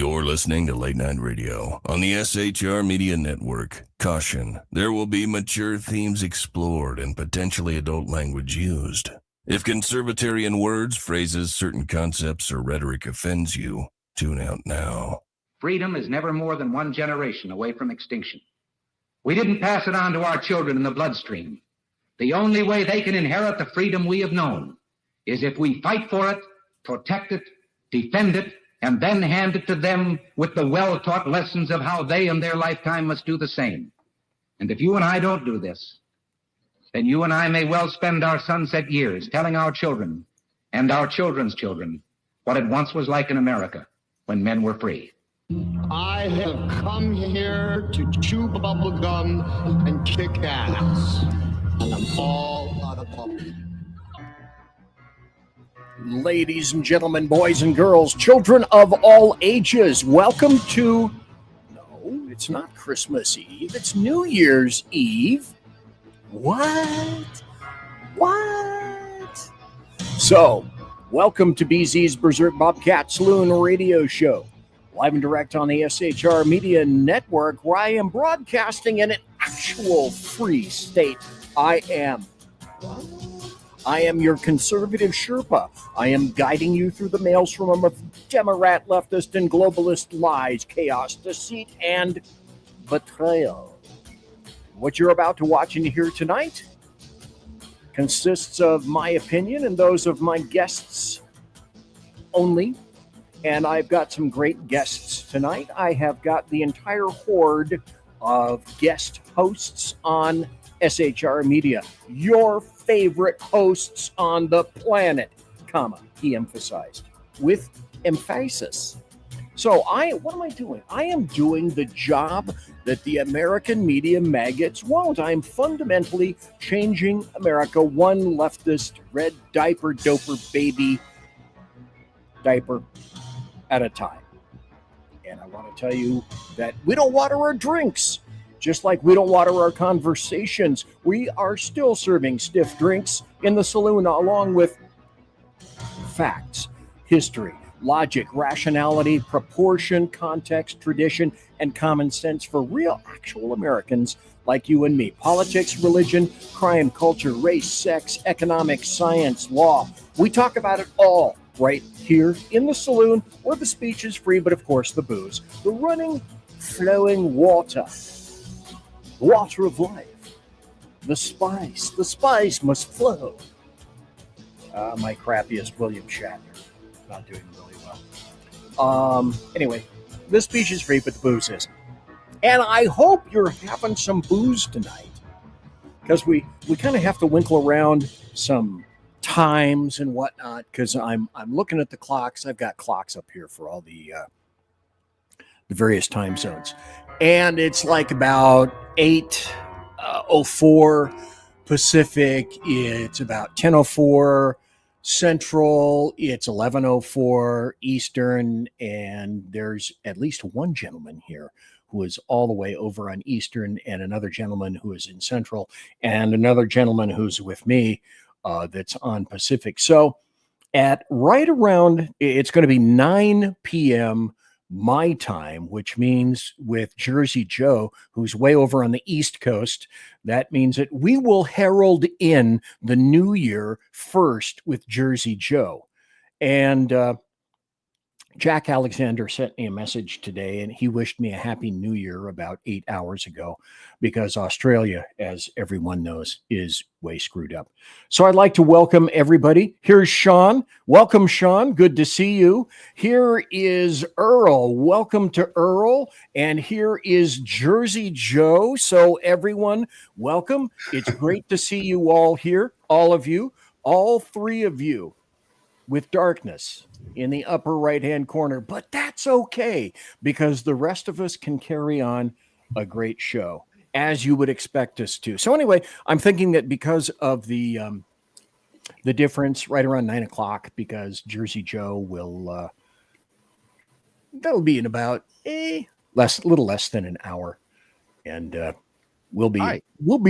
You're listening to Late Night Radio on the SHR Media Network. Caution, there will be mature themes explored and potentially adult language used. If conservatarian words, phrases, certain concepts, or rhetoric offends you, tune out now. Freedom is never more than one generation away from extinction. We didn't pass it on to our children in the bloodstream. The only way they can inherit the freedom we have known is if we fight for it, protect it, defend it, and then hand it to them with the well-taught lessons of how they in their lifetime must do the same. And if you and I don't do this, then you and I may well spend our sunset years telling our children and our children's children what it once was like in America when men were free. I have come here to chew bubble gum and kick ass, and I'm all out of puppy. Ladies and gentlemen, boys and girls, children of all ages, welcome to, no, it's not Christmas Eve, it's New Year's Eve. What? So, welcome to BZ's Berserk, Bobcat, Saloon radio show, live and direct on the SHR Media Network, where I am broadcasting in an actual free state. I am your conservative Sherpa. I am guiding you through the maelstrom of Democrat, leftist, and globalist lies, chaos, deceit, and betrayal. What you're about to watch and hear tonight consists of my opinion and those of my guests only. And I've got some great guests tonight. I have got the entire horde of guest hosts on SHR Media, your favorite hosts on the planet, he emphasized, with emphasis. So what am I doing? I am doing the job that the American media maggots won't. I am fundamentally changing America one leftist red diaper doper baby diaper at a time. And I want to tell you that we don't water our drinks. Just like we don't water our conversations, we are still serving stiff drinks in the saloon along with facts, history, logic, rationality, proportion, context, tradition, and common sense for real, actual Americans like you and me. Politics, religion, crime, culture, race, sex, economics, science, law. We talk about it all right here in the saloon where the speech is free, but of course the booze. The running, flowing water of life. The spice must flow. My crappiest William Shatner. Not doing really well. Anyway, the speech is free, but the booze isn't. And I hope you're having some booze tonight, because we kind of have to winkle around some times and whatnot, because I'm looking at the clocks. I've got clocks up here for all the various time zones. And it's like about 8:04 Pacific. It's about 10:04 Central. It's 11:04 Eastern. And there's at least one gentleman here who is all the way over on Eastern, and another gentleman who is in Central, and another gentleman who's with me that's on Pacific. So at right around, it's going to be 9 p.m. my time, which means with Jersey Joe, who's way over on the East Coast, that means that we will herald in the new year first with Jersey Joe. And Jack Alexander sent me a message today, and he wished me a happy new year about 8 hours ago, because Australia, as everyone knows, is way screwed up. So I'd like to welcome everybody. Here's Shaun. Welcome, Shaun. Good to see you. Here is Earl. Welcome to Earl. And here is Jersey Joe. So everyone, welcome. It's great to see you all here, all of you, all three of you, with darkness in the upper right-hand corner. But that's okay, because the rest of us can carry on a great show, as you would expect us to. So anyway, I'm thinking that because of the difference right around 9 o'clock, because Jersey Joe will that'll be in about a little less than an hour, and we'll be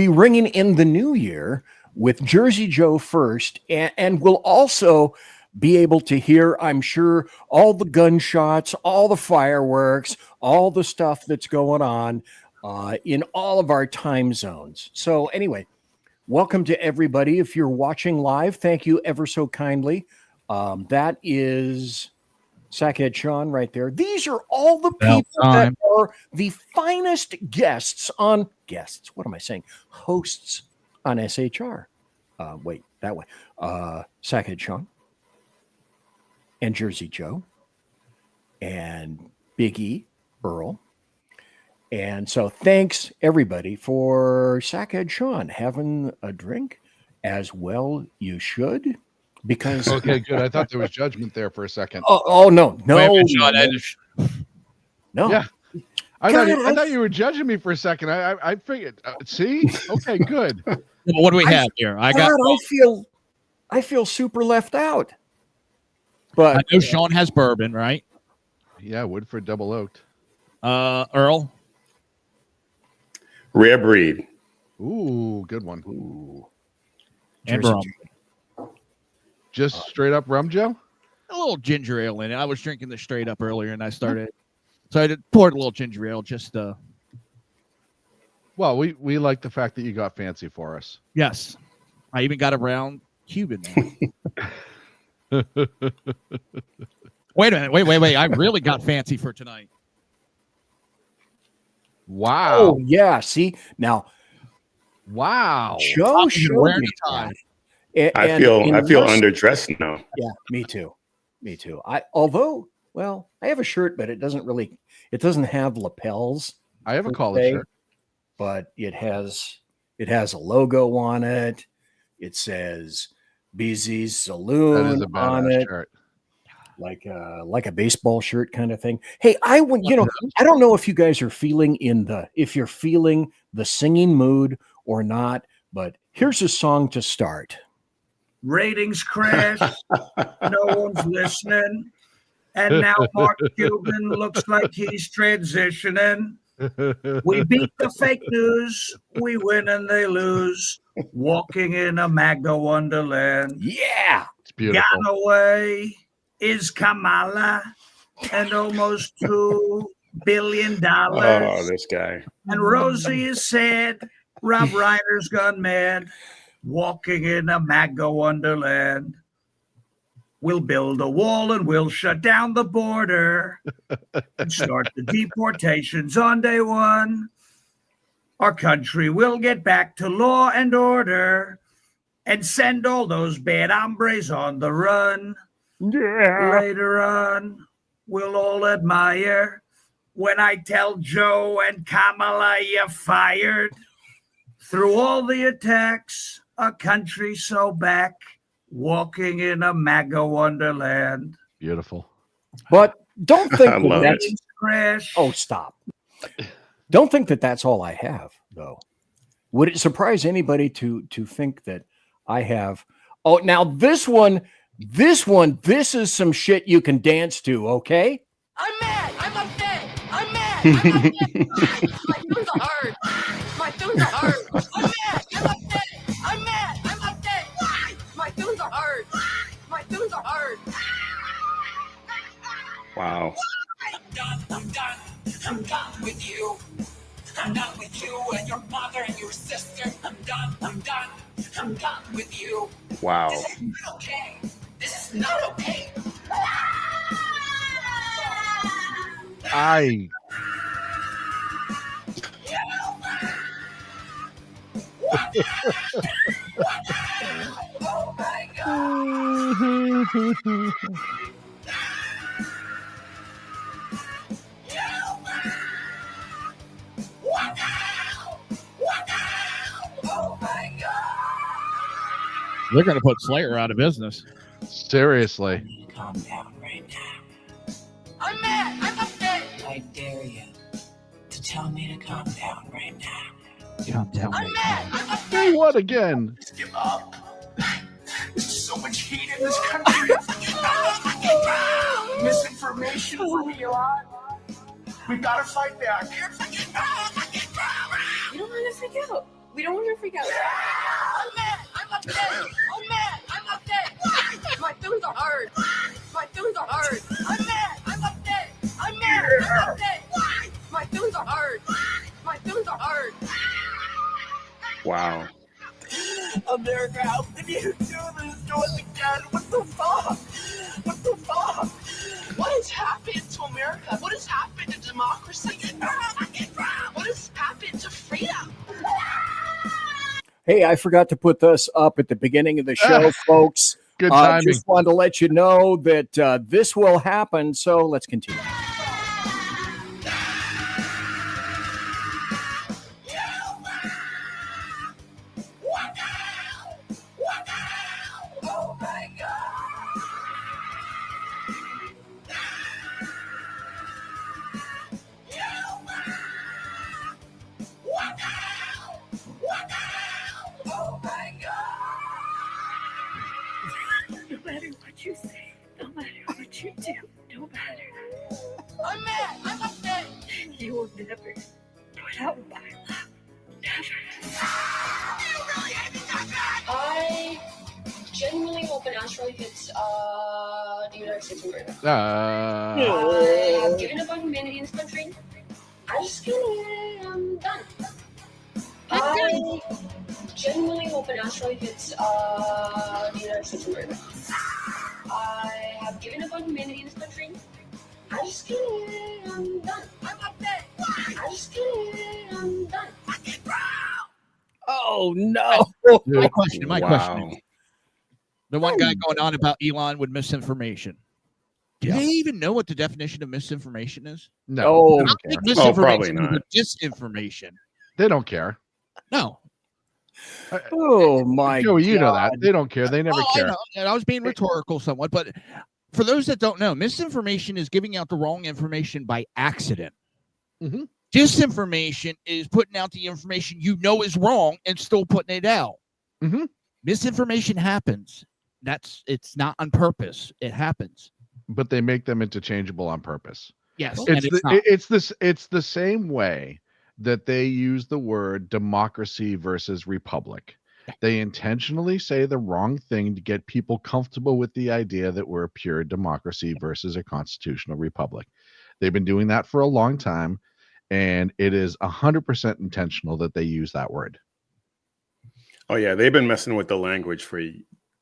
ringing in the new year with Jersey Joe first, and we'll also be able to hear, I'm sure, all the gunshots, all the fireworks, all the stuff that's going on in all of our time zones. So anyway, welcome to everybody. If you're watching live, thank you ever so kindly. That is Sackhead Shaun right there. These are all the people that are the finest hosts on SHR. Wait, that way. Sackhead Shaun and Jersey Joe and Big E, Earl. And so thanks everybody for Sackhead Shaun having a drink as well. You should, because okay, good. I thought there was judgment there for a second. Oh no. Yeah, I thought you were judging me for a second. I figured. See, okay, good. What do we have here? I feel super left out. But I know Shaun has bourbon, right? Yeah, Woodford double oaked. Earl. Rare breed. Ooh, good one. Ooh. And rum. Just straight up rum, Joe? A little ginger ale in it. I was drinking this straight up earlier, and I started. So I poured a little ginger ale. Just Well, we like the fact that you got fancy for us. Yes, I even got a round Cuban. Wait a minute. Wait. I really got fancy for tonight. Wow. Oh yeah. See now. Wow. Joe showed me that. I feel underdressed now. Yeah, me too. Although I have a shirt, but it doesn't have lapels. I have a collar shirt, but it has a logo on it. It says BZ's Saloon that is a on it. Shirt. Like a baseball shirt kind of thing. Hey, I don't know if you guys are feeling if you're feeling the singing mood or not, but here's a song to start. Ratings crash. No one's listening. And now Mark Cuban looks like he's transitioning. We beat the fake news. We win and they lose. Walking in a MAGA wonderland. Yeah. It's beautiful. Gone away is Kamala and almost $2 billion. Oh, this guy. And Rosie is sad. Rob Reiner's gone mad. Walking in a MAGA wonderland. We'll build a wall and we'll shut down the border and start the deportations on day one. Our country will get back to law and order and send all those bad hombres on the run. Yeah. Later on, we'll all admire when I tell Joe and Kamala you're fired. Through all the attacks, a country so back, walking in a MAGA wonderland. Beautiful. But don't think that's crash. Oh, stop. Don't think that that's all I have, though. Would it surprise anybody to think that I have? Oh, now this is some shit you can dance to, okay? I'm mad. I'm upset. I'm mad. I'm upset. My tunes are hard. My tunes are hard. I'm mad. I'm upset. I'm mad. I'm upset. My tunes are hard. My tunes are hard. Wow. I'm done. I'm done with you. I'm done with you and your mother and your sister. I'm done. I'm done. I'm done with you. Wow. This is not okay. This is not okay. Oh my God. Oh my God. They're going to put Slayer out of business. Seriously. Calm down right now. I'm mad. I'm upset. I dare you to tell me to calm down right now. Calm down. I'm mad. I'm upset. Hey, what again? Just give up. There's so much hate in this country. Misinformation from Elon. We've got to fight back. We don't want to freak out. We don't want to freak out. I'm mad. I'm upset. I'm mad. I'm upset. My tunes are hard. are hard. Wow. America, how can you do this to us again? What the fuck? What the fuck? What has happened to America? What has happened to democracy? What has happened to freedom? Hey, I forgot to put this up at the beginning of the show, folks. Good timing. Just wanted to let you know that this will happen, so let's continue. Oh my God. Oh my God. No matter what you say, no matter what you do, no matter. I'm mad. I'm upset. You will never put out my love. Never. You really hate me that bad. I genuinely hope an asteroid hits the United States of America. I have given up on humanity in this country. I'm just kidding. I'm done. I genuinely hope an asteroid hits the United States of America. I have given up on humanity in this country. I'm just kidding. I'm done. I'm upset. I'm just kidding. I'm done. Oh, no. My question. Wow. The one guy going on about Elon with misinformation. Do they even know what the definition of misinformation is? No. I don't think probably misinformation not. is disinformation. They don't care. No. Oh, my Joey, you know God. that. They don't care. They never I care. know. And I was being rhetorical somewhat, but for those that don't know, misinformation is giving out the wrong information by accident. Mhm. Disinformation is putting out the information you know is wrong and still putting it out. Mhm. Misinformation happens. It's not on purpose. It happens. But they make them interchangeable on purpose. Yes, and It's the same way that they use the word democracy versus republic. They intentionally say the wrong thing to get people comfortable with the idea that we're a pure democracy versus a constitutional republic. They've been doing that for a long time, and it is 100% intentional that they use that word. Oh yeah, they've been messing with the language for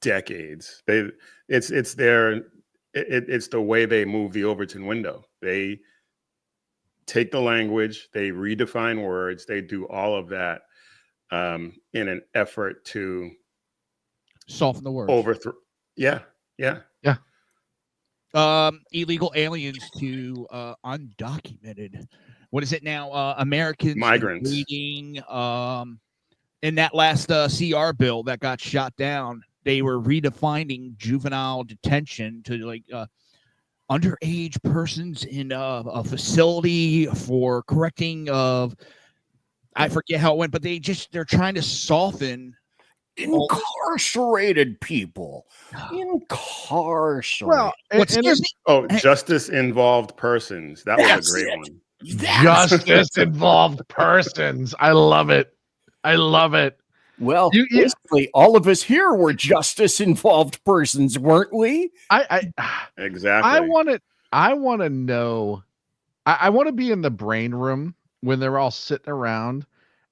decades. It's the way they move the Overton window. They take the language, they redefine words, they do all of that in an effort to soften the words. Overthrow. Yeah. Illegal aliens to undocumented. What is it now? Americans Migrants. invading, in that last CR bill that got shot down, they were redefining juvenile detention to like underage persons in a facility for correcting of, I forget how it went, but they're trying to soften incarcerated people. Incarcerated. Well, justice involved persons. That was a great one. Justice involved persons. I love it. Well, basically, all of us here were justice involved persons, weren't we? Exactly. I want to know. I want to be in the brain room when they're all sitting around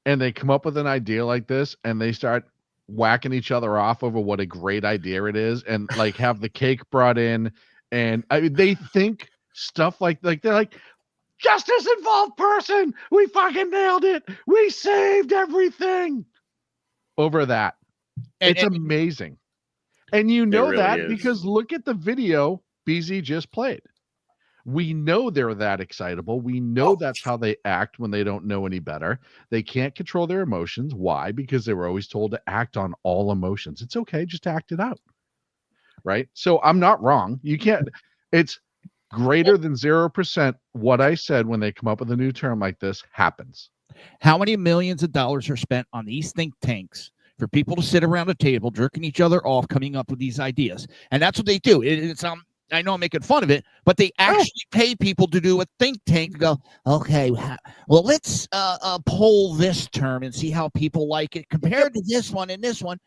and they come up with an idea like this and they start whacking each other off over what a great idea it is, and like have the cake brought in, and they think stuff like they're like, justice involved person, we fucking nailed it, we saved everything over that. It's amazing. And you know really that is. because look at the video BZ just played. We know they're that excitable. We know that's how they act when they don't know any better. They can't control their emotions. Why? Because they were always told to act on all emotions. It's okay, just act it out. Right? So I'm not wrong. You can't. It's greater than 0% what I said when they come up with a new term like this happens. How many millions of dollars are spent on these think tanks for people to sit around a table, jerking each other off, coming up with these ideas? And that's what they do. It's I know I'm making fun of it, but they actually pay people to do a think tank to go, okay, well, let's poll this term and see how people like it compared to this one and this one.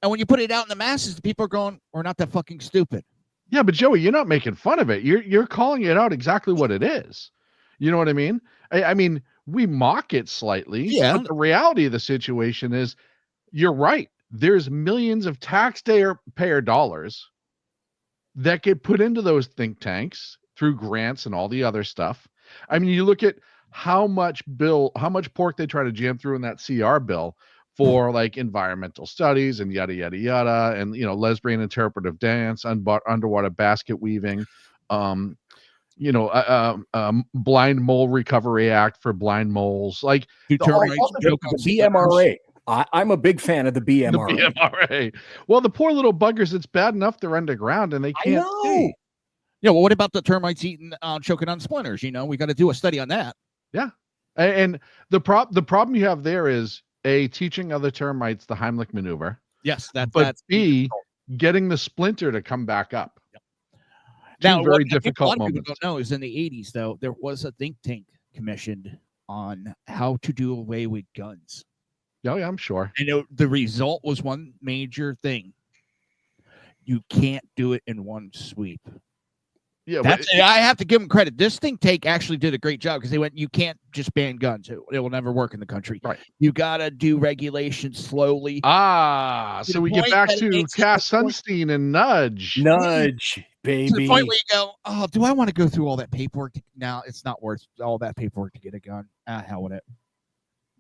And when you put it out in the masses, the people are going, we're not that fucking stupid. Yeah, but Joey, you're not making fun of it. You're calling it out exactly what it is. You know what I mean? I mean, we mock it slightly. Yeah. But the reality of the situation is, you're right. There's millions of taxpayer dollars that get put into those think tanks through grants and all the other stuff. I mean, you look at how much pork they try to jam through in that CR bill for like environmental studies and yada, yada, yada. And, lesbian interpretive dance, underwater basket weaving, blind mole recovery act for blind moles. Like the BMRA. I'm a big fan of the BMRA. The BMRA. Well, the poor little buggers, it's bad enough they're underground and they can't see. Yeah, well, what about the termites eating, choking on splinters? We got to do a study on that. Yeah. And the problem you have there is teaching other termites the Heimlich maneuver. Yes, that's B, getting the splinter to come back up. Yep. Now, very difficult moments. A lot of people moments. don't know is in the 80s, though, there was a think tank commissioned on how to do away with guns. Oh, yeah, I'm sure. And the result was one major thing. You can't do it in one sweep. Yeah, I have to give them credit. This think tank actually did a great job because they went, you can't just ban guns. It will never work in the country. Right. You got to do regulations slowly. So we get back to Cass Sunstein and Nudge. Nudge, baby. To the point where you go, oh, do I want to go through all that paperwork? Now it's not worth all that paperwork to get a gun. Hell with it.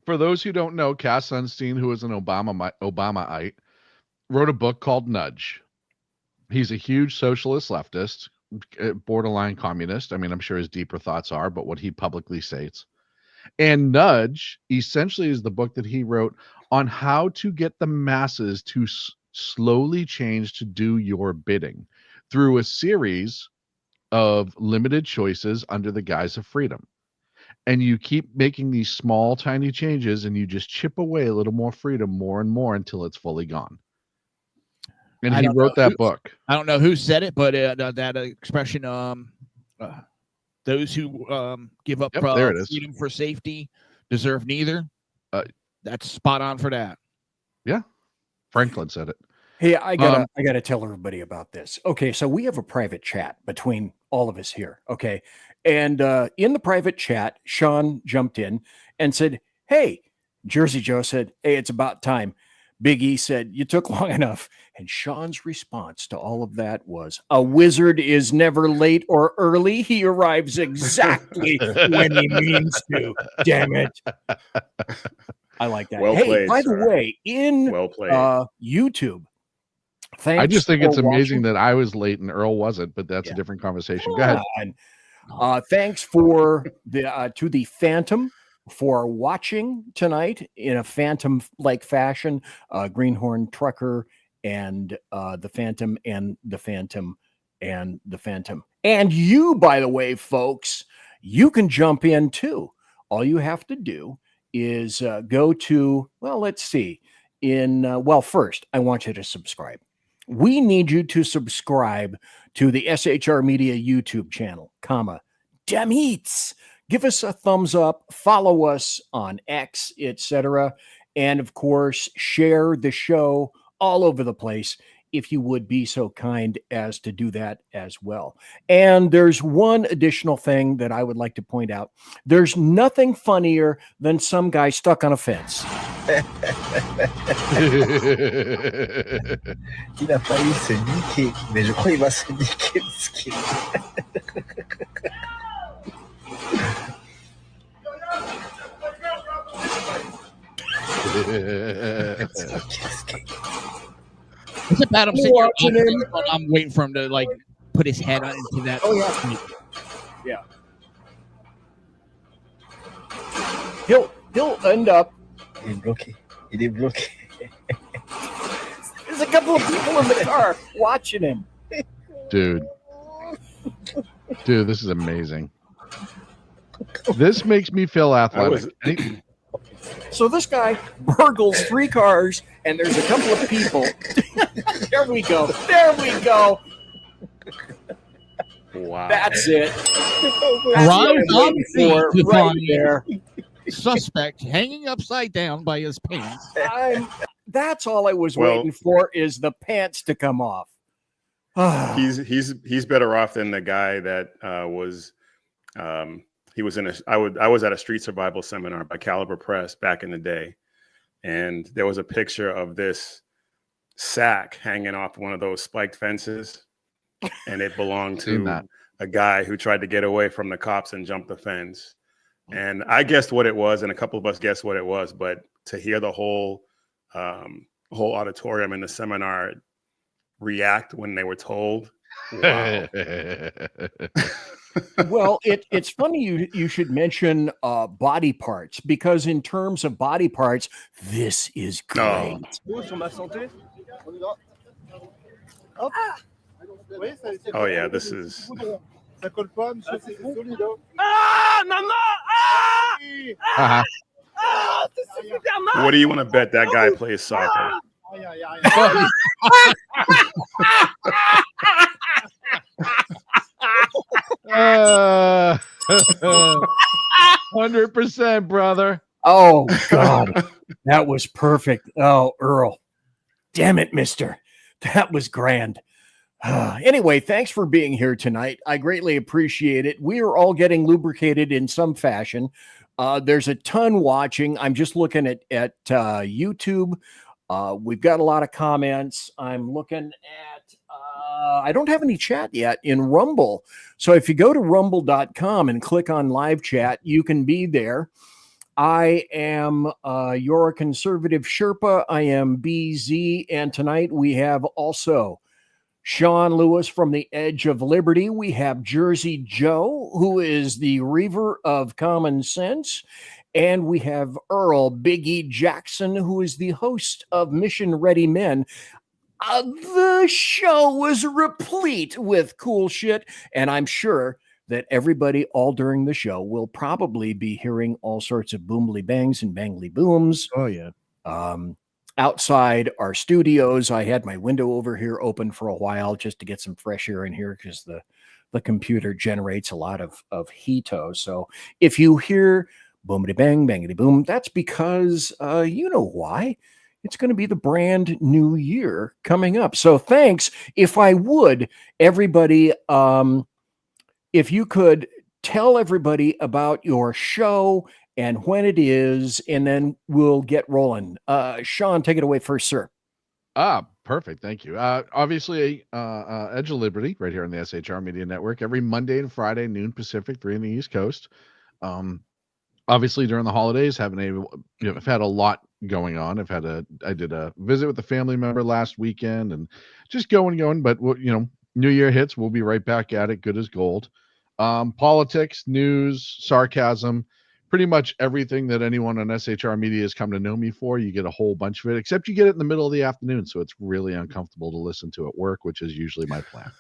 For those who don't know, Cass Sunstein, who is an Obamaite, wrote a book called Nudge. He's a huge socialist leftist, borderline communist. I mean, I'm sure his deeper thoughts are, but what he publicly states. And Nudge essentially is the book that he wrote on how to get the masses to slowly change to do your bidding through a series of limited choices under the guise of freedom. And you keep making these small, tiny changes, and you just chip away a little more freedom more and more until it's fully gone. And he wrote that book. I don't know who said it, but that expression, those who give up freedom for safety deserve neither. That's spot on for that. Yeah. Franklin said it. Hey, I gotta tell everybody about this. Okay, so we have a private chat between all of us here. Okay. And in the private chat, Shaun jumped in and said, hey, Jersey Joe said, hey, it's about time. Big E said, you took long enough. And Shaun's response to all of that was, a wizard is never late or early. He arrives exactly when he means to. Damn it. I like that. Well played, by sir. the way, in YouTube, thanks. I just think it's amazing watching. that I was late and Earl wasn't, but that's a different conversation. Go ahead. Thanks for to the Phantom for watching tonight in a Phantom-like fashion. Greenhorn Trucker and the Phantom and the Phantom and the Phantom. And you, by the way, folks, you can jump in too. All you have to do is go to, well, let's see. First, I want you to subscribe. We need you to subscribe to the SHR Media YouTube channel, Dem Eats. Give us a thumbs up, follow us on X, etc. And of course, share the show all over the place if you would be so kind as to do that as well. And there's one additional thing that I would like to point out. There's nothing funnier than some guy stuck on a fence. Il a failli se niquer, mais je crois qu'il va se niquer le ski. Is it bad? I'm sitting here, I'm waiting for him to like put his head into that. Oh yeah, yeah. He'll end up. Il est bloqué. There's a couple of people in the car watching him. Dude, this is amazing. This makes me feel athletic. So this guy burgles 3 cars, and there's a couple of people. There we go. Wow. That's it. Ron on scene to right find there. Suspect hanging upside down by his pants. That's all I was waiting for, is the pants to come off. He's better off than the guy that was he was in I was at a street survival seminar by Caliber Press back in the day, and there was a picture of this sack hanging off one of those spiked fences, and it belonged to a guy who tried to get away from the cops and jump the fence. And I guessed what it was, and a couple of us guessed what it was, but to hear the whole auditorium in the seminar react when they were told, wow. Well, it's funny you should mention body parts, because in terms of body parts, this is great. Oh yeah, this is. Ah, maman! Ah! Ah, c'est super mal! What do you want to bet that guy plays soccer? 100%, brother. Oh God, that was perfect. Oh, Earl, damn it, mister, that was grand. Anyway, thanks for being here tonight. I greatly appreciate it. We are all getting lubricated in some fashion. There's a ton watching. I'm just looking at YouTube. We've got a lot of comments. I'm looking at, I don't have any chat yet in Rumble. So if you go to rumble.com and click on live chat, you can be there. I am your conservative Sherpa. I am BZ. And tonight we have also Shaun Lewis from the Edge of Liberty. We have Jersey Joe, who is the Reaver of Common Sense. And we have Earl Biggie Jackson, who is the host of Mission Ready Men. The show was replete with cool shit, and I'm sure that everybody all during the show will probably be hearing all sorts of boomly bangs and bangly booms. Oh, yeah. Outside our studios, I had my window over here open for a while just to get some fresh air in here, because the computer generates a lot of heato. So if you hear boomity bang, bangity boom, that's because you know why. It's going to be the brand new year coming up. So thanks. If I would, everybody, if you could tell everybody about your show and when it is, and then we'll get rolling. Shaun, take it away first, sir. Perfect. Thank you. Obviously, Edge of Liberty right here on the SHR Media Network every Monday and Friday, noon Pacific, 3 in the East Coast. Obviously, during the holidays, I've had a lot going on. I did a visit with a family member last weekend, and just going. But New Year hits, we'll be right back at it, good as gold. Politics, news, sarcasm, pretty much everything that anyone on SHR Media has come to know me for. You get a whole bunch of it, except you get it in the middle of the afternoon, so it's really uncomfortable to listen to at work, which is usually my plan.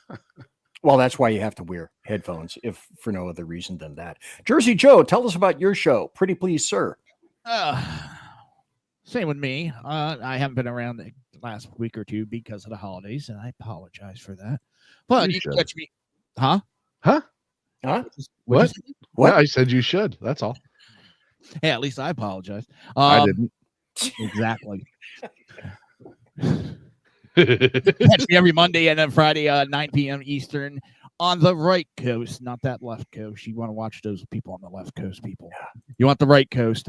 Well, that's why you have to wear headphones, if for no other reason than that. Jersey Joe, tell us about your show. Pretty please, sir. Same with me. I haven't been around the last week or two because of the holidays, and I apologize for that. But you can catch me. Huh? What? What? I said you should. That's all. Hey, at least I apologize. I didn't. Exactly. Catch me every Monday and then Friday, 9 p.m. Eastern on the right coast, not that left coast. You want to watch those people on the left coast, people. You want the right coast.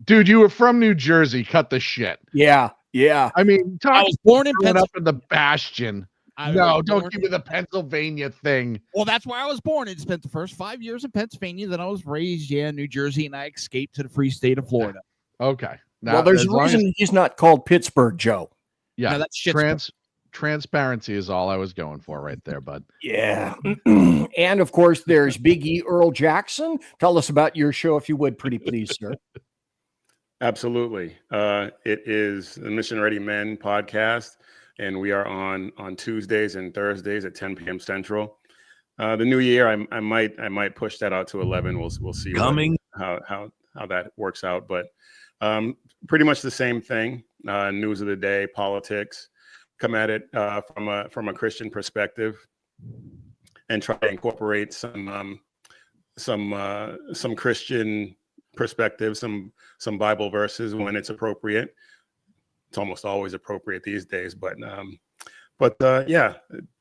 Dude, you were from New Jersey. Cut the shit. Yeah. I mean, I was born in up in the Bastion. No, don't give me the Pennsylvania thing. Well, that's where I was born and spent the first 5 years in Pennsylvania. Then I was raised, in New Jersey, and I escaped to the free state of Florida. Okay. Now, well, there's a reason he's not called Pittsburgh Joe. Yeah, no, that's transparency is all I was going for right there, bud. Yeah. And, of course, there's Big E Earl Jackson. Tell us about your show, if you would, pretty please, sir. Absolutely. It is the Mission Ready Men podcast, and we are on Tuesdays and Thursdays at 10 p.m. Central. The new year, I might push that out to 11. We'll see how that works out, but pretty much the same thing. News of the day, politics. Come at it from a Christian perspective, and try to incorporate some Christian perspective, some Bible verses when it's appropriate. It's almost always appropriate these days, but yeah,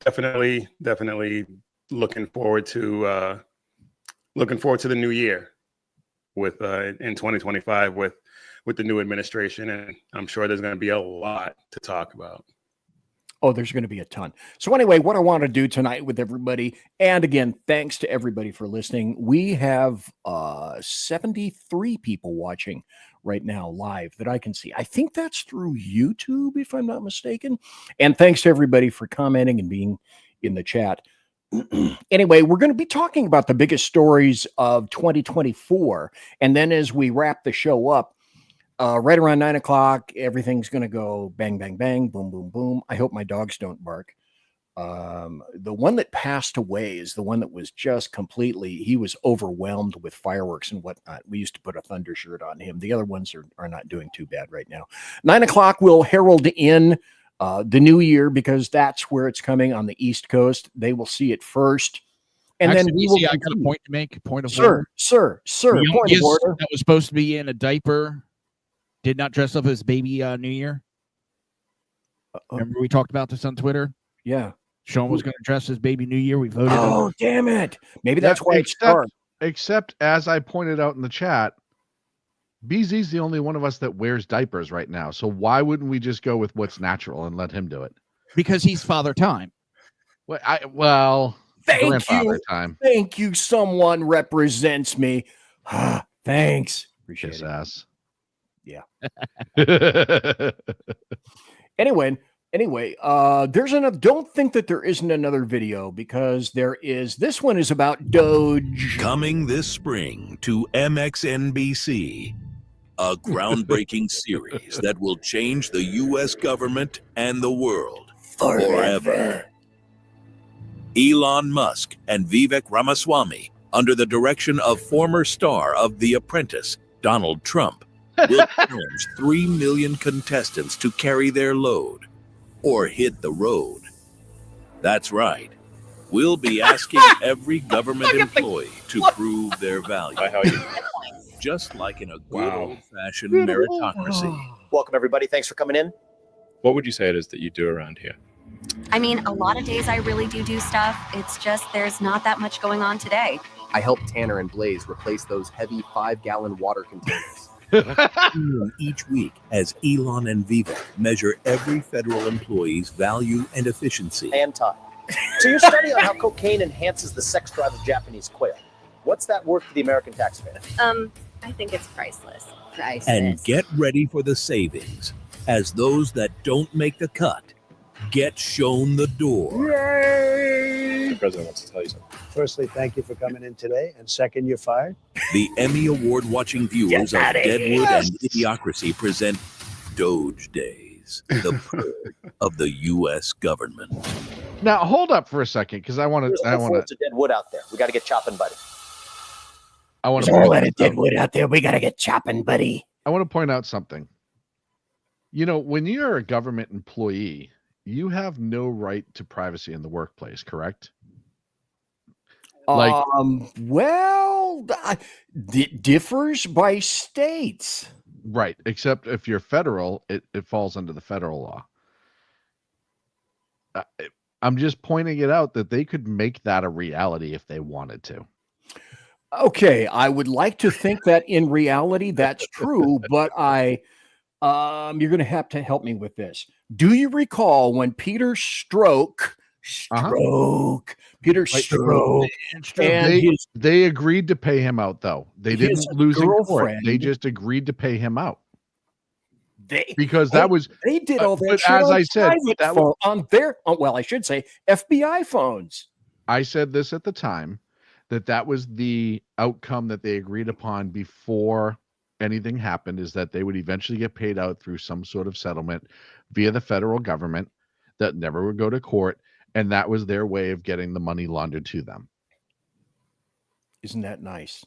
definitely looking forward to looking forward to the new year with in 2025 with the new administration, and I'm sure there's going to be a lot to talk about. Oh, there's going to be a ton. So anyway, what I want to do tonight with everybody, and again, thanks to everybody for listening. We have 73 people watching right now live that I can see. I think that's through YouTube, if I'm not mistaken. And thanks to everybody for commenting and being in the chat. Anyway, we're going to be talking about the biggest stories of 2024. And then as we wrap the show up, right around 9 o'clock, everything's going to go bang, bang, bang, boom, boom, boom. I hope my dogs don't bark. The one that passed away is the one that was just he was overwhelmed with fireworks and whatnot. We used to put a thunder shirt on him. The other ones are not doing too bad right now. 9 o'clock will herald in the new year because that's where it's coming on the East Coast. They will see it first. And actually, then we will. I got a point to make. Point of Sir, order. sir. The Point of youngest order. that was supposed to be in a diaper did not dress up as baby New Year. Remember we talked about this on Twitter? Yeah. Shaun was going to dress as baby New Year. We voted. Oh, damn it. Maybe that's why it's dark. Except, as I pointed out in the chat, BZ's the only one of us that wears diapers right now. So why wouldn't we just go with what's natural and let him do it? Because he's Father Time. Thank you. Time. Thank you. Someone represents me. Thanks. Appreciate His it. ass. Yeah. Anyway, there's another. Don't think that there isn't another video because there is. This one is about Doge. Coming this spring to MXNBC, a groundbreaking series that will change the U.S. government and the world forever. Elon Musk and Vivek Ramaswamy, under the direction of former star of The Apprentice, Donald Trump, will challenge 3 million contestants to carry their load or hit the road. That's right. We'll be asking every government employee to prove their value. Just like in a good old-fashioned meritocracy. Welcome, everybody. Thanks for coming in. What would you say it is that you do around here? I mean, a lot of days I really do stuff. It's just there's not that much going on today. I helped Tanner and Blaze replace those heavy 5-gallon water containers. Each week, as Elon and Vivek measure every federal employee's value and efficiency. And time. So you're studying on how cocaine enhances the sex drive of Japanese quail. What's that worth to the American taxpayer? I think it's priceless. And get ready for the savings, as those that don't make the cut get shown the door. The president wants to tell you something. Firstly, thank you for coming in today. And second, you're fired. The Emmy Award-watching viewers of Deadwood and Idiocracy present Doge Days, the purge of the U.S. government. Now, hold up for a second, because I want to. It's a dead wood out there. We got to get chopping, buddy. I want There's a lot of dead wood out there. We got to get chopping, buddy. I want to point out something. You know, when you're a government employee, you have no right to privacy in the workplace, correct? It differs by states. Right, except if you're federal, it falls under the federal law. I'm just pointing it out that they could make that a reality if they wanted to. Okay, I would like to think that in reality that's true, but you're going to have to help me with this. Do you recall when Peter Stroke, and they agreed to pay him out, though. They didn't lose in court. They just agreed to pay him out. They did all that shit as I said, that was on their I should say FBI phones. I said this at the time that was the outcome that they agreed upon before anything happened, is that they would eventually get paid out through some sort of settlement via the federal government that never would go to court, and that was their way of getting the money laundered to them. Isn't that nice?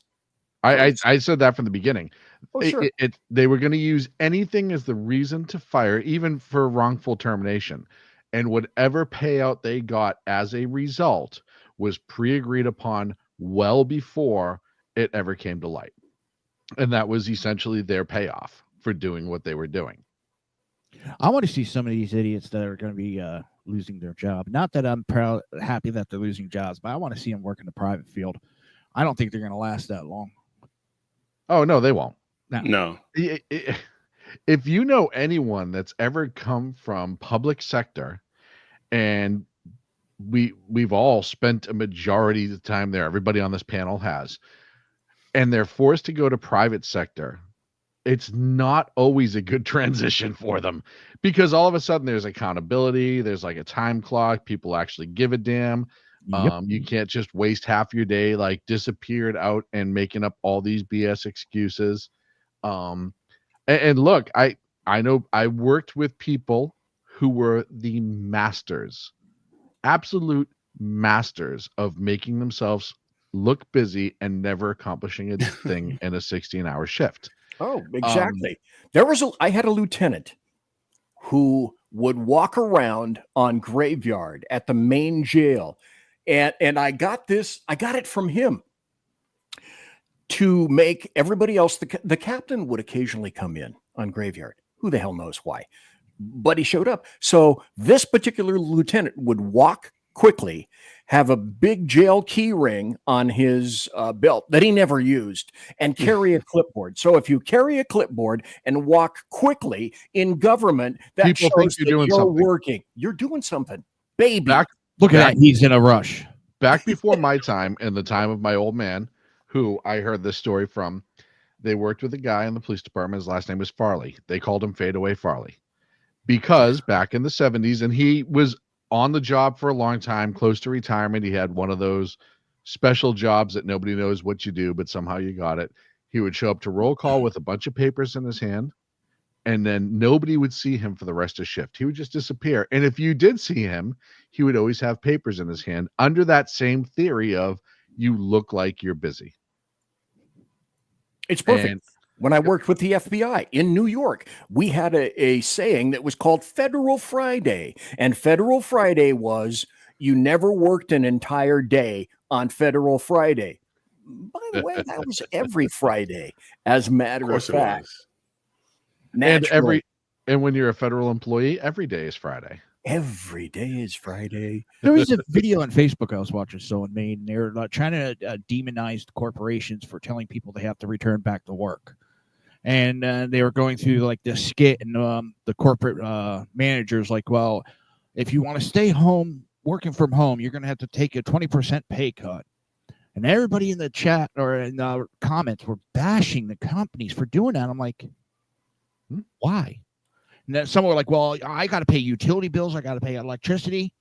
I said that from the beginning. Oh, sure. They were going to use anything as the reason to fire, even for wrongful termination. And whatever payout they got as a result was pre-agreed upon well before it ever came to light. And that was essentially their payoff for doing what they were doing. I want to see some of these idiots that are going to be losing their job. Not that I'm happy that they're losing jobs, but I want to see them work in the private field I don't think they're going to last that long. Oh no, they won't. No. If you know anyone that's ever come from public sector, and we've all spent a majority of the time there, everybody on this panel has, and they're forced to go to private sector, it's not always a good transition for them, because all of a sudden there's accountability, there's like a time clock, people actually give a damn. You can't just waste half your day like disappeared out and making up all these BS excuses. And look, I know I worked with people who were the masters, absolute masters of making themselves look busy and never accomplishing a thing in a 16-hour shift. Oh, exactly. I had a lieutenant who would walk around on graveyard at the main jail. And I got it from him to make everybody else. The captain would occasionally come in on graveyard. Who the hell knows why? But he showed up. So this particular lieutenant would walk quickly, have a big jail key ring on his belt that he never used, and carry a clipboard. So if you carry a clipboard and walk quickly in government, that People shows think you're that doing you're something. working. You're doing something, baby. Look at that. He's in a rush. Back before my time and the time of my old man, who I heard this story from, they worked with a guy in the police department. His last name was Farley. They called him Fadeaway Farley because back in the 70s, and he was on the job for a long time, close to retirement. He had one of those special jobs that nobody knows what you do, but somehow you got it. He would show up to roll call with a bunch of papers in his hand, and then nobody would see him for the rest of shift. He would just disappear. And if you did see him, he would always have papers in his hand under that same theory of you look like you're busy. It's perfect. When I worked with the FBI in New York, we had a saying that was called Federal Friday. And Federal Friday was you never worked an entire day on Federal Friday. By the way, that was every Friday, as a matter of fact. And when you're a federal employee, every day is Friday. Every day is Friday. There was a video on Facebook I was watching, so in Maine, they're trying to demonize corporations for telling people they have to return back to work. And they were going through like this skit, and the corporate managers like, well, if you want to stay home, working from home, you're going to have to take a 20% pay cut. And everybody in the chat or in the comments were bashing the companies for doing that. I'm like, why? And then some were like, well, I got to pay utility bills. I got to pay electricity.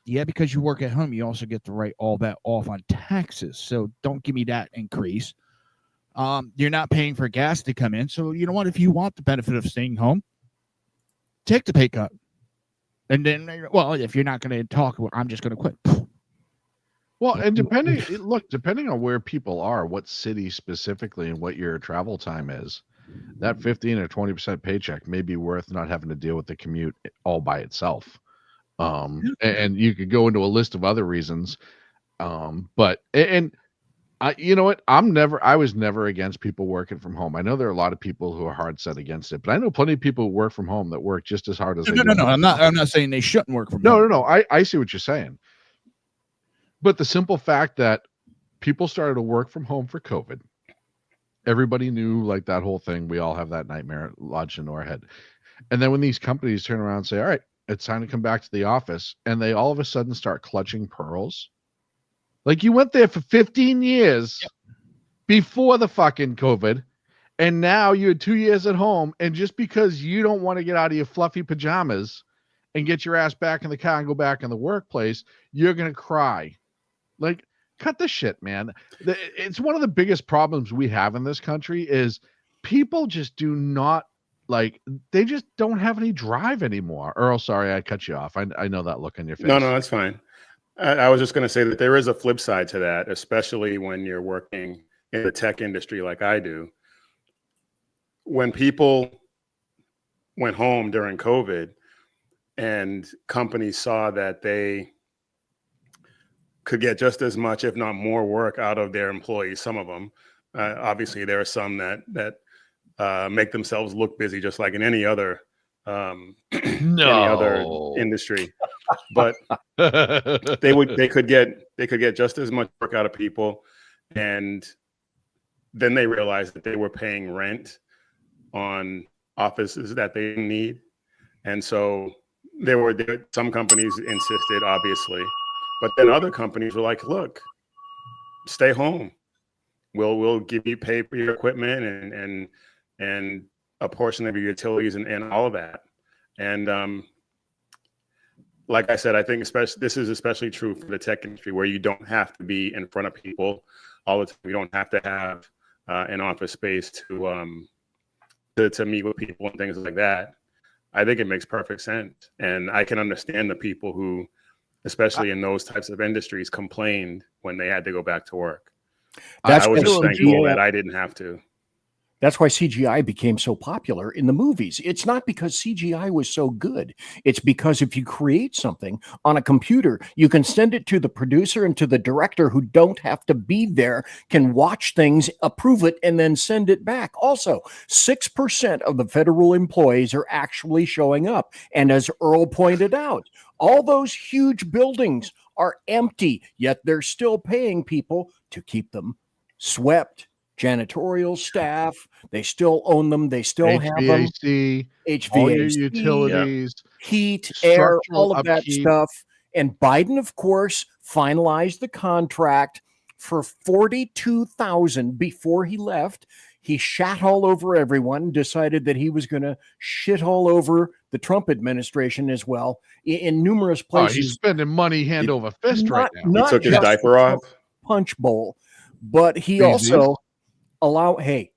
Yeah, because you work at home, you also get to write all that off on taxes. So don't give me that increase. You're not paying for gas to come in. So you know what? If you want the benefit of staying home, take the pay cut. And then, well, if you're not going to talk, well, I'm just going to quit. Well, and depending on where people are, what city specifically, and what your travel time is, that 15 or 20% paycheck may be worth not having to deal with the commute all by itself. And you could go into a list of other reasons. But you know what? I was never against people working from home. I know there are a lot of people who are hard set against it, but I know plenty of people who work from home that work just as hard as they do. No. I'm not saying they shouldn't work from home. No. I see what you're saying. But the simple fact that people started to work from home for COVID, everybody knew like that whole thing. We all have that nightmare lodged into our head. And then when these companies turn around and say, all right, it's time to come back to the office, and they all of a sudden start clutching pearls. Like you went there for 15 years before the fucking COVID, and now you're 2 years at home, and just because you don't want to get out of your fluffy pajamas and get your ass back in the car and go back in the workplace, you're going to cry. Like, cut the shit, man. It's one of the biggest problems we have in this country is people just do not, like, they just don't have any drive anymore. Earl, sorry, I cut you off. I know that look on your face. No, that's fine. I was just going to say that there is a flip side to that, especially when you're working in the tech industry like I do. When people went home during COVID and companies saw that they could get just as much, if not more, work out of their employees, some of them, obviously there are some that make themselves look busy, just like in any other any other industry. But they could get get just as much work out of people. And then they realized that they were paying rent on offices that they didn't need. And so some companies insisted, obviously, but then other companies were like, look, stay home. We'll give you pay for your equipment and a portion of your utilities and all of that. And like I said, I think this is especially true for the tech industry, where you don't have to be in front of people all the time. You don't have to have an office space to meet with people and things like that. I think it makes perfect sense. And I can understand the people who, especially in those types of industries, complained when they had to go back to work. I was just thankful that I didn't have to. That's why CGI became so popular in the movies. It's not because CGI was so good. It's because if you create something on a computer, you can send it to the producer and to the director, who don't have to be there, can watch things, approve it, and then send it back. Also, 6% of the federal employees are actually showing up. And as Earl pointed out, all those huge buildings are empty, yet they're still paying people to keep them swept. Janitorial staff, they still own them. They still have them. HVAC, all your utilities, heat, air, all of that upkeep. stuff. And Biden, of course, finalized the contract for $42,000 before he left. He shat all over everyone, decided that he was going to shit all over the Trump administration as well in numerous places. Oh, he's spending money hand over fist right now. He took his diaper off. Punch bowl, but he also hey,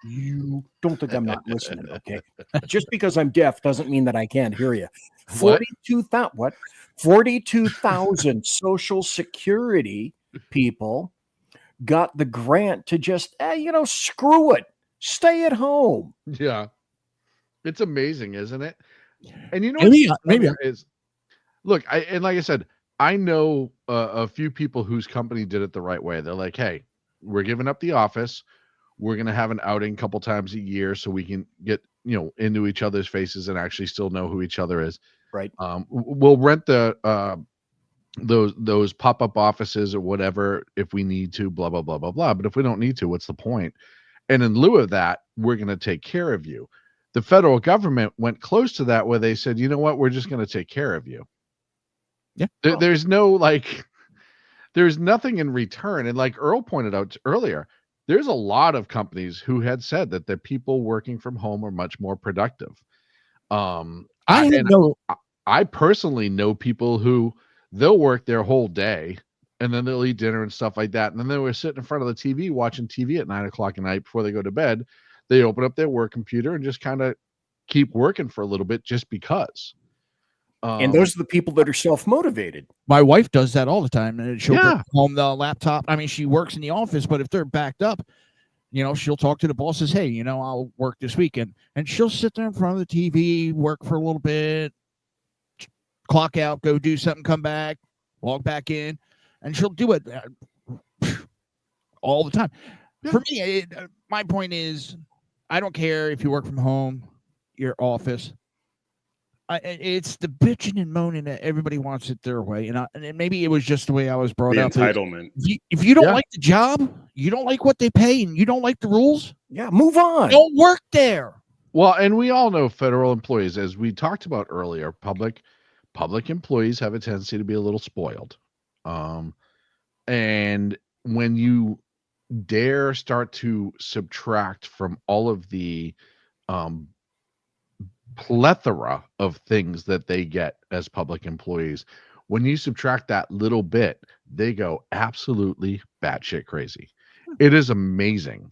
you don't think I'm not listening, okay? Just because I'm deaf doesn't mean that I can't hear you. 42,000 Social Security people got the grant to just, screw it. Stay at home. Yeah. It's amazing, isn't it? And you know maybe is, look, like I said, I know a few people whose company did it the right way. They're like, hey, we're giving up the office. We're going to have an outing a couple times a year so we can get, into each other's faces and actually still know who each other is. Right. We'll rent those pop-up offices or whatever if we need to, blah, blah, blah, blah, blah. But if we don't need to, what's the point? And in lieu of that, we're going to take care of you. The federal government went close to that, where they said, you know what, we're just going to take care of you. Yeah. There's nothing in return. And like Earl pointed out earlier, there's a lot of companies who had said that the people working from home are much more productive. I personally know people who they'll work their whole day and then they'll eat dinner and stuff like that. And then they were sitting in front of the TV watching TV at 9 o'clock at night before they go to bed. They open up their work computer and just kind of keep working for a little bit just because. And those are the people that are self-motivated. My wife does that all the time, and she'll bring home the laptop. I mean, she works in the office, but if they're backed up, she'll talk to the boss, says, hey, I'll work this weekend. And she'll sit there in front of the TV, work for a little bit, clock out, go do something, come back, log back in, and she'll do it all the time. Yeah. For me, my point is, I don't care if you work from home, your office. It's the bitching and moaning that everybody wants it their way, and maybe it was just the way I was brought up. Entitlement. If you don't like the job, you don't like what they pay, and you don't like the rules, move on. Don't work there. Well, and we all know federal employees, as we talked about earlier, public employees have a tendency to be a little spoiled, and when you dare start to subtract from all of the plethora of things that they get as public employees, when you subtract that little bit, they go absolutely batshit crazy. It is amazing.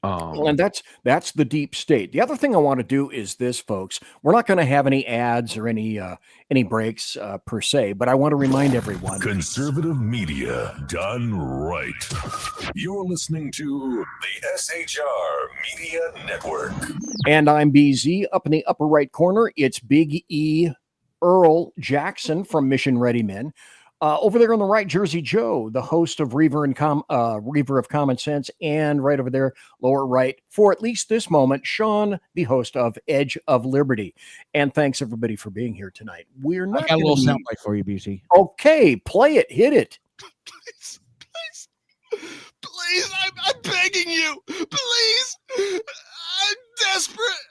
And that's the deep state. The other thing I want to do is this, folks. We're not going to have any ads or any breaks per se, but I want to remind everyone. Conservative media done right. You're listening to the SHR Media Network. And I'm BZ. Up in the upper right corner, it's Big E Earl Jackson from Mission Ready Men. Over there on the right, Jersey Joe, the host of Reaver of Common Sense, and right over there, lower right, for at least this moment, Shaun, the host of Edge of Liberty. And thanks everybody for being here tonight. We're not I got a little gonna soundbite for you, BC. Okay, play it, hit it. Please, I'm begging you. Please. I'm desperate.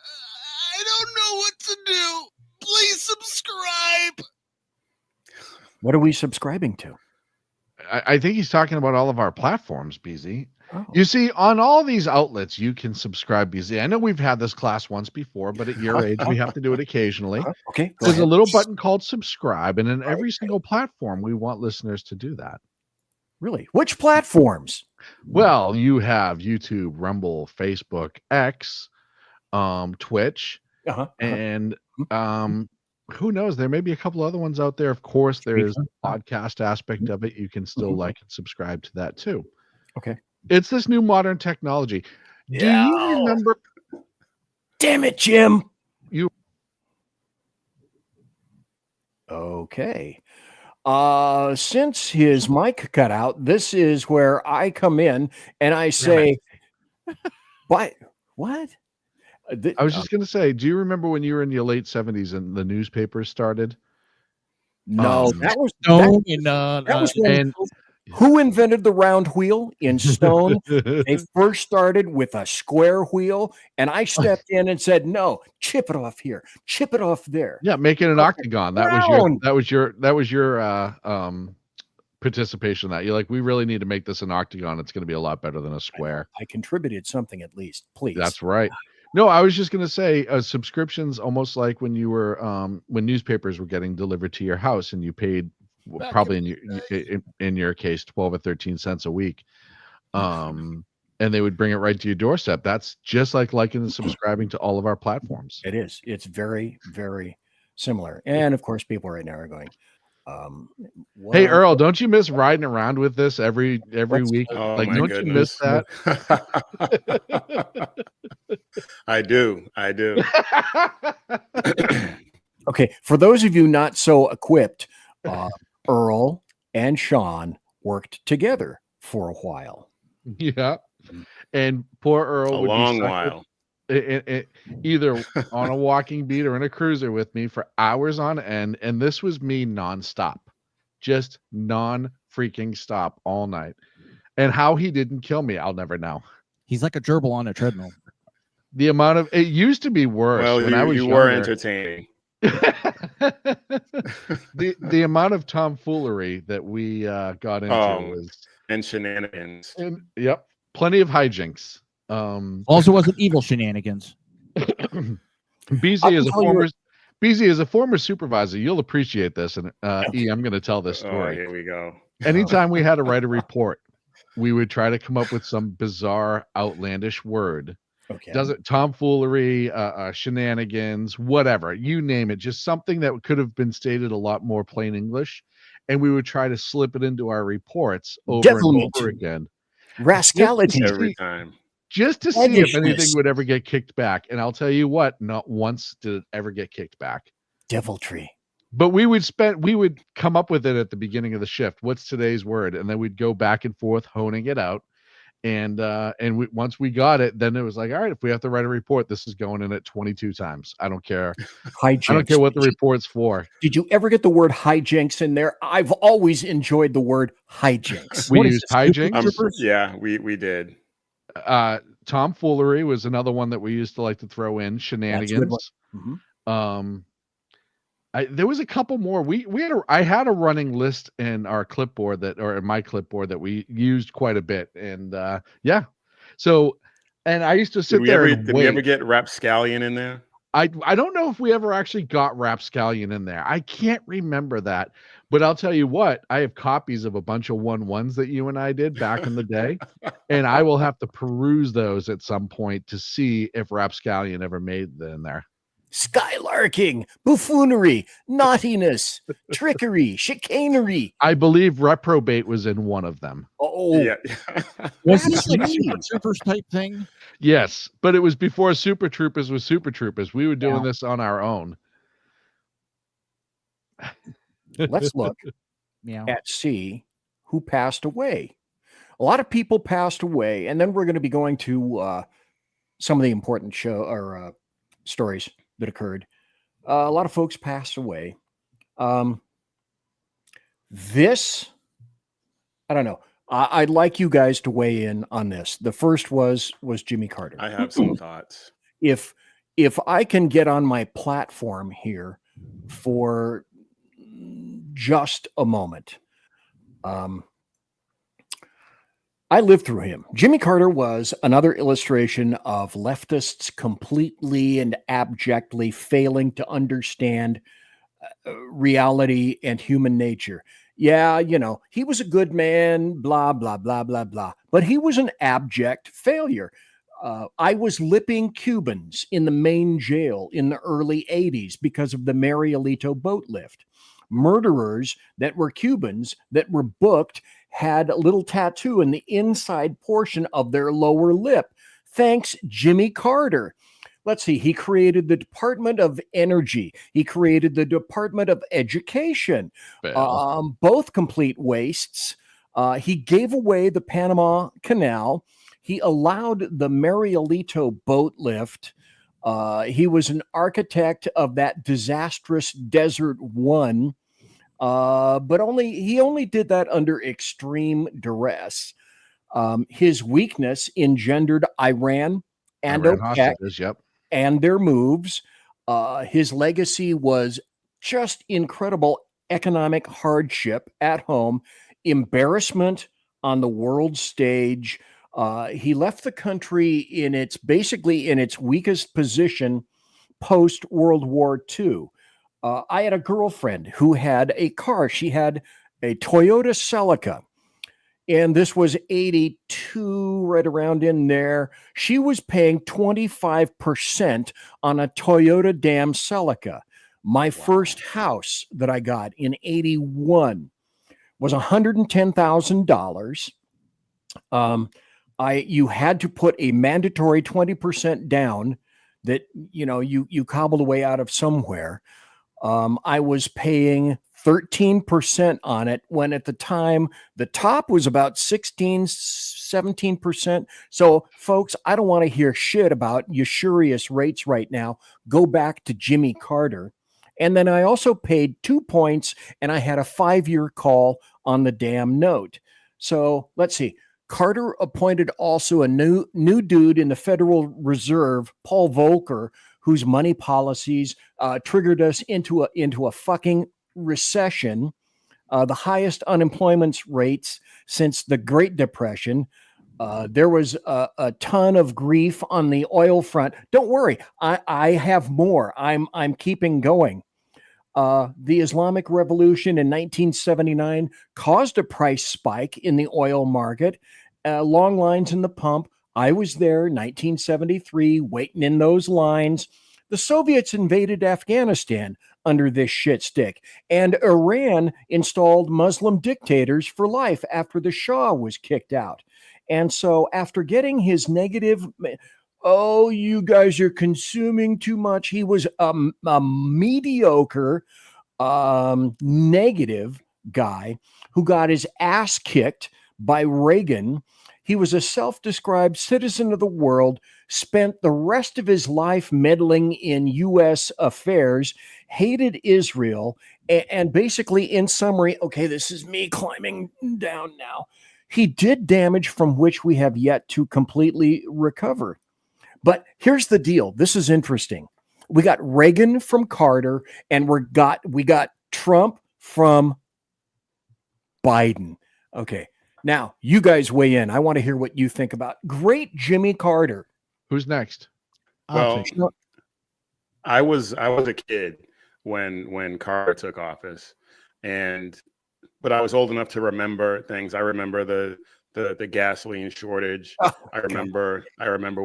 I don't know what to do. Please subscribe. What are we subscribing to? I think he's talking about all of our platforms, BZ. Oh. You see, on all these outlets, you can subscribe, BZ. I know we've had this class once before, but at your age, we have to do it occasionally. Okay, go There's a ahead. little button called subscribe, and in every single platform, we want listeners to do that. Really? Which platforms? Well, you have YouTube, Rumble, Facebook, X, Twitch, and who knows? There may be a couple other ones out there. Of course, there's the podcast aspect of it. You can still like and subscribe to that too. Okay. It's this new modern technology. Do you remember? Damn it, Jim. You. Okay. Since his mic cut out, this is where I come in and I say, what? I was just going to say, do you remember when you were in your late 70s and the newspapers started? No, that was Stone that was when who invented the round wheel in Stone? They first started with a square wheel, and I stepped in and said, "No, chip it off here, chip it off there." Yeah, make it an octagon. That was your participation. That you're like, we really need to make this an octagon. It's going to be a lot better than a square. I contributed something at least, please. That's right. No, I was just going to say subscriptions almost like when you were when newspapers were getting delivered to your house and you paid probably in your case 12 or 13 cents a week. And they would bring it right to your doorstep. That's just like liking and subscribing to all of our platforms. It is. It's very, very similar. And of course, people right now are going, hey Earl, don't you miss riding around with this every week? Oh, like, my don't goodness. you miss that? I do. Okay, for those of you not so equipped, Earl and Shaun worked together for a while. Yeah, and poor Earl A would long be stuck while. either on a walking beat or in a cruiser with me for hours on end, and this was me nonstop, just non-freaking stop all night. And how he didn't kill me, I'll never know. He's like a gerbil on a treadmill. The amount of it used to be worse. Well, when I was you were younger. entertaining. the amount of tomfoolery that we got into was and shenanigans. Yep, plenty of hijinks. Also wasn't evil shenanigans. BZ is a former supervisor. You'll appreciate this, and E, I'm going to tell this story. Oh, here we go. Anytime we had to write a report, we would try to come up with some bizarre, outlandish word. Okay. Does it tomfoolery, shenanigans, whatever, you name it, just something that could have been stated a lot more plain English, and we would try to slip it into our reports over and over again. Rascality every time. Just to see if anything would ever get kicked back. And I'll tell you what, not once did it ever get kicked back. Deviltry. But we would come up with it at the beginning of the shift. What's today's word? And then we'd go back and forth honing it out. And once we got it, then it was like, all right, if we have to write a report, this is going in at 22 times. I don't care. Hijinks. I don't care what the report's for. Did you ever get the word hijinks in there? I've always enjoyed the word hijinks. We used hijinks. Yeah, we did. Tomfoolery was another one that we used to like to throw in. Shenanigans. There was a couple more. I had a running list in our clipboard in my clipboard that we used quite a bit. And yeah. So, and I used to sit there. Did we ever get rapscallion in there? I don't know if we ever actually got rapscallion in there. I can't remember that. But I'll tell you what, I have copies of a bunch of 1-1s that you and I did back in the day. And I will have to peruse those at some point to see if rapscallion ever made it in there. Skylarking, buffoonery, naughtiness, trickery, chicanery. I believe reprobate was in one of them. Oh, yeah. Was this like a Super Troopers type thing? Yes, but it was before Super Troopers was Super Troopers. We were doing this on our own. Let's look. Yeah. at sea who passed away. A lot of people passed away, and then we're going to be going to some of the important stories that occurred. A lot of folks passed away. This, I don't know. I'd like you guys to weigh in on this. The first was Jimmy Carter. I have some thoughts. If I can get on my platform here for just a moment. I lived through him. Jimmy Carter was another illustration of leftists completely and abjectly failing to understand reality and human nature. Yeah, he was a good man, blah, blah, blah, blah, blah. But he was an abject failure. I was lipping Cubans in the main jail in the early 80s because of the Marielito boat lift. Murderers that were Cubans that were booked had a little tattoo in the inside portion of their lower lip. Thanks, Jimmy Carter. Let's see, he created the Department of Energy. He created the Department of Education, both complete wastes. He gave away the Panama Canal. He allowed the Marielito boat lift. He was an architect of that disastrous Desert One, but he only did that under extreme duress. His weakness engendered Iran and OPEC and their moves. His legacy was just incredible economic hardship at home, embarrassment on the world stage. He left the country basically in its weakest position post World War II. I had a girlfriend who had a car. She had a Toyota Celica, and this was 82, right around in there. She was paying 25% on a Toyota damn Celica. My first house that I got in 81 was $110,000. You had to put a mandatory 20% down that you cobbled away out of somewhere. I was paying 13% on it when at the time the top was about 17%. So folks, I don't want to hear shit about usurious rates right now. Go back to Jimmy Carter. And then I also paid 2 points and I had a 5-year call on the damn note. So let's see. Carter appointed also a new dude in the Federal Reserve, Paul Volcker, whose money policies triggered us into a fucking recession, the highest unemployment rates since the Great Depression. There was a ton of grief on the oil front. Don't worry, I have more. I'm keeping going. The Islamic Revolution in 1979 caused a price spike in the oil market. Long lines in the pump. I was there, 1973, waiting in those lines. The Soviets invaded Afghanistan under this shit stick, and Iran installed Muslim dictators for life after the Shah was kicked out. And so after getting his negative, oh, you guys are consuming too much, he was a mediocre, negative guy who got his ass kicked by Reagan. He was a self-described citizen of the world, spent the rest of his life meddling in U.S. affairs, hated Israel, and basically, in summary, okay, this is me climbing down now. He did damage from which we have yet to completely recover. But here's the deal. This is interesting. We got Reagan from Carter, and we got Trump from Biden. Okay. Now, you guys weigh in. I want to hear what you think about great Jimmy Carter. Who's next? Well, I was a kid when Carter took office, but I was old enough to remember things. I remember the gasoline shortage. Oh, I remember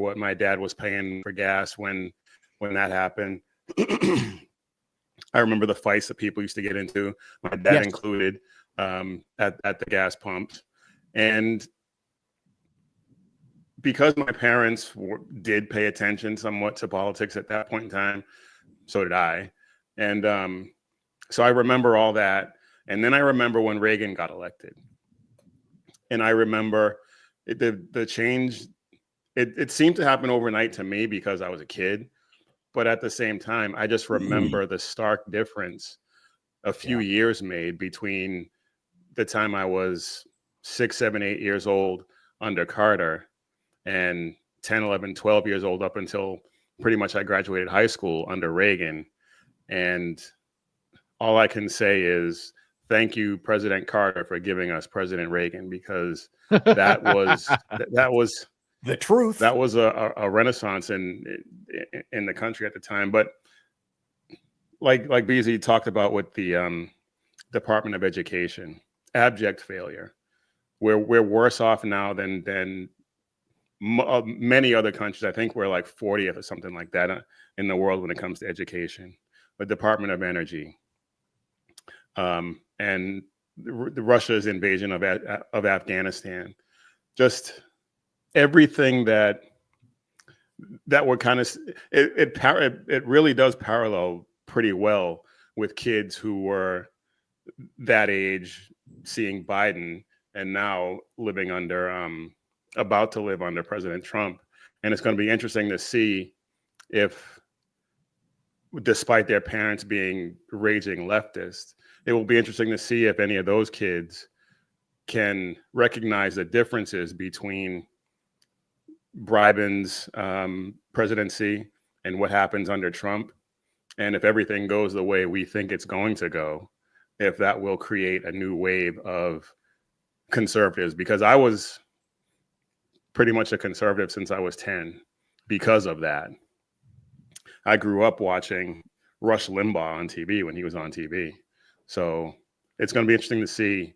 what my dad was paying for gas when that happened. I remember the fights that people used to get into, my dad included, at the gas pumps. And because my parents did pay attention somewhat to politics at that point in time, so did I. And so I remember all that. And then I remember when Reagan got elected. And I remember the change, it seemed to happen overnight to me because I was a kid. But at the same time, I just remember the stark difference a few years made between the time I was 6, 7, 8 years old under Carter and 10, 11, 12 years old up until pretty much I graduated high school under Reagan. And all I can say is thank you, President Carter, for giving us President Reagan, because that was the truth. That was a renaissance in the country at the time. But like BZ talked about with the Department of Education, abject failure. We're worse off now than many other countries. I think we're like 40th or something like that in the world when it comes to education. The Department of Energy, and Russia's invasion of Afghanistan, just everything that we're kind of it really does parallel pretty well with kids who were that age seeing Biden and now living under about to live under President Trump. And it's going to be interesting to see if, despite their parents being raging leftists, it will be interesting to see if any of those kids can recognize the differences between Biden's presidency and what happens under Trump. And if everything goes the way we think it's going to go, if that will create a new wave of conservatives, because I was pretty much a conservative since I was 10 because of that. I grew up watching Rush Limbaugh on TV when he was on TV. So it's going to be interesting to see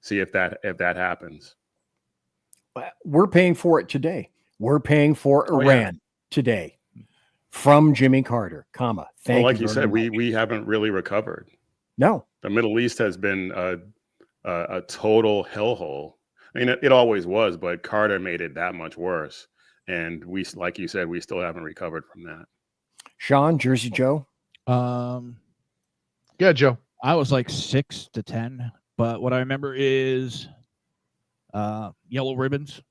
if that happens. We're paying for it today. We're paying for Iran today from Jimmy Carter, comma. Thank you. Like you said, we haven't really recovered. No. The Middle East has been a total hellhole. I mean, it always was, but Carter made it that much worse. And we, like you said, we still haven't recovered from that. Shaun, Jersey Joe? Yeah, Joe. I was like 6 to 10, but what I remember is yellow ribbons.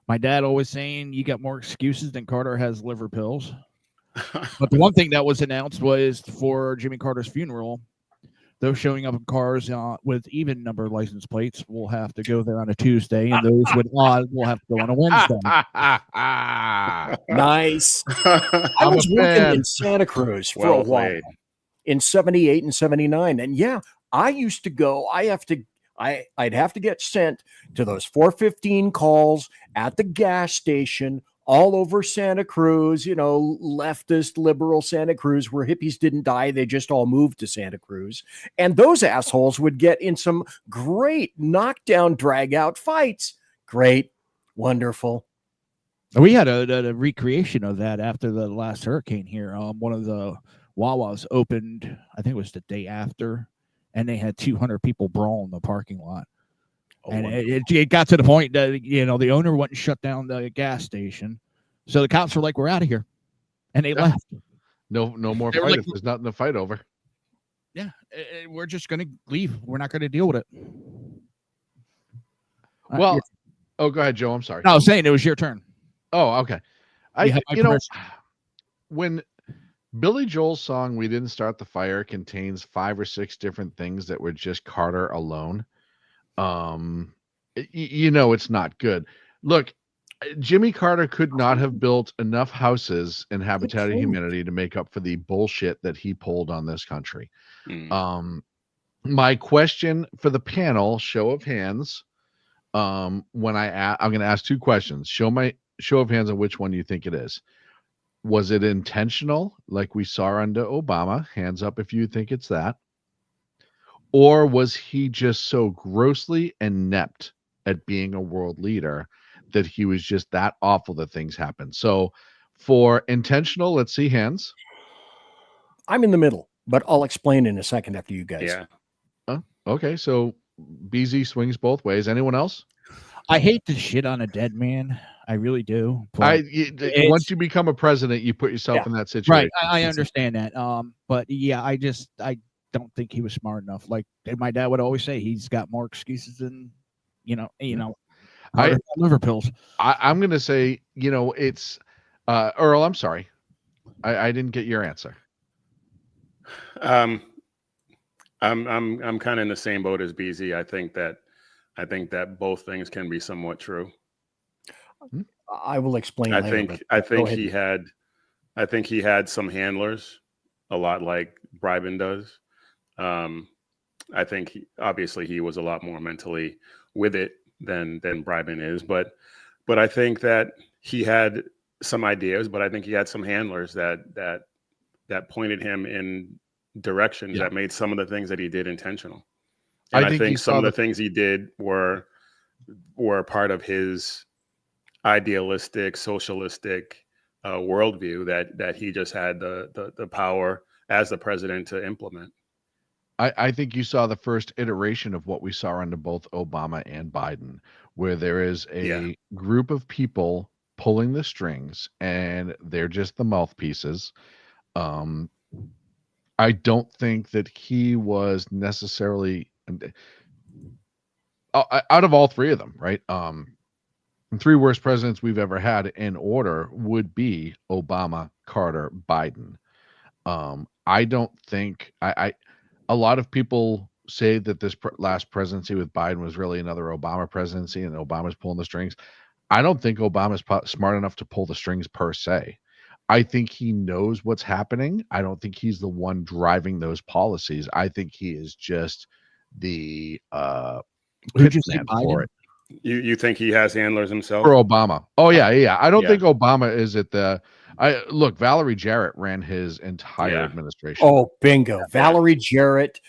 My dad always saying you got more excuses than Carter has liver pills. But the one thing that was announced was for Jimmy Carter's funeral, those showing up in cars with even number license plates will have to go there on a Tuesday, and those with odd will have to go on a Wednesday. Nice. I was working in Santa Cruz for a while in 78 and 79. And yeah, I used to go, I'd have to get sent to those 415 calls at the gas station all over Santa Cruz, leftist, liberal Santa Cruz, where hippies didn't die. They just all moved to Santa Cruz. And those assholes would get in some great knockdown, drag out fights. Great. Wonderful. We had a recreation of that after the last hurricane here. One of the Wawas opened, I think it was the day after, and they had 200 people brawl in the parking lot. And it got to the point that, the owner wouldn't shut down the gas station. So the cops were like, we're out of here. And they left. No more fight. Like, There's nothing to fight over. Yeah. We're just going to leave. We're not going to deal with it. Well, go ahead, Joe. I'm sorry. No, I was saying it was your turn. Oh, okay. When Billy Joel's song, We Didn't Start the Fire, contains 5 or 6 different things that were just Carter alone, it's not good. Look, Jimmy Carter could not have built enough houses in Habitat of Humanity to make up for the bullshit that he pulled on this country. My question for the panel, show of hands, I'm going to ask 2 questions. Show of hands on which one you think it is. Was it intentional, like we saw under Obama? Hands up if you think it's that. Or was he just so grossly inept at being a world leader that he was just that awful that things happen? So for intentional, let's see hands. I'm in the middle, but I'll explain in a second after you guys. Yeah. Okay, so BZ swings both ways. Anyone else? I hate to shit on a dead man. I really do. Once you become a president, you put yourself in that situation. Right. I understand that. But yeah, don't think he was smart enough. Like my dad would always say, he's got more excuses than liver pills. I'm going to say, it's Earl. I'm sorry, I didn't get your answer. I'm kind of in the same boat as BZ. I think that both things can be somewhat true. I will explain. I later, think he had some handlers, a lot like Brybin does. I think obviously he was a lot more mentally with it than Brybin is, but I think that he had some ideas, but I think he had some handlers that pointed him in directions that made some of the things that he did intentional. And I think some of the things he did were part of his idealistic, socialistic worldview that he just had the power as the president to implement. I think you saw the first iteration of what we saw under both Obama and Biden, where there is a group of people pulling the strings and they're just the mouthpieces. I don't think that he was necessarily out of all three of them, right? The three worst presidents we've ever had in order would be Obama, Carter, Biden. I don't think a lot of people say that this last presidency with Biden was really another Obama presidency and Obama's pulling the strings. I don't think Obama's smart enough to pull the strings per se. I think he knows what's happening. I don't think he's the one driving those policies. I think he is just the pitman for it. You think he has handlers himself? For Obama. Oh, yeah. I don't think Obama is at the... Look, Valerie Jarrett ran his entire administration. Oh, bingo. Valerie Jarrett,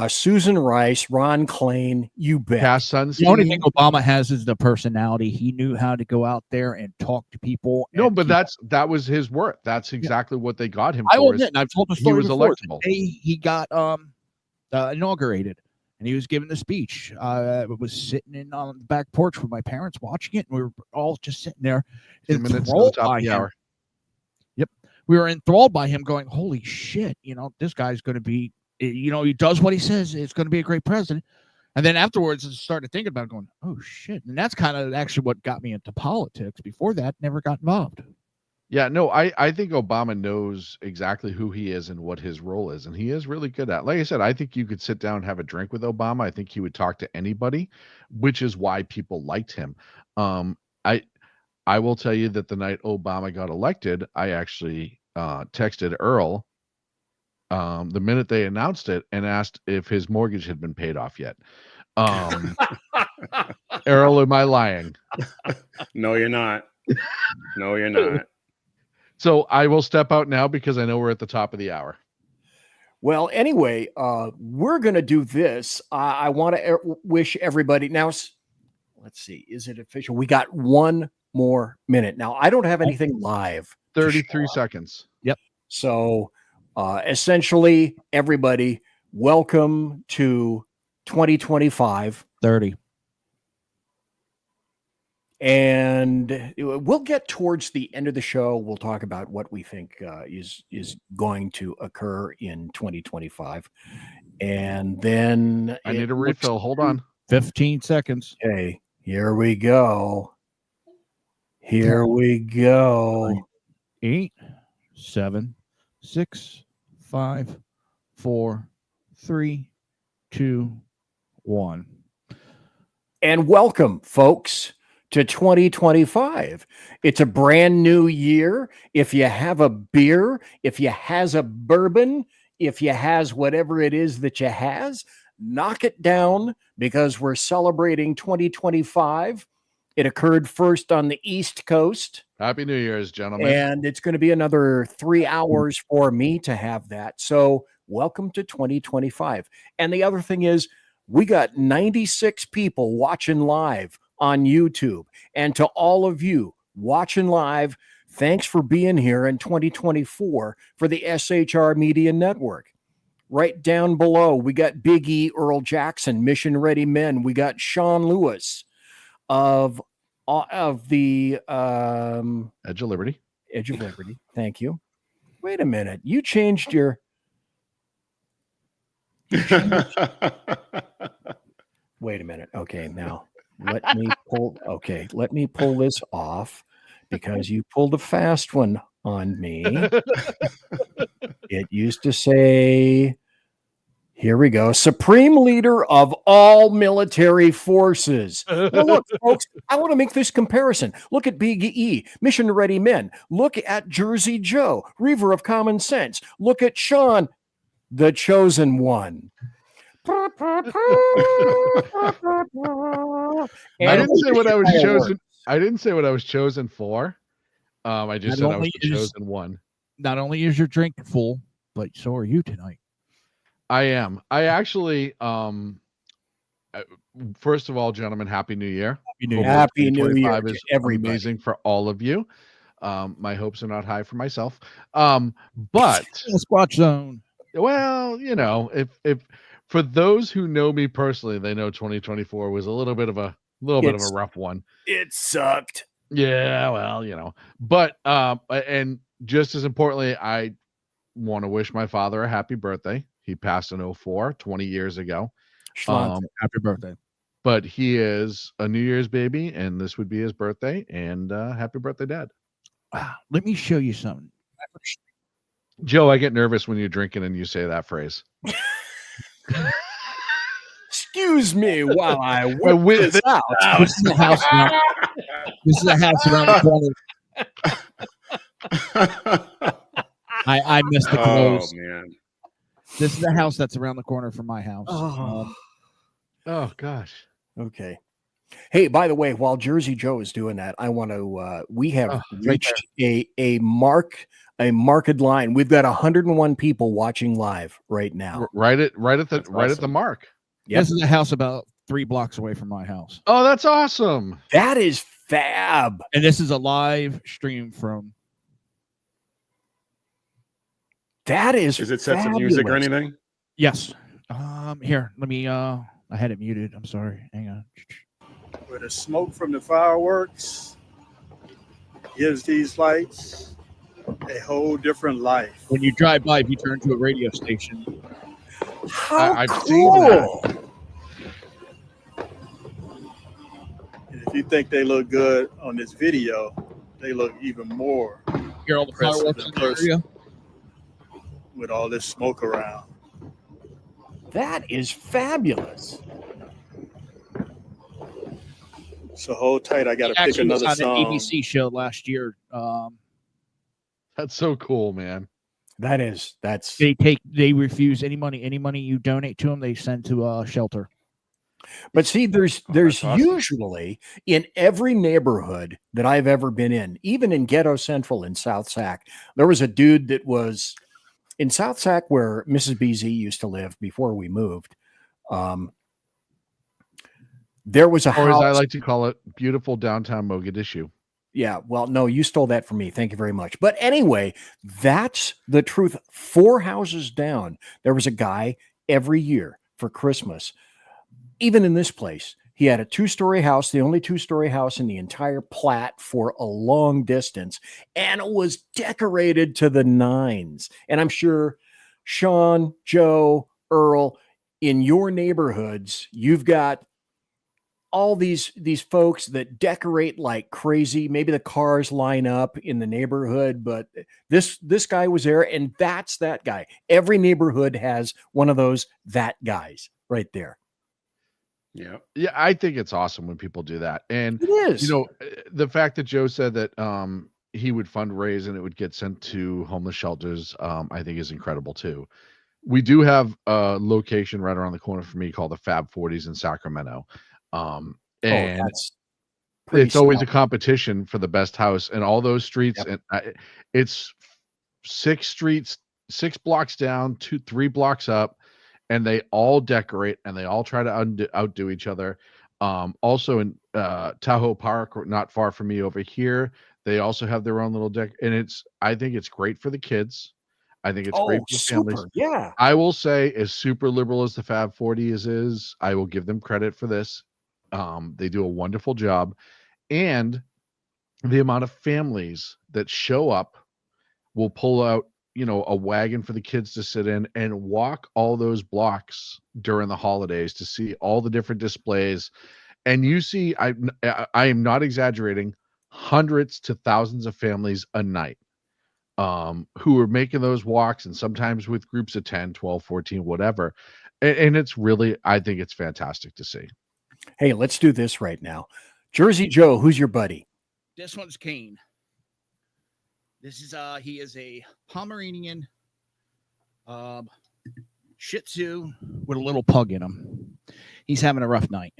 Susan Rice, Ron Klain, you bet. Cass Sunstein. The only thing Obama has is the personality. He knew how to go out there and talk to people. No, but that was his work. That's exactly what they got him I will for. admit, and I've told the story he was before. electable. The day he got inaugurated, and he was giving the speech. I was sitting in on the back porch with my parents watching it, and we were all just sitting there. 2 minutes to the top of the hour. Yep. We were enthralled by him going, holy shit, this guy's going to be, he does what he says. It's going to be a great president. And then afterwards, I started thinking about it, going, oh shit. And that's kind of actually what got me into politics. Before that, never got involved. Yeah, no, I think Obama knows exactly who he is and what his role is. And he is really good at it. Like I said, I think you could sit down and have a drink with Obama. I think he would talk to anybody, which is why people liked him. I will tell you that the night Obama got elected, I actually texted Earl the minute they announced it and asked if his mortgage had been paid off yet. Earl, am I lying? No, you're not. No, you're not. So I will step out now because I know we're at the top of the hour. Well, anyway, we're going to do this. I want to wish everybody now. Let's see. Is it official? We got one more minute. Now, I don't have anything live. 33 seconds. Yep. So essentially, everybody, welcome to 2025. 30. And we'll get towards the end of the show. We'll talk about what we think is going to occur in 2025. And then I need a refill. Hold on. 15 seconds. Okay, here we go. Here we go. 8, 7, 6, 5, 4, 3, 2, 1. And welcome, folks, to 2025. It's a brand new year. If you have a beer, if you has a bourbon, if you has whatever it is that you has, knock it down because we're celebrating 2025. It occurred first on the East Coast. Happy New Year's, gentlemen. And it's going to be another 3 hours for me to have that. So welcome to 2025. And the other thing is, we got 96 people watching live on YouTube. And to all of you watching live, thanks for being here in 2024 for the SHR Media Network. Right down below, we got Big E, Earl Jackson, Mission Ready Men. We got Shaun Lewis of the Edge of Liberty. Edge of Liberty. Thank you. Wait a minute. You changed your... Wait a minute. Okay, now let me pull this off because you pulled a fast one on me. It used to say, here we go, Supreme Leader of all military forces. Now look, folks, I want to make this comparison. Look at Big E, Mission Ready Men. Look at Jersey Joe, Reaver of Common Sense. Look at Shaun, the Chosen One. I didn't say what I was chosen. I didn't say what I was chosen for. I just said I was the chosen one. Not only is your drink full, but so are you tonight. I am. I actually, first of all, gentlemen, Happy New Year. Happy New Year. Happy New Year to is everybody. amazing for all of you. My hopes are not high for myself. But Squatch Zone. Well, you know, if for those who know me personally, they know 2024 was a little bit of a rough one. It sucked. Yeah, well, you know. But and just as importantly, I want to wish my father a happy birthday. He passed in 2004, 20 years ago. Happy birthday. But he is a New Year's baby, and this would be his birthday. And happy birthday, Dad. Let me show you something. Joe, I get nervous when you're drinking and you say that phrase. Excuse me while I whip this out. This is a house. This is a house around the corner. I missed the close. Oh man. This is a house that's around the corner from my house. Oh gosh. Okay. Hey, by the way, while Jersey Joe is doing that, I want to. We have reached a marked line. We've got 101 people watching live right now. Right at the mark. Yep. This is a house about 3 blocks away from my house. Oh, that's awesome. That is fab. And this is a live stream from. That is. Is it set to music or anything? Yes. Here, let me. I had it muted. I'm sorry. Hang on. Where the smoke from the fireworks gives these lights a whole different life. When you drive by, if you turn to a radio station. I've seen that. And if you think they look good on this video, they look even more. Hear all the fireworks in the area? With all this smoke around. That is fabulous. So hold tight. I got to pick another was on song. an ABC show last year. That's so cool, man. That's they refuse any money you donate to them, they send to a shelter. But see, there's awesome. Usually in every neighborhood that I've ever been in, even in Ghetto Central in South Sac, there was a dude that was in South Sac where Mrs. BZ used to live before we moved. There was a or house, as I like to call it, beautiful downtown Mogadishu. Yeah, well, no, you stole that from me. Thank you very much. But anyway, that's the truth. 4 houses down, there was a guy every year for Christmas. Even in this place, he had a 2-story house, the only 2-story house in the entire plat for a long distance, and it was decorated to the nines. And I'm sure Shaun, Joe, Earl, in your neighborhoods, you've got all these folks that decorate like crazy. Maybe the cars line up in the neighborhood, but this guy was there, and that's that guy. Every neighborhood has one of those that guys right there. Yeah, I think it's awesome when people do that. And it is. You know, the fact that Joe said that he would fundraise and it would get sent to homeless shelters, I think is incredible too. We do have a location right around the corner from me called the Fab 40s in Sacramento. And it's always a competition for the best house, and all those streets. Yep. And it's 6 streets, 6 blocks down, 3 blocks up, and they all decorate and they all try to outdo each other. Also in Tahoe Park, not far from me over here, they also have their own little deck, and I think it's great for the kids. I think it's great for families. Yeah, I will say, as super liberal as the Fab 40s is, I will give them credit for this. They do a wonderful job, and the amount of families that show up will pull out a wagon for the kids to sit in and walk all those blocks during the holidays to see all the different displays. And you see, I am not exaggerating, hundreds to thousands of families a night who are making those walks, and sometimes with groups of 10, 12, 14, whatever. And it's really, I think it's fantastic to see. Hey, let's do this right now. Jersey Joe, who's your buddy? This one's Kane. This is he is a Pomeranian Shih Tzu with a little pug in him. He's having a rough night.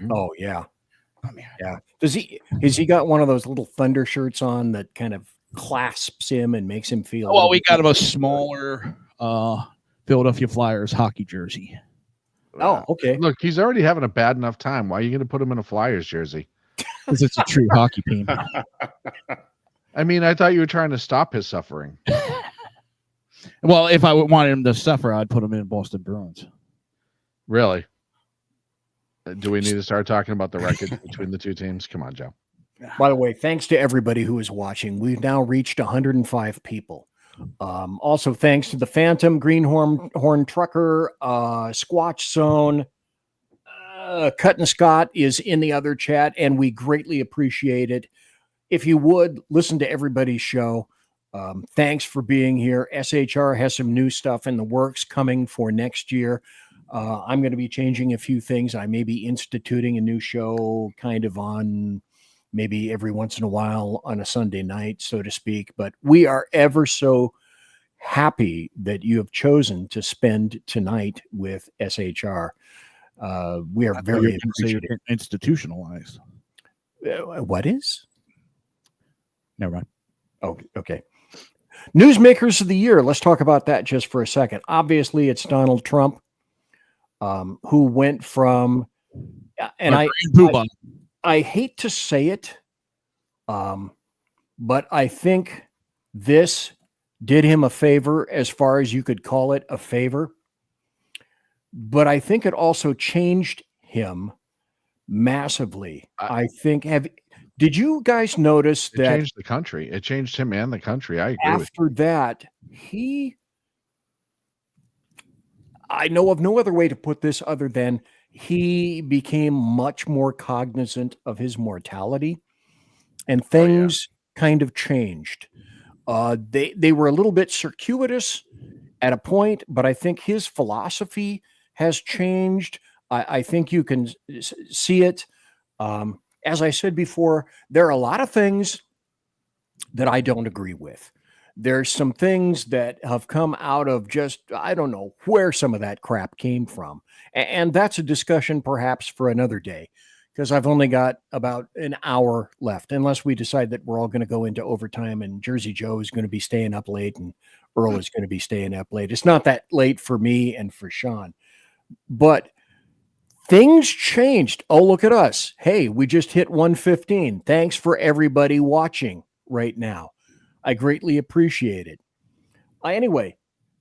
Oh yeah. Yeah. Has he got one of those little thunder shirts on that kind of clasps him and makes him feel Well, we got him a smaller Philadelphia Flyers hockey jersey. Oh, okay. Look, he's already having a bad enough time. Why are you going to put him in a Flyers jersey? Because it's a true hockey team. I mean, I thought you were trying to stop his suffering. Well, if I wanted him to suffer, I'd put him in Boston Bruins. Really? Do we need to start talking about the record between the two teams? Come on, Joe. By the way, thanks to everybody who is watching. We've now reached 105 people. Also, thanks to the Phantom, Greenhorn Trucker, Squatch Zone, Cut and Scott is in the other chat, and we greatly appreciate it. If you would, listen to everybody's show. Thanks for being here. SHR has some new stuff in the works coming for next year. I'm going to be changing a few things. I may be instituting a new show kind of on maybe every once in a while on a Sunday night, so to speak. But we are ever so happy that you have chosen to spend tonight with SHR. We are very appreciative. Institutionalized. What is? Never mind. Oh, okay. Newsmakers of the year. Let's talk about that just for a second. Obviously, it's Donald Trump, who went from, and I hate to say it, but I think this did him a favor as far as you could call it a favor. But I think it also changed him massively. I think, did you guys notice that it changed the country? It changed him and the country. I agree. After that, I know of no other way to put this other than he became much more cognizant of his mortality, and things kind of changed. They were a little bit circuitous at a point, but I think his philosophy has changed. I think you can see it. As I said before, there are a lot of things that I don't agree with. There's some things that have come out of just, I don't know where some of that crap came from. And that's a discussion perhaps for another day, because I've only got about an hour left, unless we decide that we're all going to go into overtime and Jersey Joe is going to be staying up late and Earl is going to be staying up late. It's not that late for me and for Shaun, but things changed. Oh, look at us. Hey, we just hit 115. Thanks for everybody watching right now. I greatly appreciate it. Anyway,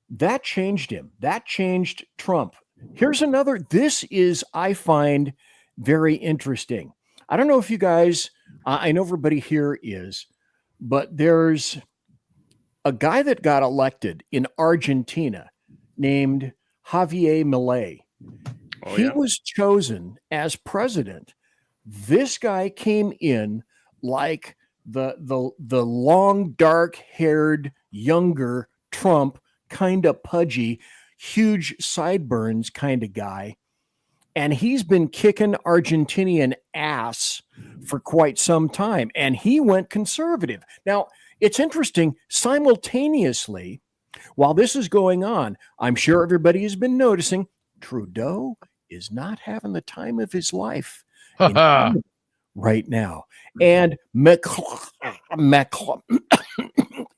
that changed him. That changed Trump. Here's another. This is, I find, very interesting. I don't know if you guys, I know everybody here is, but there's a guy that got elected in Argentina named Javier Milei. He was chosen as president. This guy came in like the long, dark-haired, younger Trump, kind of pudgy, huge sideburns kind of guy. And he's been kicking Argentinian ass for quite some time. And he went conservative. Now, it's interesting, simultaneously, while this is going on, I'm sure everybody has been noticing Trudeau is not having the time of his life right now. And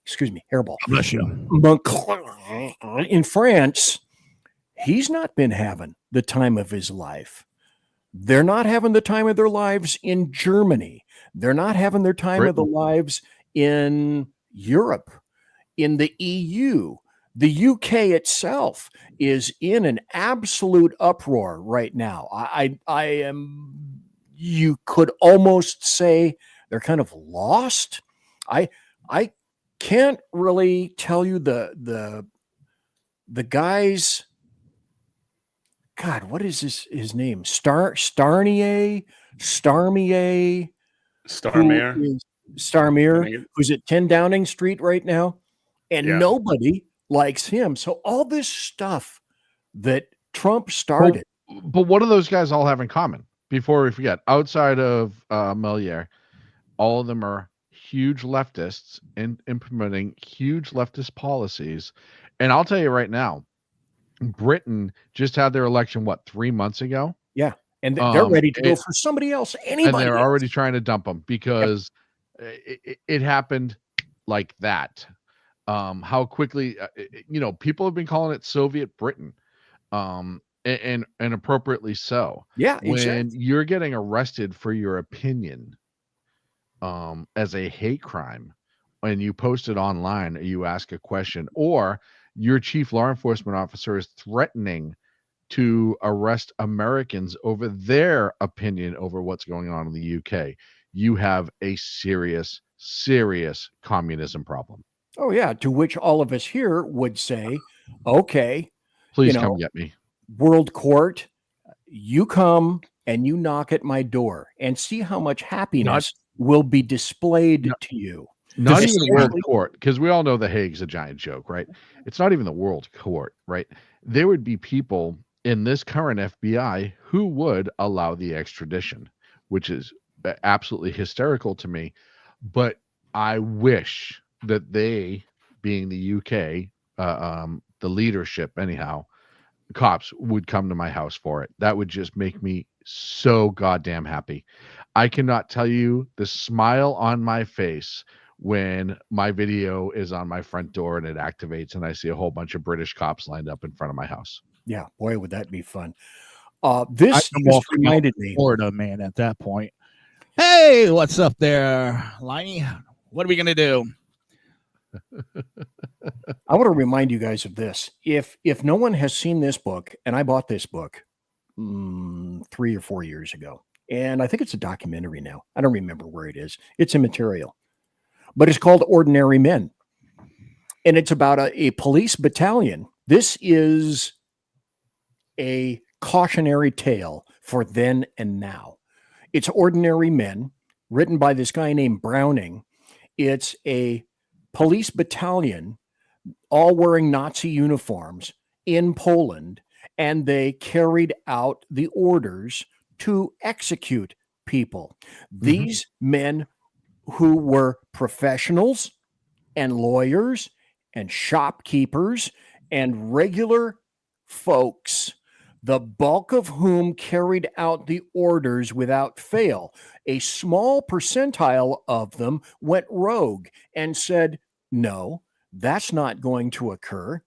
excuse me, hairball. Bless you. In France, he's not been having the time of his life. They're not having the time of their lives in Germany. They're not having their time of their lives in Europe, in the EU. The UK itself is in an absolute uproar right now. I am, you could almost say they're kind of lost. I can't really tell you the guy's. God, what is his name? Starmier, Starmere. Starmere, who's at 10 Downing Street right now, and Yeah. nobody likes him. So all this stuff that Trump started. But what do those guys all have in common? Before we forget, outside of Melier, all of them are huge leftists and implementing huge leftist policies. And I'll tell you right now, Britain just had their election, 3 months ago? Yeah. And they're ready to go for somebody else, anybody And they're else. already trying to dump them because it happened like that. How quickly, people have been calling it Soviet Britain, and appropriately so. Yeah, when exactly. you're getting arrested for your opinion, as a hate crime, when you post it online, or you ask a question, or your chief law enforcement officer is threatening to arrest Americans over their opinion over what's going on in the UK, you have a serious, serious communism problem. Oh, yeah. To which all of us here would say, okay, Please come get me. World Court, you come and you knock at my door and see how much happiness will be displayed to you. Not even World Court, because we all know the Hague's a giant joke, right? It's not even the World Court, right? There would be people in this current FBI who would allow the extradition, which is absolutely hysterical to me. But I wish that they, being the UK, the leadership anyhow, cops would come to my house for it. That would just make me so goddamn happy. I cannot tell you the smile on my face when my video is on my front door and it activates and I see a whole bunch of British cops lined up in front of my house. Yeah, boy, would that be fun. This just reminded me. Florida man at that point. Hey, what's up there, Liney? What are we gonna do? I want to remind you guys of this. If no one has seen this book, and I bought this book 3 or 4 years ago, and I think it's a documentary now. I don't remember where it is. It's immaterial, but it's called Ordinary Men, and it's about a police battalion. This is a cautionary tale for then and now. It's Ordinary Men, written by this guy named Browning. It's a police battalion, all wearing Nazi uniforms in Poland, and they carried out the orders to execute people. These men who were professionals and lawyers and shopkeepers and regular folks, the bulk of whom carried out the orders without fail. A small percentile of them went rogue and said, no, that's not going to occur.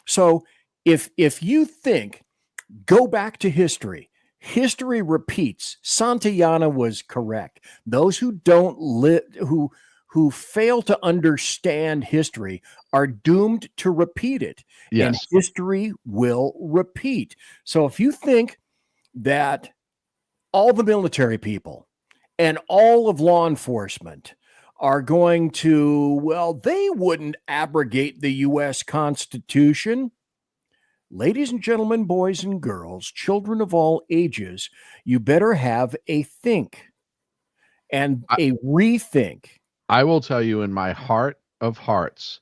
So if you think, go back to history. History repeats. Santayana was correct. Those who don't live, who fail to understand history are doomed to repeat it. Yes. And history will repeat. So if you think that all the military people and all of law enforcement are going to, well, they wouldn't abrogate the U.S. Constitution. Ladies and gentlemen, boys and girls, children of all ages, you better have a think and a rethink. I will tell you, in my heart of hearts,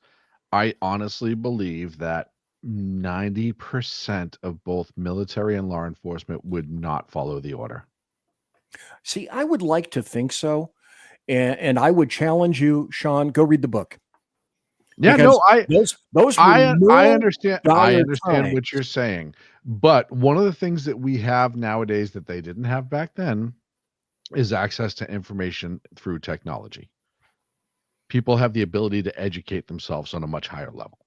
I honestly believe that 90% of both military and law enforcement would not follow the order. See, I would like to think so. And I would challenge you, Shaun, go read the book. Yeah, Because no, those I were understand. I dire understand times. what you're saying. But one of the things that we have nowadays that they didn't have back then is access to information through technology. People have the ability to educate themselves on a much higher level.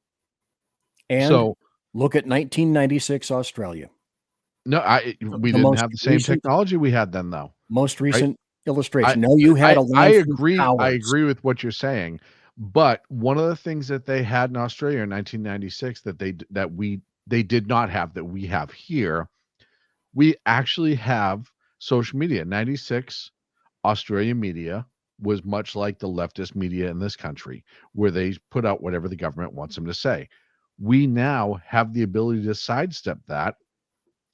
And So look at 1996 Australia. no, we didn't most have the same recent- technology we had then, though. Most right? recent illustration. No, you had a I land from agree. I towers. agree with what you're saying. But one of the things that they had in Australia in 1996 that they did not have that we have here, we actually have social media. 96 Australia Media was much like the leftist media in this country, where they put out whatever the government wants them to say. We now have the ability to sidestep that.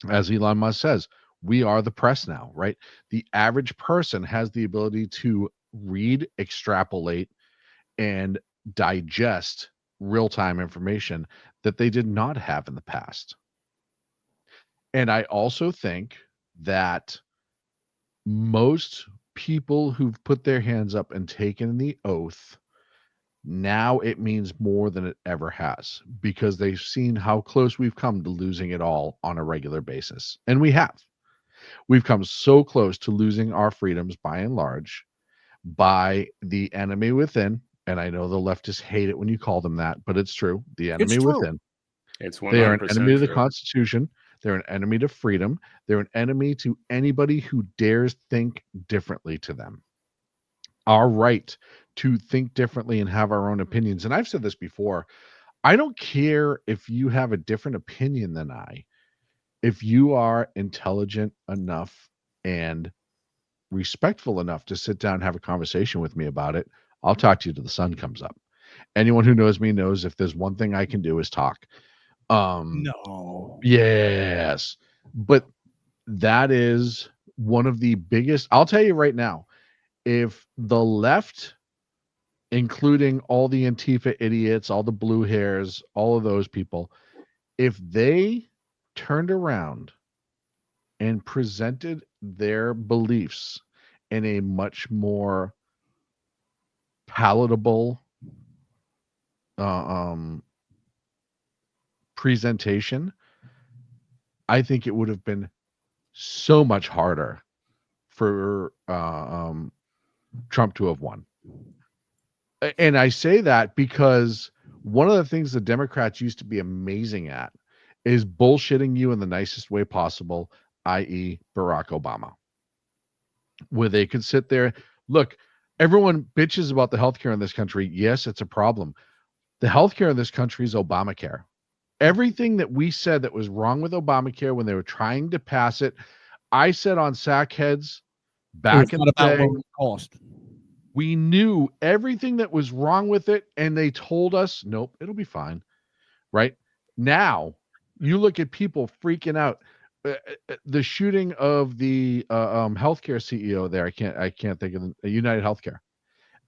As Elon Musk says, we are the press now, right? The average person has the ability to read, extrapolate, and digest real-time information that they did not have in the past. And I also think that most people who've put their hands up and taken the oath, now it means more than it ever has, because they've seen how close we've come to losing it all on a regular basis. And we have. We've come so close to losing our freedoms by and large by the enemy within. And I know the leftists hate it when you call them that, but it's true. The enemy within. It's They are an 100% enemy to the true. Constitution. They're an enemy to freedom. They're an enemy to anybody who dares think differently to them. Our right to think differently and have our own opinions. And I've said this before. I don't care if you have a different opinion than I. If you are intelligent enough and respectful enough to sit down and have a conversation with me about it, I'll talk to you till the sun comes up. Anyone who knows me knows if there's one thing I can do is talk. No. Yes. But that is one of the biggest. I'll tell you right now, if the left, including all the Antifa idiots, all the blue hairs, all of those people, if they turned around and presented their beliefs in a much more palatable presentation, I think it would have been so much harder for Trump to have won. And I say that because one of the things the Democrats used to be amazing at is bullshitting you in the nicest way possible, i.e. Barack Obama, where they could sit there. Look, everyone bitches about the healthcare in this country. Yes, it's a problem. The healthcare in this country is Obamacare. Everything that we said that was wrong with Obamacare when they were trying to pass it, I said on Sackheads back in the day, cost. we knew everything that was wrong with it, and they told us, nope, it'll be fine. Right? Now, you look at people freaking out. The shooting of the healthcare CEO there, I can't think of the United Healthcare.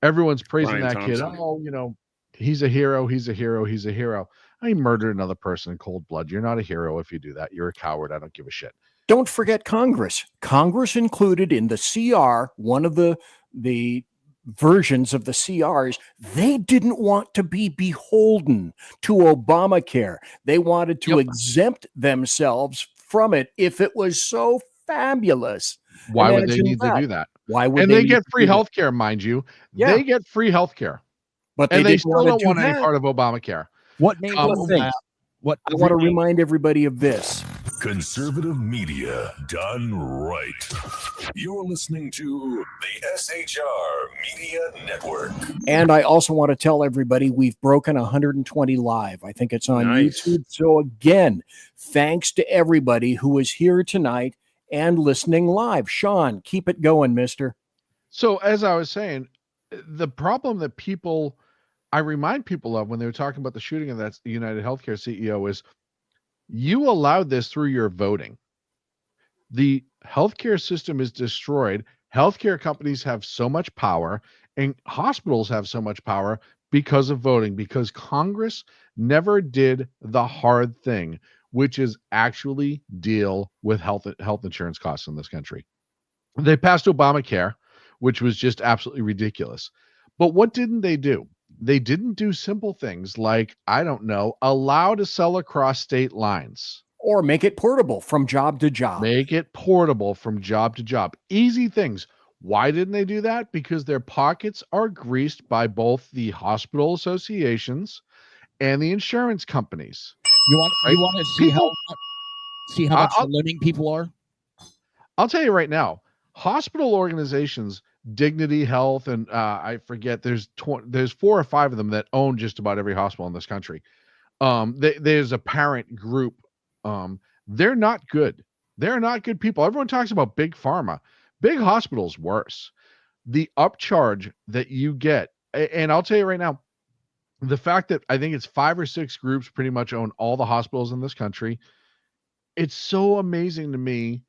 Everyone's praising Brian that kid. Thompson. Oh, he's a hero. He's a hero. He's a hero. I murdered another person in cold blood. You're not a hero if you do that. You're a coward. I don't give a shit. Don't forget Congress. Congress included in the CR, one of the versions of the CRs, they didn't want to be beholden to Obamacare. They wanted to exempt themselves from it if it was so fabulous. Why would they Imagine need to do that? Why would and they they need get to free do that? health care, mind you. Yeah. They get free health care. But and they didn't still wanna don't do want any that. part of Obamacare. What made But them think, what I want to remind everybody of this. Conservative media done right. You're listening to the SHR Media Network. And I also want to tell everybody we've broken 120 live. I think it's on Nice. YouTube. So again, thanks to everybody who is here tonight and listening live. Shaun, keep it going, mister. So as I was saying, the problem that I remind people of when they were talking about the shooting of that United Healthcare CEO is you allowed this through your voting. The healthcare system is destroyed. Healthcare companies have so much power and hospitals have so much power because of voting, because Congress never did the hard thing, which is actually deal with health insurance costs in this country. They passed Obamacare, which was just absolutely ridiculous. But what didn't they do? They didn't do simple things like, I don't know, allow to sell across state lines. Or make it portable from job to job. Make it portable from job to job. Easy things. Why didn't they do that? Because their pockets are greased by both the hospital associations and the insurance companies. You want to see how much living people are? I'll tell you right now, hospital organizations, Dignity Health, and I forget, there's 4 or 5 of them that own just about every hospital in this country. There's a parent group. They're not good. They're not good people. Everyone talks about big pharma. Big hospitals worse. the upcharge that you get, and I'll tell you right now, the fact that I think it's 5 or 6 groups pretty much own all the hospitals in this country, it's so amazing to me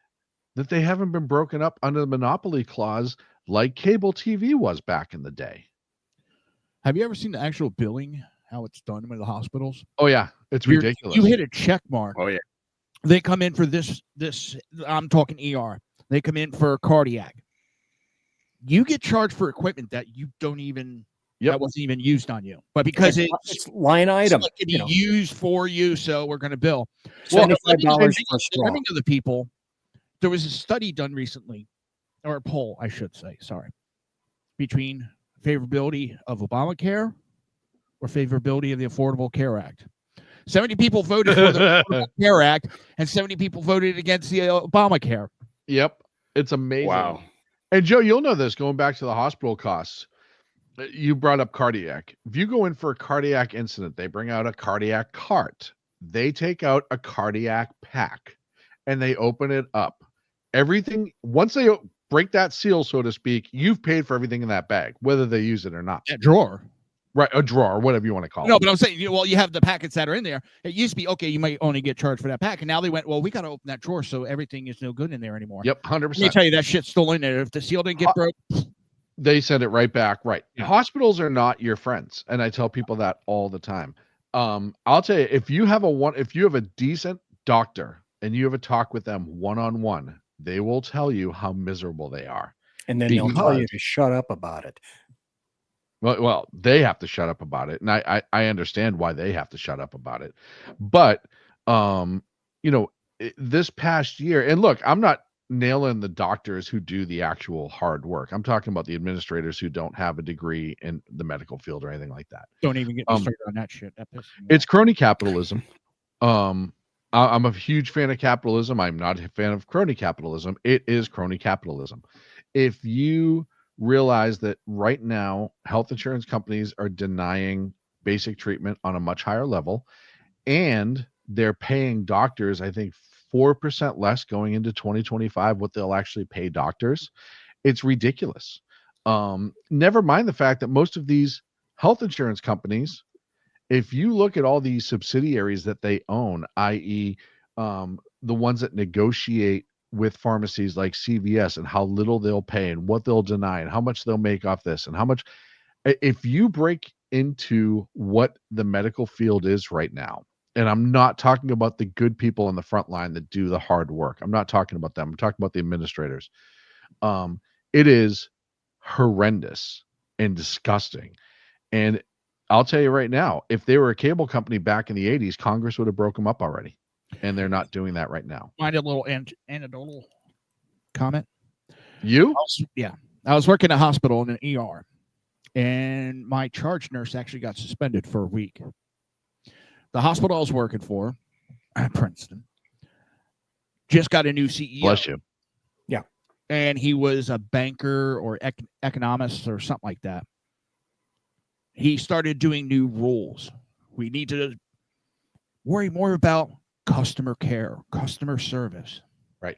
that they haven't been broken up under the monopoly clause like cable TV was back in the day. Have you ever seen the actual billing, how it's done with the hospitals? Oh yeah, it's ridiculous. You hit a check mark. Oh yeah. They come in for this. I'm talking ER. They come in for cardiac. You get charged for equipment that you don't even. That wasn't even used on you, but because it's line item, it can be used for you, so we're going to bill. $75 Well, for straw. of the people. There was a study done recently, or a poll, I should say. Sorry, between favorability of Obamacare or favorability of the Affordable Care Act. 70 people voted for the Affordable Care Act, and 70 people voted against the Obamacare. Yep, it's amazing. Wow. And Joe, you'll know this going back to the hospital costs. You brought up cardiac. If you go in for a cardiac incident, they bring out a cardiac cart. They take out a cardiac pack and they open it up. Everything, once they break that seal, so to speak, you've paid for everything in that bag, whether they use it or not. That drawer. Right, a drawer, whatever you want to call it. No, but I'm saying, well, you have the packets that are in there. It used to be, okay, you might only get charged for that pack. And now they went, well, we got to open that drawer, so everything is no good in there anymore. Yep, 100%. Let me tell you, that shit's still in there. If the seal didn't get broke, they send it right back. Right. Yeah. Hospitals are not your friends. And I tell people that all the time. I'll tell you, if you have a decent doctor and you have a talk with them one-on-one, they will tell you how miserable they are. And then they'll tell you to shut up about it. Well, they have to shut up about it. And I understand why they have to shut up about it. But, this past year, and look, I'm not nailing the doctors who do the actual hard work. I'm talking about the administrators who don't have a degree in the medical field or anything like that. Don't even get me started on that shit. That pisses me It's crony capitalism. I'm a huge fan of capitalism. I'm not a fan of crony capitalism. It is crony capitalism. If you realize that right now, health insurance companies are denying basic treatment on a much higher level, and they're paying doctors, I think, 4% less going into 2025 what they'll actually pay doctors. It's ridiculous. Never mind the fact that most of these health insurance companies, if you look at all these subsidiaries that they own, i.e., the ones that negotiate with pharmacies like CVS and how little they'll pay and what they'll deny and how much they'll make off this and how much, if you break into what the medical field is right now, and I'm not talking about the good people on the front line that do the hard work. I'm not talking about them. I'm talking about the administrators. It is horrendous and disgusting. And I'll tell you right now, if they were a cable company back in the 80s, Congress would have broke them up already. And they're not doing that right now. Mind a little anecdotal comment? You? I was working at a hospital in an ER, and my charge nurse actually got suspended for a week. The hospital I was working for, at Princeton, just got a new CEO. Bless you. Yeah. And he was a banker or economist or something like that. He started doing new rules. We need to worry more about customer care, customer service. Right.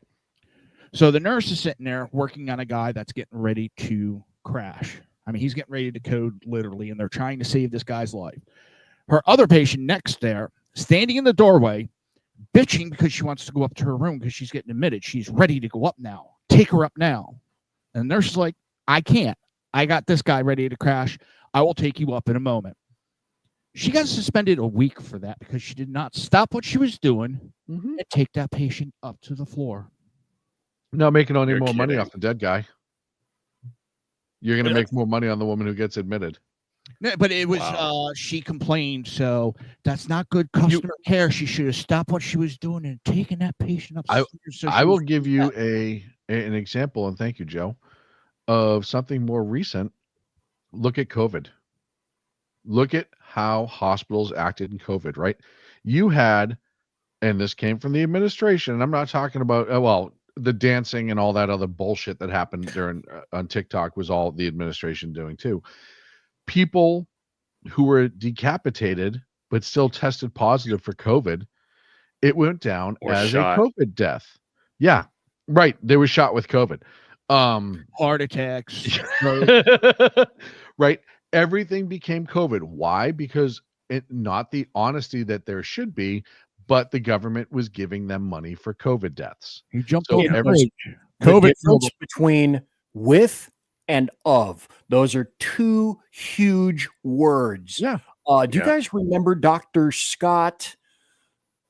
So the nurse is sitting there working on a guy that's getting ready to crash. I mean, he's getting ready to code literally, and they're trying to save this guy's life. Her other patient next there, standing in the doorway, bitching because she wants to go up to her room because she's getting admitted. She's ready to go up now. Take her up now. And the nurse is like, I can't. I got this guy ready to crash. I will take you up in a moment. She got suspended a week for that because she did not stop what she was doing and take that patient up to the floor. Not making any more money off the dead guy. You're going to make more money on the woman who gets admitted. No, but it was she complained, so that's not good customer care. She should have stopped what she was doing and taken that patient up. I will give you an example, and thank you, Joe, of something more recent. Look at COVID. Look at how hospitals acted in COVID, right? You had, and this came from the administration, and I'm not talking about, the dancing and all that other bullshit that happened during on TikTok was all the administration doing too. People who were decapitated but still tested positive for COVID, it went down as a COVID death. Yeah, right. They were shot with COVID. Heart attacks. Right. Everything became COVID. Why? Because not the honesty that there should be, but the government was giving them money for COVID deaths. You jumped So over the every- bridge. The COVID difference between with and of, those are two huge words. Yeah. Do you guys remember Dr. Scott?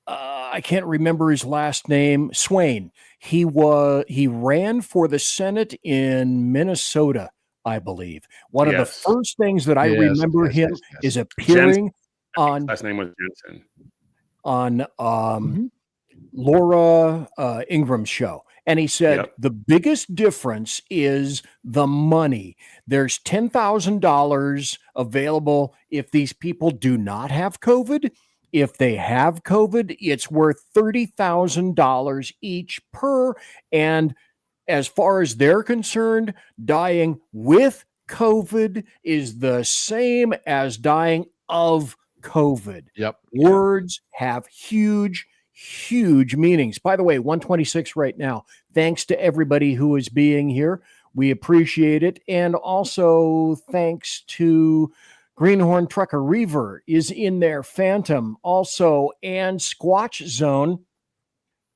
I can't remember his last name. Swain. He ran for the Senate in Minnesota, I believe. One of the first things that I remember him is appearing on last name was Jensen. on Laura Ingram's show. And he said, the biggest difference is the money. There's $10,000 available if these people do not have COVID. If they have COVID, it's worth $30,000 each per. And as far as they're concerned, dying with COVID is the same as dying of COVID. Yep. Words have huge meanings. By the way, 126 right now. Thanks to everybody who is being here. We appreciate it. And also thanks to Greenhorn Trucker Reaver is in there. Phantom also, and Squatch Zone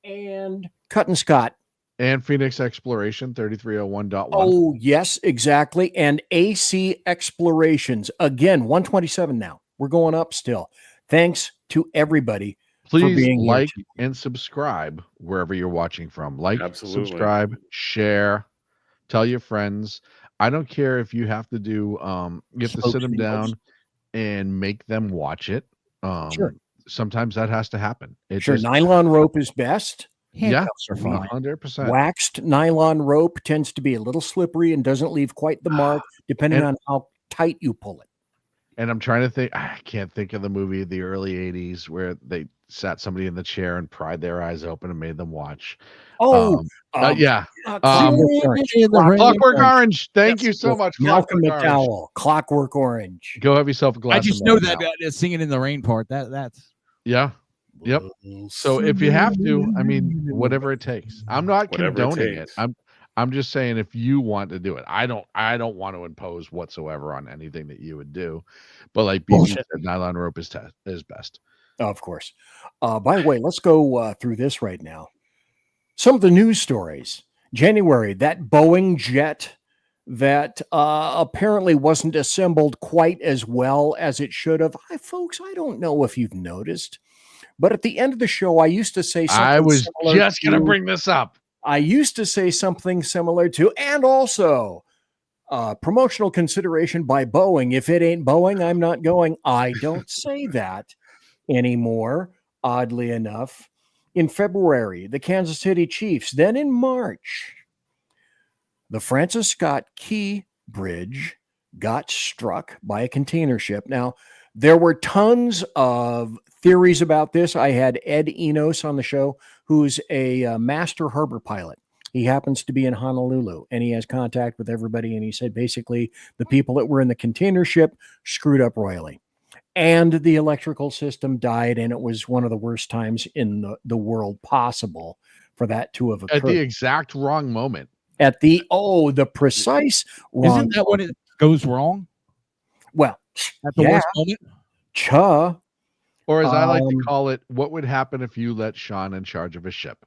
and Cut and Scott. And Phoenix Exploration 3301.1. Oh, yes, exactly. And AC Explorations. Again, 127 now. We're going up still. Thanks to everybody. Please like and subscribe wherever you're watching from. Like, Absolutely. subscribe, share, tell your friends. I don't care if you have to do you have to sit them down and make them watch it. Sure. Sometimes that has to happen. Sure. Nylon rope is best. Handcuffs are fine. 100%. Waxed nylon rope tends to be a little slippery and doesn't leave quite the mark, depending on how tight you pull it. And I'm trying to think, I can't think of the movie of the early 80s where they sat somebody in the chair and pried their eyes open and made them watch. Clockwork Orange. Thank you so much. Malcolm Clockwork McDowell. Orange. Clockwork Orange. Go have yourself a glass. I just of know milk that now. singing in the rain part. That's Yeah. Yep. So if you have to, I mean, whatever it takes. I'm not Whatever it condoning it. takes. I'm just saying if you want to do it. I don't want to impose whatsoever on anything that you would do. But like BB said, nylon rope is best. Of course. By the way, let's go through this right now. Some of the news stories. January, that Boeing jet that apparently wasn't assembled quite as well as it should have. Folks, I don't know if you've noticed, but at the end of the show, I used to say something I was similar just going to to- bring this up. I used to say something similar to, and also promotional consideration by Boeing. If it ain't Boeing, I'm not going. I don't say that anymore, oddly enough. In February, the Kansas City Chiefs. Then in March, the Francis Scott Key Bridge got struck by a container ship. Now, there were tons of theories about this. I had Ed Enos on the show, who's a master harbor pilot. He happens to be in Honolulu, and he has contact with everybody. And he said, basically, the people that were in the container ship screwed up royally. And the electrical system died, and it was one of the worst times in the world possible for that to have occurred. At the exact wrong moment. At the precise wrong. Isn't that when it goes wrong? Well, At the worst moment? Cha. Or as I like to call it, what would happen if you let Shaun in charge of a ship?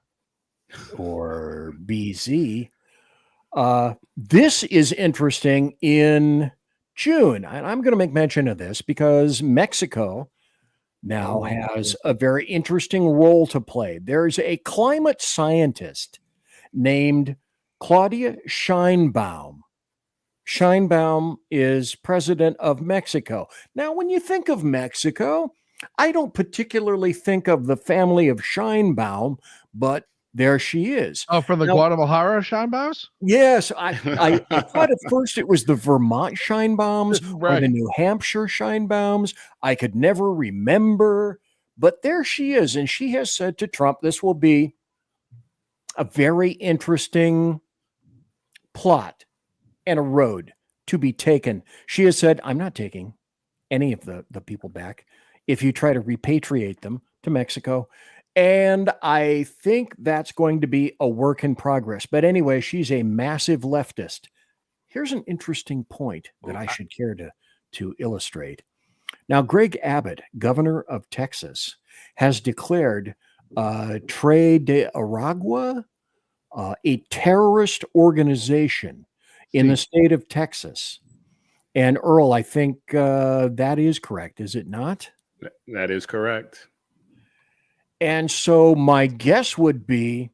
Or BZ. This is interesting in June, and I'm going to make mention of this because Mexico now has a very interesting role to play. There's a climate scientist named Claudia Sheinbaum. Sheinbaum is president of Mexico. Now, when you think of Mexico, I don't particularly think of the family of Sheinbaum, but there she is. Oh, from the Guadalajara Sheinbaums? Yes, I thought at first it was the Vermont Sheinbaums or the New Hampshire Sheinbaums. I could never remember, but there she is. And she has said to Trump, this will be a very interesting plot and a road to be taken. She has said, I'm not taking any of the people back if you try to repatriate them to Mexico. And I think that's going to be a work in progress. But anyway, she's a massive leftist. Here's an interesting point that I should care to illustrate. Now, Greg Abbott, governor of Texas, has declared Tre de Aragua a terrorist organization in the state of Texas. And Earl, I think that is correct, is it not? That is correct. And so my guess would be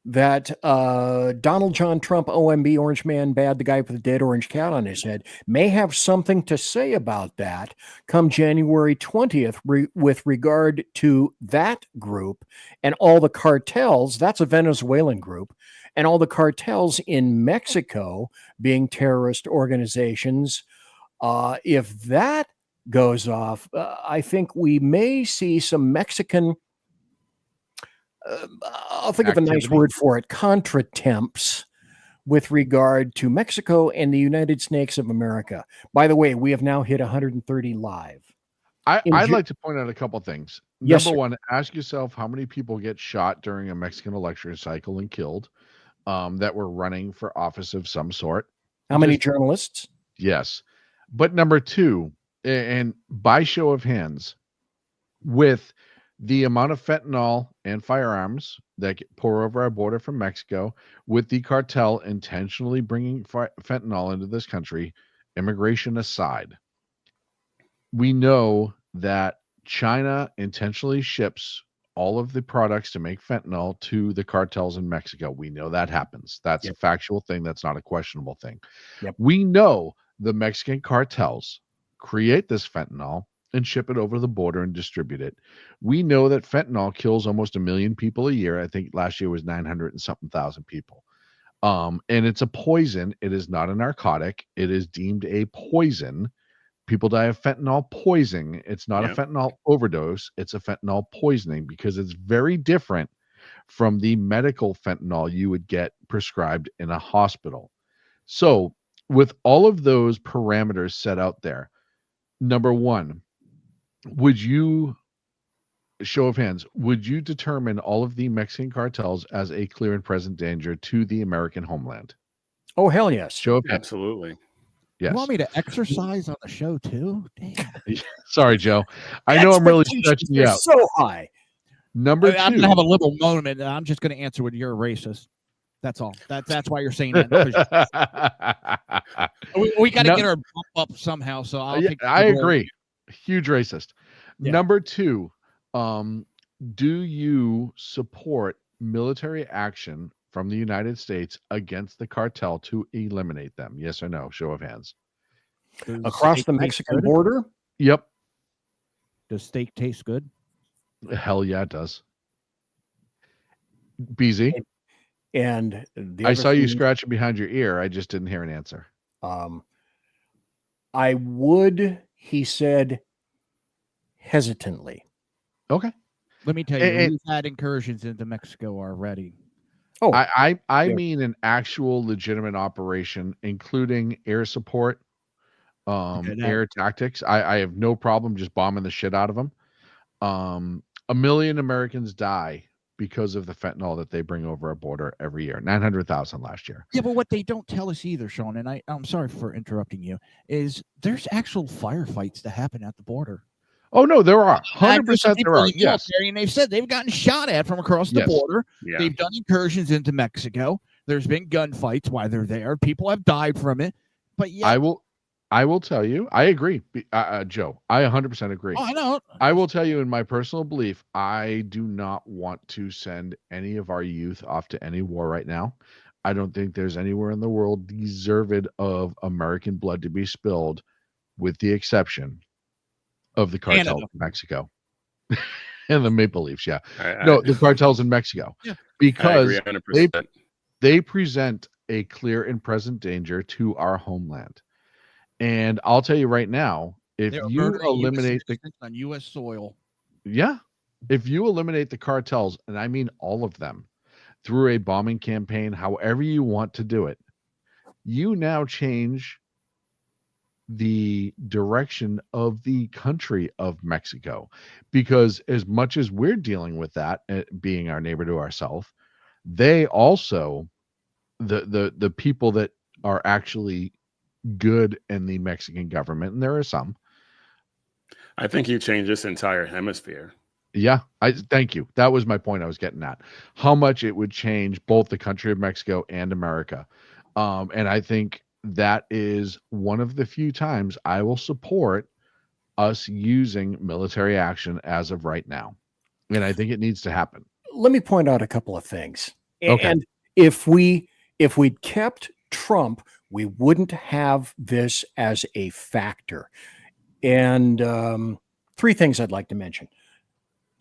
that Donald John Trump, OMB, Orange Man Bad, the guy with the dead orange cat on his head, may have something to say about that come January 20th with regard to that group and all the cartels. That's a Venezuelan group. And all the cartels in Mexico being terrorist organizations. If that goes off, I think we may see some Mexican I'll think of a nice word for it, contretemps with regard to Mexico and the United Snakes of America. By the way, we have now hit 130 live. I'd like to point out a couple things. Yes, Number sir. one, ask yourself how many people get shot during a Mexican election cycle and killed that were running for office of some sort. How many journalists? Yes. But number two, and by show of hands, with the amount of fentanyl and firearms that pour over our border from Mexico, with the cartel intentionally bringing fentanyl into this country, immigration aside, we know that China intentionally ships all of the products to make fentanyl to the cartels in Mexico. We know that happens. That's a factual thing. That's not a questionable thing. We know the Mexican cartels create this fentanyl and ship it over the border and distribute it. We know that fentanyl kills almost 1 million people a year. I think last year was 900 and something thousand people. And it's a poison. It is not a narcotic. It is deemed a poison. People die of fentanyl poisoning. It's not a fentanyl overdose. It's a fentanyl poisoning because it's very different from the medical fentanyl you would get prescribed in a hospital. So with all of those parameters set out there, number one, would you, show of hands, would you determine all of the Mexican cartels as a clear and present danger to the American homeland? Oh, hell yes. Show of hands. Absolutely. Yes. You want me to exercise on the show too? Damn. Sorry, Joe. I know I'm really stretching you out. So high. Number two. I'm gonna have a little moment. I'm just gonna answer with you're a racist. That's all. That's why you're saying that. we got to get our bump up somehow. So I agree. Huge racist. Yeah. Number two, do you support military action from the United States against the cartel to eliminate them? Yes or no? Show of hands. Across the Mexican border? Yep. Does steak taste good? Hell yeah, it does. BZ? And I saw you scratching behind your ear. I just didn't hear an answer. I would, he said, hesitantly. Okay. Let me tell you, we've had incursions into Mexico already. Oh, I mean an actual legitimate operation, including air support, air tactics. I have no problem just bombing the shit out of them. 1 million Americans die because of the fentanyl that they bring over our border every year. 900,000 last year. Yeah, but what they don't tell us either, Shaun, and I'm sorry for interrupting you, is there's actual firefights that happen at the border. Oh, no, there are. 100% there are. Yes. And they've said they've gotten shot at from across the border. Yeah. They've done incursions into Mexico. There's been gunfights while they're there. People have died from it. But yeah, I will tell you, I agree, Joe. I 100% agree. Oh, I know. I will tell you, in my personal belief, I do not want to send any of our youth off to any war right now. I don't think there's anywhere in the world deserved of American blood to be spilled, with the exception of the cartels in Mexico and the Maple Leafs. Yeah, the cartels in Mexico, because they present a clear and present danger to our homeland. And I'll tell you right now, if you eliminate on U.S. soil, if you eliminate the cartels, and I mean all of them, through a bombing campaign, however you want to do it, you now change the direction of the country of Mexico, because as much as we're dealing with that, being our neighbor to ourselves, they also, the people that are actually good in the Mexican government, and there are some. I think you changed this entire hemisphere. Yeah, thank you. That was my point I was getting at. How much it would change both the country of Mexico and America. And I think that is one of the few times I will support us using military action as of right now. And I think it needs to happen. Let me point out a couple of things. Okay. And if we'd kept Trump, we wouldn't have this as a factor. And 3 things I'd like to mention.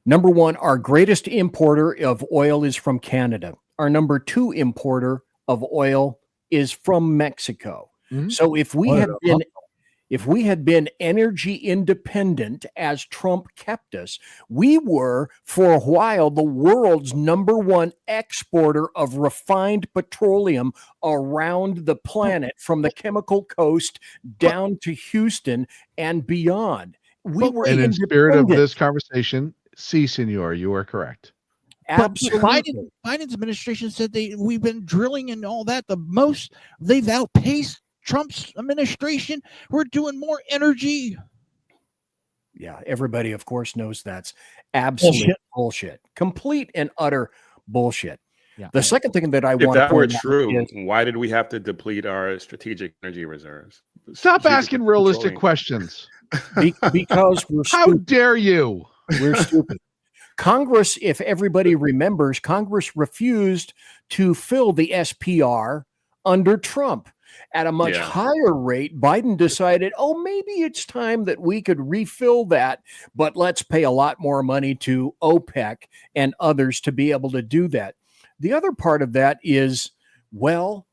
Number 1, our greatest importer of oil is from Canada. Our number 2 importer of oil is from Mexico. Mm-hmm. So if we had been energy independent as Trump kept us, we were for a while the world's number 1 exporter of refined petroleum around the planet, from the chemical coast down to Houston and beyond. And in spirit of this conversation, si, senor, you are correct. Absolutely. Biden's administration said we've been drilling and all that. The most they've outpaced Trump's administration. We're doing more energy. Yeah, everybody, of course, knows that's absolute bullshit. Complete and utter bullshit. Yeah. The second thing that I If want to that were point out true, is, why did we have to deplete our strategic energy reserves? Stop asking realistic questions. Because we're How stupid. dare you? We're stupid. Congress, if everybody remembers, Congress refused to fill the SPR under Trump. At a much higher rate, Biden decided, maybe it's time that we could refill that, but let's pay a lot more money to OPEC and others to be able to do that. The other part of that is, well,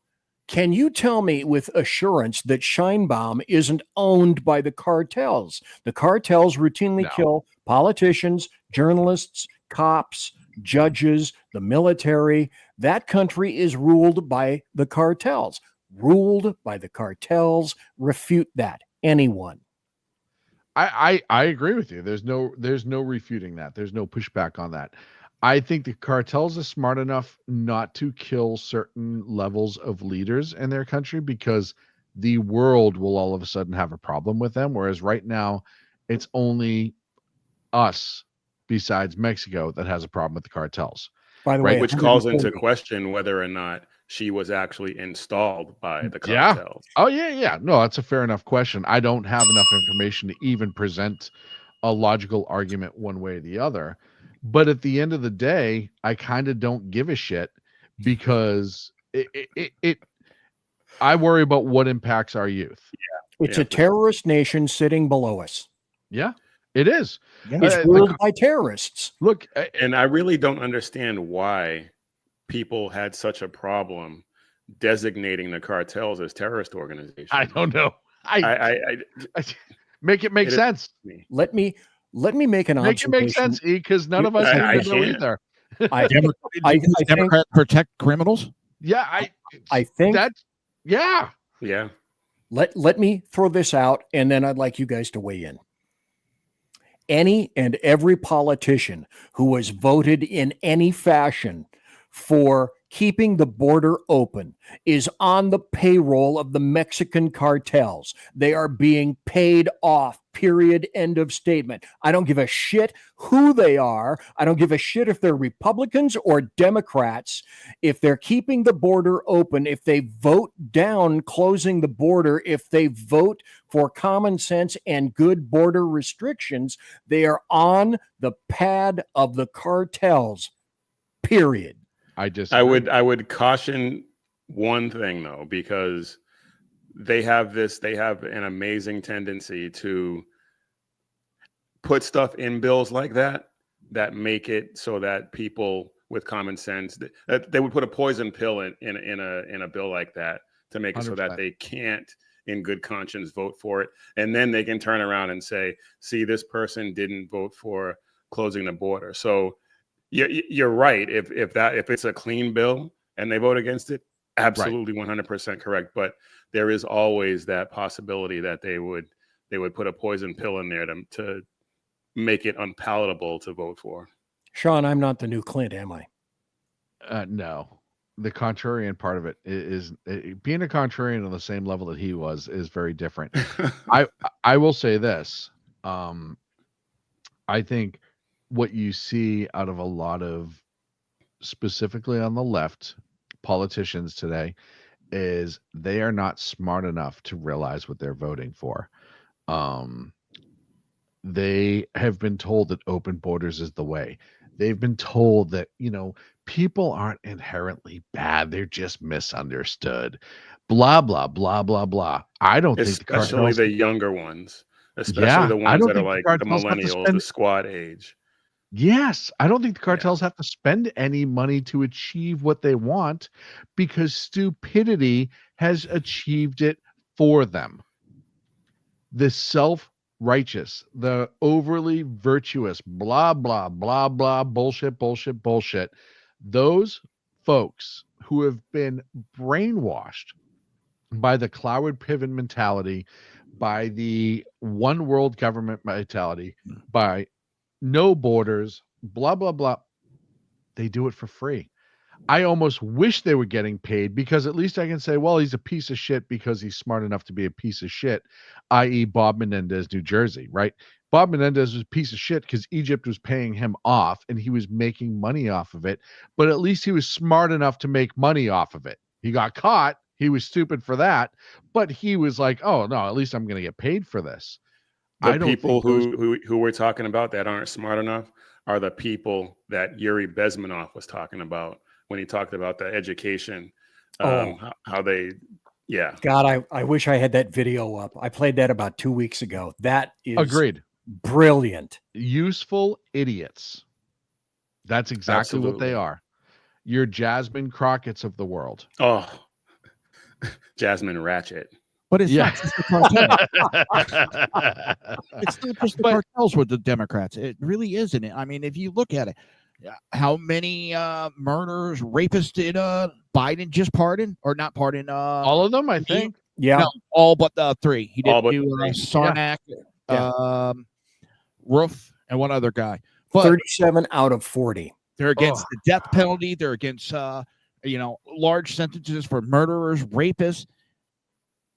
can you tell me with assurance that Scheinbaum isn't owned by the cartels? The cartels routinely kill politicians, journalists, cops, judges, the military. That country is ruled by the cartels. Ruled by the cartels. Refute that. Anyone. I agree with you. There's no refuting that. There's no pushback on that. I think the cartels are smart enough not to kill certain levels of leaders in their country, because the world will all of a sudden have a problem with them. Whereas right now, it's only us, besides Mexico, that has a problem with the cartels. By the way, which calls into question whether or not she was actually installed by the cartels. Yeah. Oh, yeah. No, that's a fair enough question. I don't have enough information to even present a logical argument one way or the other. But at the end of the day, I kind of don't give a shit, because I worry about what impacts our youth. It's a terrorist nation sitting below us. Yeah, it is. It's ruled by terrorists. Look, and I really don't understand why people had such a problem designating the cartels as terrorist organizations. I don't know. I make it make sense. Let me make an observation. Make it make sense, because none of us know either. Democrats protect criminals. Yeah, I think that's yeah. Let me throw this out, and then I'd like you guys to weigh in. Any and every politician who was voted in any fashion for keeping the border open is on the payroll of the Mexican cartels. They are being paid off, period, end of statement. I don't give a shit who they are. I don't give a shit if they're Republicans or Democrats. If they're keeping the border open, if they vote down closing the border, if they vote for common sense and good border restrictions, they are on the pad of the cartels, period. I would caution one thing though, because they have an amazing tendency to put stuff in bills like that make it so that people with common sense, that they would put a poison pill in a bill like that to make it so that they can't in good conscience vote for it, and then they can turn around and say, see, this person didn't vote for closing the border. So you're right. If it's a clean bill and they vote against it, absolutely 100% correct. But there is always that possibility that they would put a poison pill in there to make it unpalatable to vote for. Shaun, I'm not the new Clint, am I? No. The contrarian part of it is being a contrarian on the same level that he was is very different. I will say this. I think what you see out of a lot of, specifically on the left, politicians today is they are not smart enough to realize what they're voting for. They have been told that open borders is the way. They've been told that, people aren't inherently bad. They're just misunderstood. Blah, blah, blah, blah, blah. I don't think especially the younger ones, especially the ones that are like the millennials, the squad age. Yes, I don't think the cartels have to spend any money to achieve what they want because stupidity has achieved it for them. The self-righteous, the overly virtuous, blah, blah, blah, blah, bullshit, bullshit, bullshit. Those folks who have been brainwashed by the Cloward Piven mentality, by the one world government mentality, by no borders, blah, blah, blah. They do it for free. I almost wish they were getting paid because at least I can say, well, he's a piece of shit because he's smart enough to be a piece of shit, i.e. Bob Menendez, New Jersey, right? Bob Menendez was a piece of shit because Egypt was paying him off and he was making money off of it. But at least he was smart enough to make money off of it. He got caught. He was stupid for that. But he was like, oh, no, at least I'm going to get paid for this. The people who we're talking about that aren't smart enough are the people that Yuri Bezmenov was talking about when he talked about the education, how they, God, I wish I had that video up. I played that about 2 weeks ago. That is agreed. Brilliant. Useful idiots. That's exactly what they are. You're Jasmine Crockett's of the world. Oh, Jasmine Ratchet. But it's not just the cartels. It's not just the cartels with the Democrats. It really isn't. I mean, if you look at it, how many murderers, rapists did Biden just pardon or not pardon? All of them, I think. Yeah, no, all but the three. He didn't do three. Sarnak, Roof, and one other guy. But 37 out of 40. They're against the death penalty. They're against large sentences for murderers, rapists.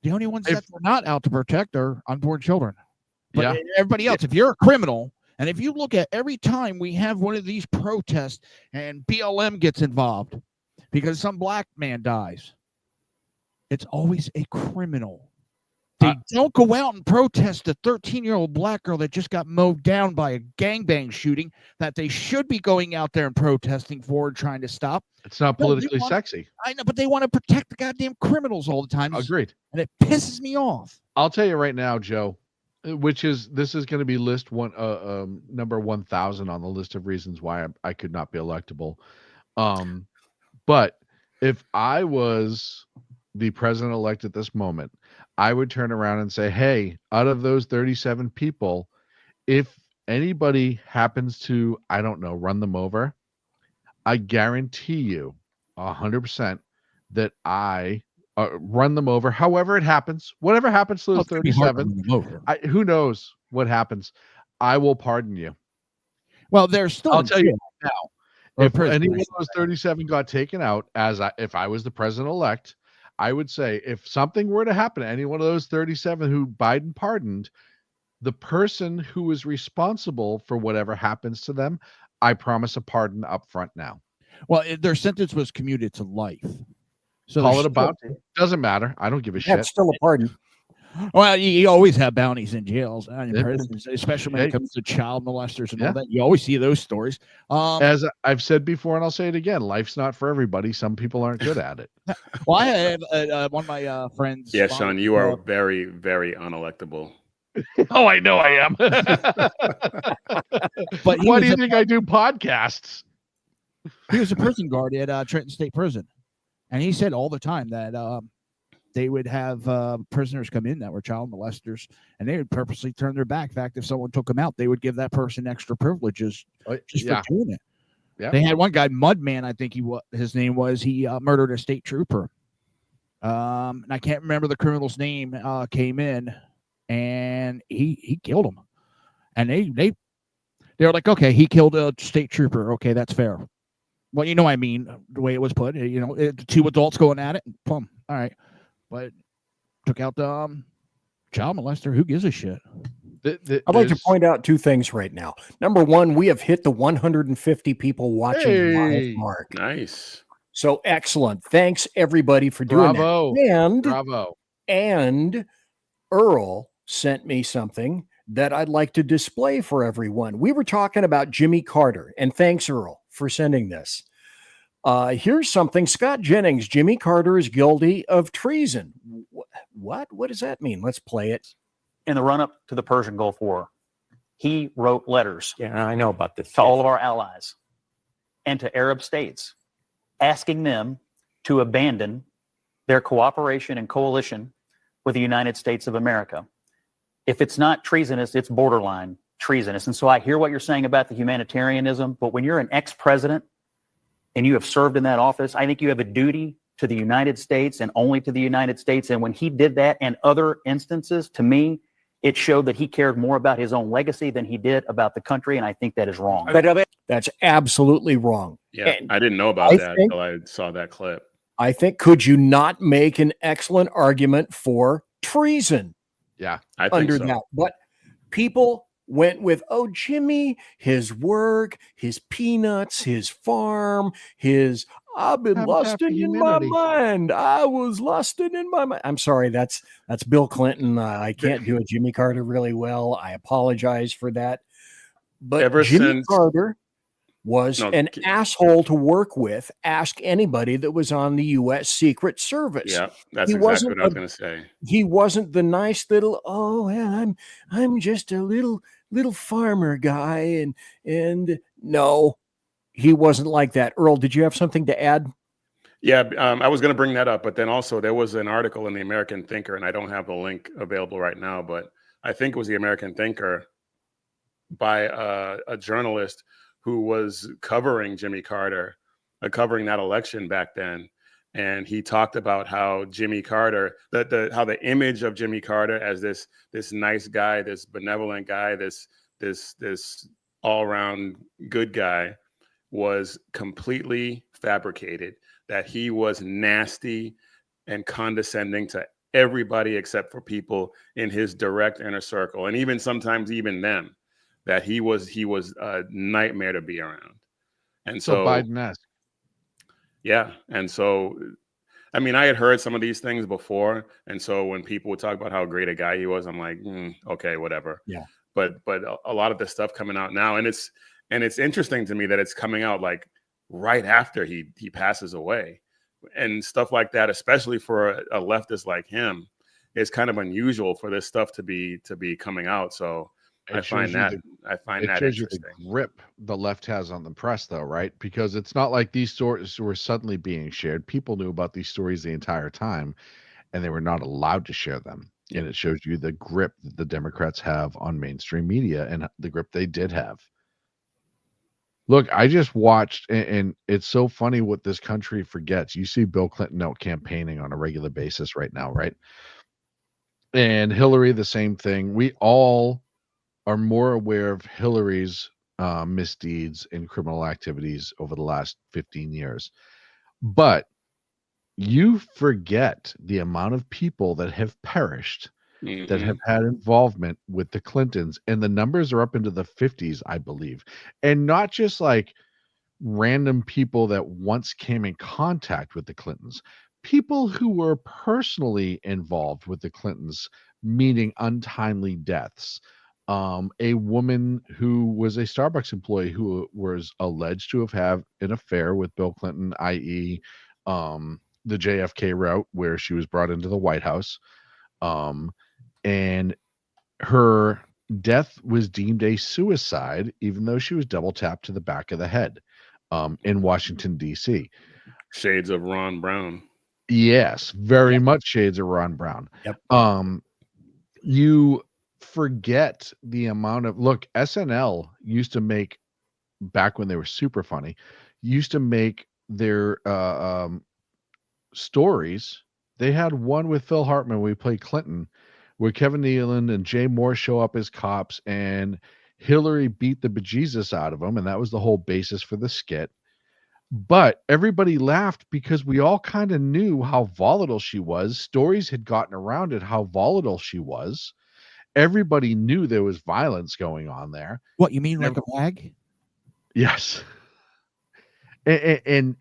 The only ones that are not out to protect are unborn children. But everybody else, if you're a criminal, and if you look at every time we have one of these protests and BLM gets involved because some black man dies, it's always a criminal. They don't go out and protest the 13-year-old black girl that just got mowed down by a gangbang shooting that they should be going out there and protesting for and trying to stop. It's not politically sexy. I know, but they want to protect the goddamn criminals all the time. Agreed. And it pisses me off. I'll tell you right now, Joe, this is going to be list one, number 1,000 on the list of reasons why I could not be electable. But if I was the president-elect at this moment, I would turn around and say, hey, out of those 37 people, if anybody happens to, I don't know, run them over, I guarantee you 100% that I run them over. However it happens, whatever happens to those 37, who knows what happens, I will pardon you. Well, there's still, I'll tell you now, if any of those 37 got taken out, if I was the president-elect, I would say if something were to happen to any one of those 37 who Biden pardoned, the person who is responsible for whatever happens to them, I promise a pardon up front now. Well, their sentence was commuted to life. So call it a bounty. Doesn't matter. I don't give a shit. That's still a pardon. Well, you always have bounties in jails and in prisons, especially when it comes to child molesters and all that. You always see those stories. As I've said before, and I'll say it again, life's not for everybody. Some people aren't good at it. Well, I have one of my friends. Yeah, Shaun, you are very, very unelectable. Oh, I know I am. But why do you think I do podcasts? He was a prison guard at Trenton State Prison, and he said all the time that they would have prisoners come in that were child molesters, and they would purposely turn their back. In fact, if someone took them out, they would give that person extra privileges just for doing it. Yeah. They had one guy, Mudman, I think his name was. He murdered a state trooper And I can't remember the criminal's name, came in and he killed him. And they were like, okay, he killed a state trooper. Okay, that's fair. Well, you know what I mean, the way it was put. You know, the two adults going at it, and boom. All right. But took out the child molester. Who gives a shit? I'd like to point out two things right now. Number one, we have hit the 150 people watching live mark. Nice. So excellent. Thanks everybody for doing Bravo. that. And Bravo. And Earl sent me something that I'd like to display for everyone. We were talking about Jimmy Carter, and thanks, Earl, for sending this. Here's something. Scott Jennings, Jimmy Carter is guilty of treason. What? What does that mean? Let's play it. In the run-up to the Persian Gulf War, he wrote letters. Yeah, I know about this. To all of our allies and to Arab states, asking them to abandon their cooperation and coalition with the United States of America. If it's not treasonous, it's borderline treasonous. And so I hear what you're saying about the humanitarianism, but when you're an ex-president and you have served in that office, I think you have a duty to the United States and only to the United States. And when he did that and other instances, to me, it showed that he cared more about his own legacy than he did about the country. And I think that is wrong. That's absolutely wrong. Yeah, And I didn't know about that think- until I saw that clip. I think, could you not make an excellent argument for treason? Yeah, I think under so. that. But people went with, oh, Jimmy, his work, his peanuts, his farm, his I've been lusting in my mind. I was lusting in my mind. I'm sorry, that's Bill Clinton. I can't do a Jimmy Carter really well. I apologize for that. But Ever Jimmy since- Carter was an asshole to work with. Ask anybody that was on the U.S. Secret Service. Yeah, that's He exactly wasn't what I was a- going to say. He wasn't the nice little, oh, well, I'm just a little farmer guy, and no, he wasn't like that. Earl, did you have something to add? Yeah, I was going to bring that up, but then also there was an article in the American Thinker, and I don't have the link available right now, but I think it was the American Thinker by a journalist who was covering Jimmy Carter, covering that election back then. And he talked about how Jimmy Carter, how the image of Jimmy Carter as this nice guy, this benevolent guy, this all-around good guy was completely fabricated, that he was nasty and condescending to everybody except for people in his direct inner circle, and even sometimes even them, that he was a nightmare to be around. And so Biden-esque. Yeah. And so, I mean, I had heard some of these things before. And so when people would talk about how great a guy he was, I'm like, okay, whatever. Yeah. But a lot of this stuff coming out now, and it's interesting to me that it's coming out like right after he passes away, and stuff like that, especially for a leftist like him, it's kind of unusual for this stuff to be coming out. So I find that interesting. The grip the left has on the press, though, right? Because it's not like these stories were suddenly being shared. People knew about these stories the entire time, and they were not allowed to share them. And it shows you the grip that the Democrats have on mainstream media and the grip they did have. Look, I just watched, and it's so funny what this country forgets. You see Bill Clinton out campaigning on a regular basis right now, right? And Hillary, the same thing. We all are more aware of Hillary's misdeeds and criminal activities over the last 15 years. But you forget the amount of people that have perished, that have had involvement with the Clintons, and the numbers are up into the 50s, I believe. And not just like random people that once came in contact with the Clintons, people who were personally involved with the Clintons, meaning untimely deaths. A woman who was a Starbucks employee who was alleged to have had an affair with Bill Clinton, i.e., the JFK route where she was brought into the White House. And her death was deemed a suicide, even though she was double tapped to the back of the head in Washington, D.C. Shades of Ron Brown. Yes, very much shades of Ron Brown. Yep. You forget the amount of SNL used to make, back when they were super funny, used to make their stories They had one with Phil Hartman. We played Clinton, where Kevin Nealon and Jay Moore show up as cops, and Hillary beat the bejesus out of them, and that was the whole basis for the skit. But everybody laughed because we all kind of knew how volatile she was. Stories had gotten around it how volatile she was. Everybody knew there was violence going on there. What, you mean like a rag? Yes. And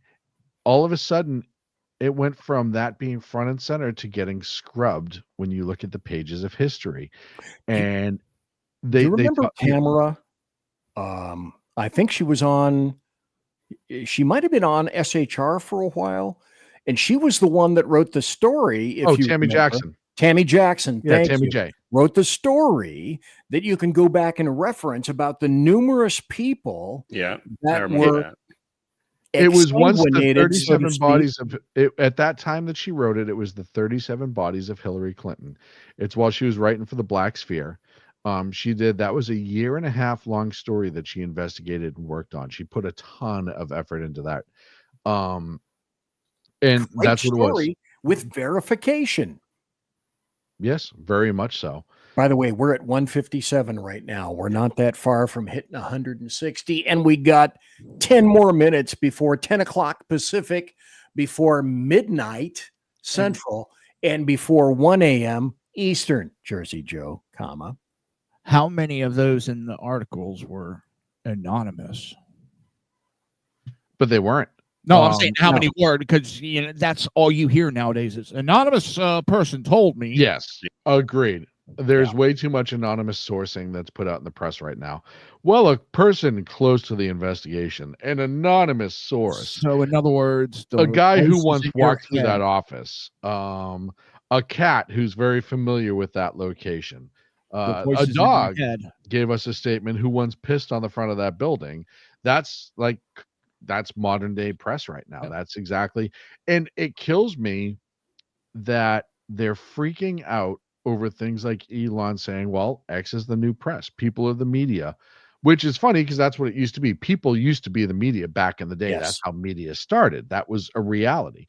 all of a sudden, it went from that being front and center to getting scrubbed when you look at the pages of history. And Do you remember Tamara? I think she was on, she might have been on SHR for a while, and she was the one that wrote the story. Tammy remember. Jackson. Tammy Jackson. Yeah, Tammy J. Wrote the story that you can go back and reference about the numerous people that were. That. It was once the 37 bodies of at that time that she wrote it. It was the 37 bodies of Hillary Clinton. It's while she was writing for the Black Sphere. She did, that was a 1.5 year long story that she investigated and worked on. She put a ton of effort into that. And Great that's what it was. With verification. Yes, very much so. By the way, we're at 157 right now. We're not that far from hitting 160, and we got 10 more minutes before 10 o'clock Pacific, before midnight Central, and before 1 a.m. Eastern. Jersey Joe, comma. How many of those in the articles were anonymous? But they weren't. No, I'm saying how many were, because that's all you hear nowadays is anonymous person told me. Yes, agreed. There's way too much anonymous sourcing that's put out in the press right now. Well, a person close to the investigation, an anonymous source. So, in other words, a guy who once walked through that office, a cat who's very familiar with that location, a dog gave us a statement who once pissed on the front of that building. That's modern day press right now. That's exactly. And it kills me that they're freaking out over things like Elon saying, well, X is the new press. People are the media, which is funny because that's what it used to be. People used to be the media back in the day. Yes. That's how media started. That was a reality.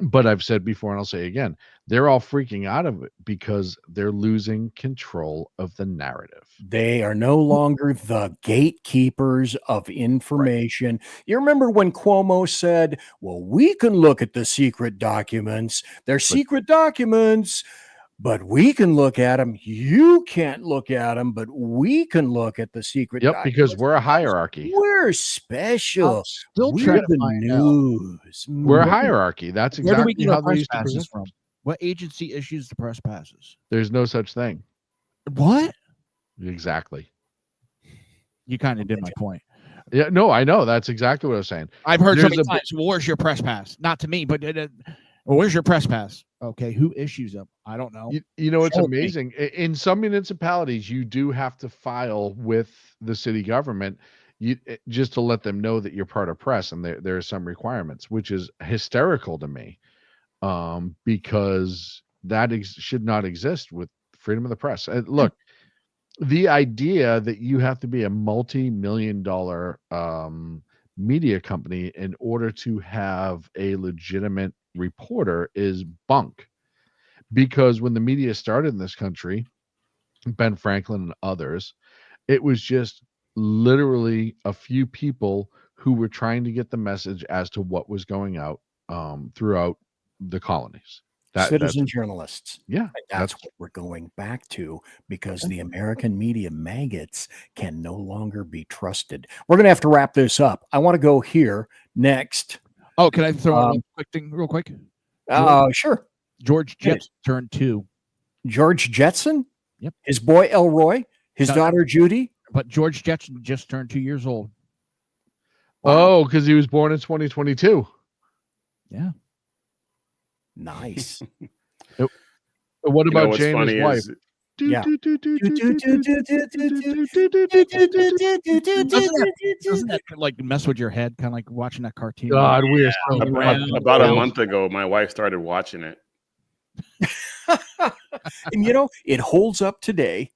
But I've said before, and I'll say again, they're all freaking out of it because they're losing control of the narrative. They are no longer the gatekeepers of information. Right. You remember when Cuomo said, well, we can look at the secret documents. They're secret documents, but we can look at them. You can't look at them, but we can look at the secret documents. Because we're a hierarchy. We're special. Still trying to find news. We're a hierarchy. That's exactly where do we get how our they press used to passes present from? What agency issues the press passes? There's no such thing. What? Exactly. You kind of did my point. Yeah, no, I know. That's exactly what I was saying. I've heard so many times, well, where's your press pass? Not to me, but well, where's your press pass? Okay, who issues them? I don't know. You know, it's amazing. In some municipalities, you do have to file with the city government just to let them know that you're part of press, and there are some requirements, which is hysterical to me, because that should not exist with freedom of the press. Look, the idea that you have to be a multi-million-dollar media company in order to have a legitimate reporter is bunk, because when the media started in this country, Ben Franklin and others, it was just literally a few people who were trying to get the message as to what was going out throughout the colonies. Citizen journalists. Yeah. That's what we're going back to, because the American media maggots can no longer be trusted. We're going to have to wrap this up. I want to go here next. Oh, can I throw in a quick thing real quick? Sure. George Jetson turned 2. George Jetson? Yep. His boy Elroy? His daughter Judy? But George Jetson just turned 2 years old. Wow. Oh, because he was born in 2022. Yeah. Nice. What about James' wife? Yeah. Doesn't that like mess with your head, kind of like watching that cartoon? God, we're so about a month ago, my wife started watching it. And you know, it holds up today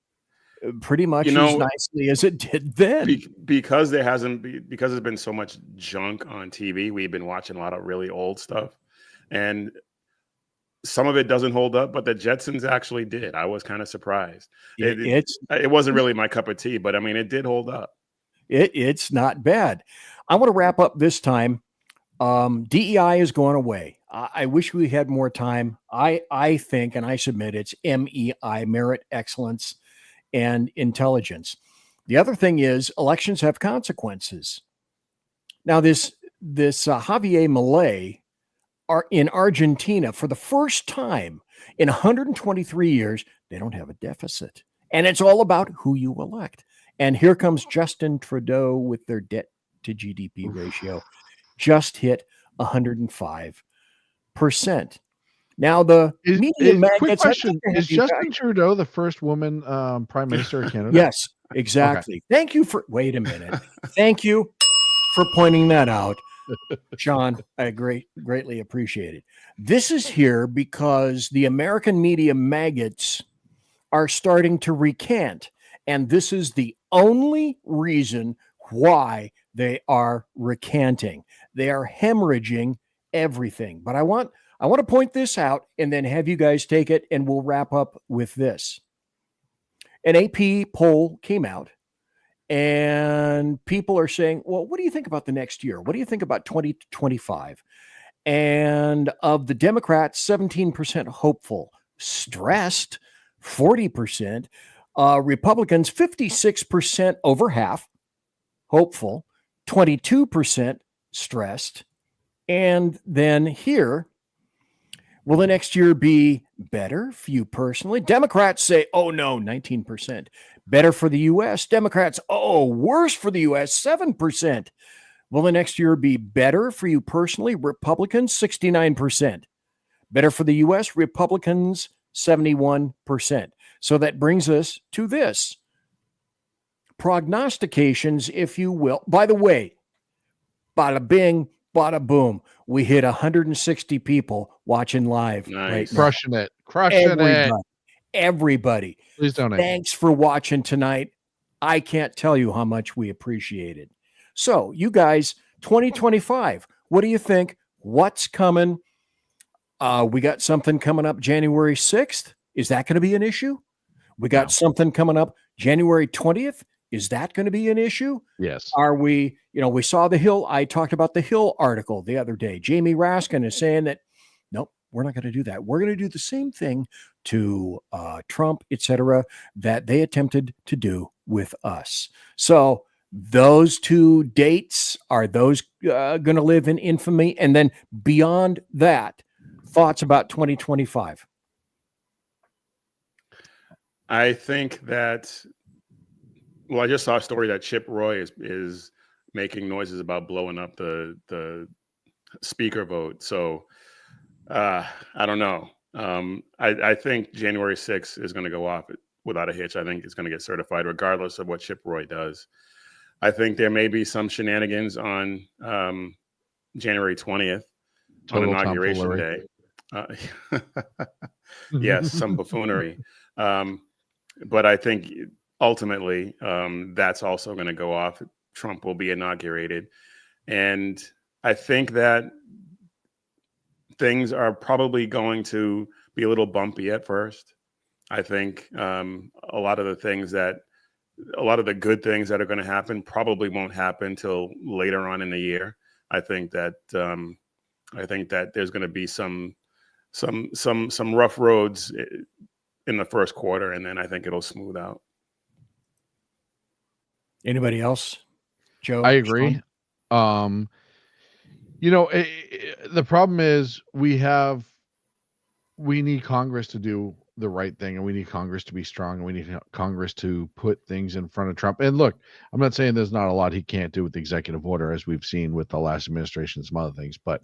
pretty much as nicely as it did then. Because there's been so much junk on TV, we've been watching a lot of really old stuff. And some of it doesn't hold up, but the Jetsons actually did. I was kind of surprised. It wasn't really my cup of tea, but I mean, it did hold up. It's not bad. I want to wrap up this time. DEI is going away. I wish we had more time. I think, and I submit, it's MEI, merit, excellence, and intelligence. The other thing is elections have consequences. Now, this Javier Milei are in Argentina for the first time in 123 years. They don't have a deficit, and it's all about who you elect. And here comes Justin Trudeau with their debt to GDP ratio, just hit 105%. Now, the media quick question: is Justin Trudeau the first woman prime minister of Canada? Yes, exactly. Okay. Thank you for. Wait a minute. Thank you for pointing that out, Shaun. I greatly appreciate it. This is here because the American media maggots are starting to recant, and this is the only reason why they are recanting. They are hemorrhaging everything. But I want to point this out and then have you guys take it, and we'll wrap up with this. An AP poll came out, and people are saying, well, what do you think about the next year? What do you think about 2025? And of the Democrats, 17% hopeful, stressed, 40%. Republicans, 56%, over half, hopeful, 22% stressed. And then here, will the next year be better for you personally? Democrats say, oh no, 19%. Better for the U.S. Democrats, oh, worse for the U.S., 7%. Will the next year be better for you personally? Republicans, 69%. Better for the U.S., Republicans, 71%. So that brings us to this. Prognostications, if you will. By the way, bada bing, bada boom. We hit 160 people watching live. Nice. Right now. Crushing it. Everybody. Please donate. Thanks for watching tonight. I can't tell you how much we appreciate it. So, you guys, 2025, what do you think? What's coming? We got something coming up January 6th. Is that going to be an issue? We got something coming up January 20th. Is that going to be an issue? Yes. Are we, we saw the Hill. I talked about the Hill article the other day. Jamie Raskin is saying that, nope, we're not going to do that. We're going to do the same thing to Trump, etc., that they attempted to do with us. So those two dates, are those going to live in infamy? And then beyond that, thoughts about 2025? I think that, I just saw a story that Chip Roy is making noises about blowing up the speaker vote. So I don't know. I think January 6th is going to go off without a hitch. I think it's going to get certified regardless of what Chip Roy does. I think there may be some shenanigans on January 20th on Inauguration Day. Yes, some buffoonery. But I think ultimately that's also going to go off. Trump will be inaugurated. And I think that things are probably going to be a little bumpy at first. I think a lot of the good things that are going to happen probably won't happen till later on in the year. I think that there's going to be some rough roads in the first quarter, and then I think it'll smooth out. Anybody else? Joe? I agree. Shaun? The problem is we need Congress to do the right thing, and we need Congress to be strong, and we need Congress to put things in front of Trump. And look, I'm not saying there's not a lot he can't do with the executive order, as we've seen with the last administration and some other things, but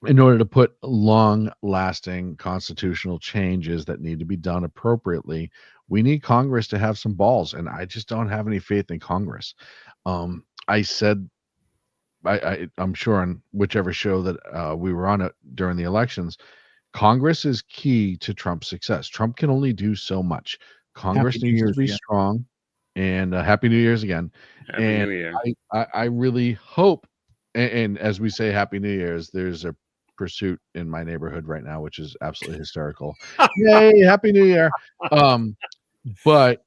in order to put long-lasting constitutional changes that need to be done appropriately, we need Congress to have some balls, and I just don't have any faith in Congress. I said, I'm sure on whichever show that we were on it during the elections, Congress is key to Trump's success. Trump can only do so much. Congress needs to be strong. And Happy New Year's again. Happy New Year. I really hope, and as we say Happy New Year's, there's a pursuit in my neighborhood right now, which is absolutely hysterical. Yay, Happy New Year. But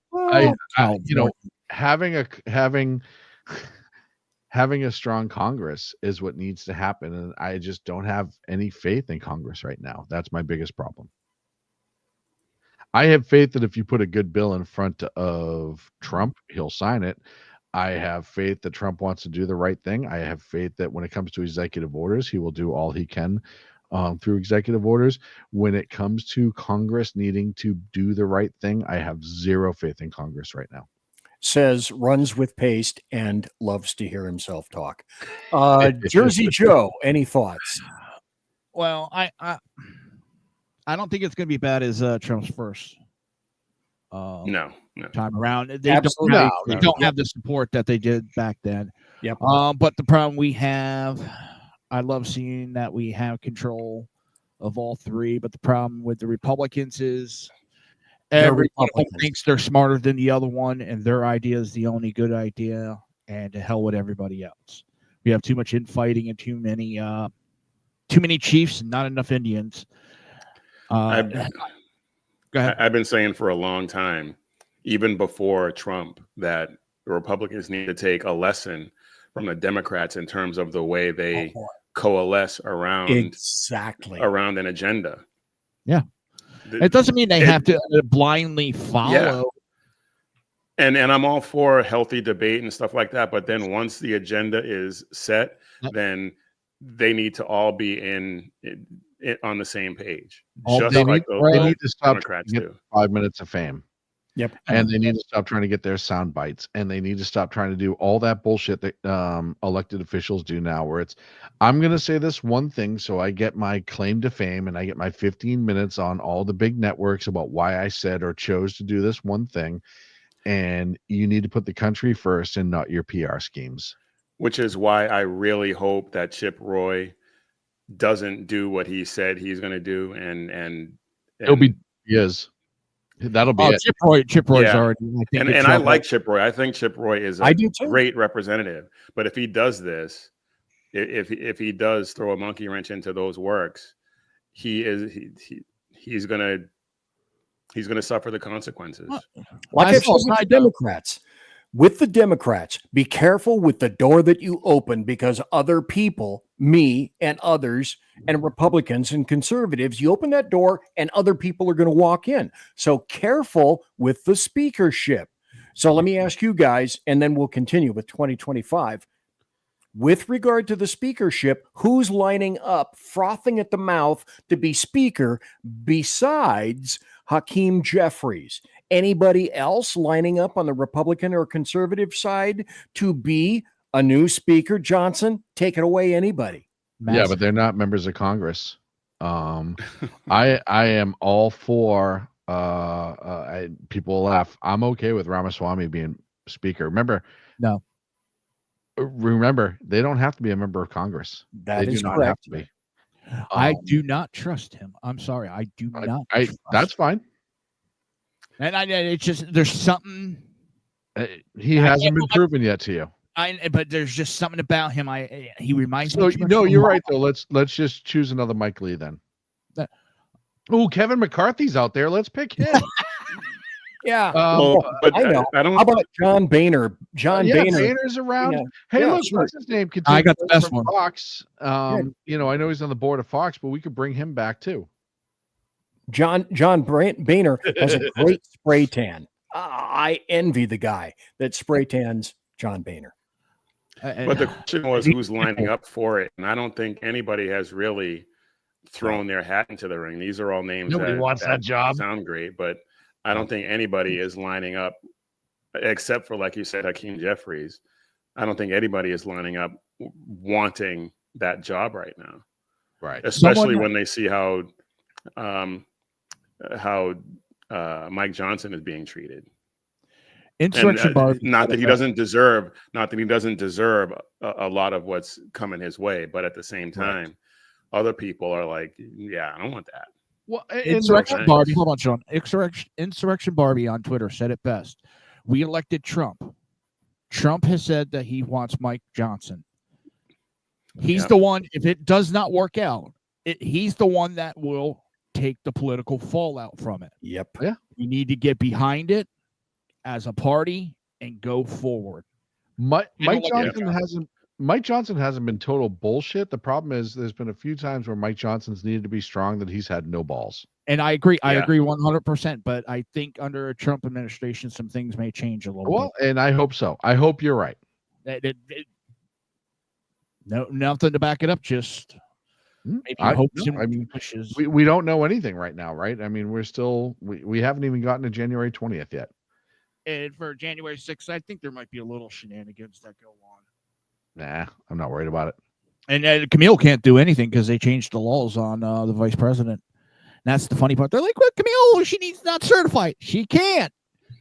having a strong Congress is what needs to happen, and I just don't have any faith in Congress right now. That's my biggest problem. I have faith that if you put a good bill in front of Trump, he'll sign it. I have faith that Trump wants to do the right thing. I have faith that when it comes to executive orders, he will do all he can through executive orders. When it comes to Congress needing to do the right thing, I have zero faith in Congress right now. Says runs with paste and loves to hear himself talk. Jersey Joe, any thoughts? Well, I don't think it's going to be bad as Trump's first No. time around. They Absolutely. don't have the support that they did back then. Yep. But the problem we have, I love seeing that we have control of all three. But the problem with the Republicans is everyone thinks they're smarter than the other one, and their idea is the only good idea. And to hell with everybody else. We have too much infighting and too many chiefs and not enough Indians. I've been saying for a long time, even before Trump, that the Republicans need to take a lesson from the Democrats in terms of the way they coalesce around an agenda. Yeah. It doesn't mean they have to blindly follow. Yeah. And I'm all for healthy debate and stuff like that. But then once the agenda is set, then they need to all be on the same page. Just like they need to stop Democrats trying to do. get 5 minutes of fame. Yep. And they need to stop trying to get their sound bites, and they need to stop trying to do all that bullshit that elected officials do now, where it's, I'm going to say this one thing so I get my claim to fame and I get my 15 minutes on all the big networks about why I said or chose to do this one thing. And you need to put the country first and not your PR schemes. Which is why I really hope that Chip Roy doesn't do what he said he's going to do, and it'll be that'll be it. Chip Roy's already. I like Chip Roy. I think Chip Roy is a I do too. great representative. But if he does this, if he does throw a monkey wrench into those works, he's gonna suffer the consequences. Like I said with the Democrats, be careful with the door that you open, because other people, me and others, and Republicans and conservatives, you open that door and other people are going to walk in. So careful with the speakership. So let me ask you guys, and then we'll continue with 2025. With regard to the speakership, who's lining up, frothing at the mouth to be speaker besides Hakeem Jeffries? Anybody else lining up on the Republican or conservative side to be a new speaker? Johnson, take it away, anybody. Yeah, but they're not members of Congress. I am all for people laugh. I'm okay with Ramaswamy being speaker. Remember, they don't have to be a member of Congress. That they is do not correct. have to be. I do not trust him. I'm sorry. I do not. That's fine. And it's just, there's something. He hasn't been proven yet to you. But there's just something about him. He reminds me. No, you're right though. Let's just choose another Mike Lee then. Oh, Kevin McCarthy's out there. Let's pick him. Yeah. But I know. How about John Boehner? Boehner's around. Yeah. Hey, look, what's his name? I got the best one. Fox. I know he's on the board of Fox, but we could bring him back too. John Boehner has a great spray tan. I envy the guy that spray tans John Boehner. But the question was who's lining up for it, and I don't think anybody has really thrown their hat into the ring. These are all names. Nobody wants that job. Sound great, but I don't think anybody is lining up, except for, like you said, Hakeem Jeffries. I don't think anybody is lining up wanting that job right now. Right. Especially when they see how Mike Johnson is being treated. Insurrection Barbie. Not that he doesn't deserve a lot of what's coming his way, but at the same time, other people are like, yeah, I don't want that. Well, Insurrection Barbie, hold on, Shaun. Insurrection Barbie on Twitter said it best. We elected Trump. Trump has said that he wants Mike Johnson. He's the one. If it does not work out, he's the one that will take the political fallout from it. Yep. Yeah. We need to get behind it as a party and go forward. Mike Johnson hasn't been total bullshit. The problem is there's been a few times where Mike Johnson's needed to be strong that he's had no balls. And I agree. I agree 100%. But I think under a Trump administration, some things may change a little bit. Well, and I hope so. I hope you're right. No, nothing to back it up. Just maybe hopes and wishes. We don't know anything right now, right? I mean, we're still we haven't even gotten to January 20th yet. And for January 6th, I think there might be a little shenanigans that go on. Nah, I'm not worried about it. And Camille can't do anything because they changed the laws on the vice president. And that's the funny part. They're like, well, Camille, she needs not certified. She can't.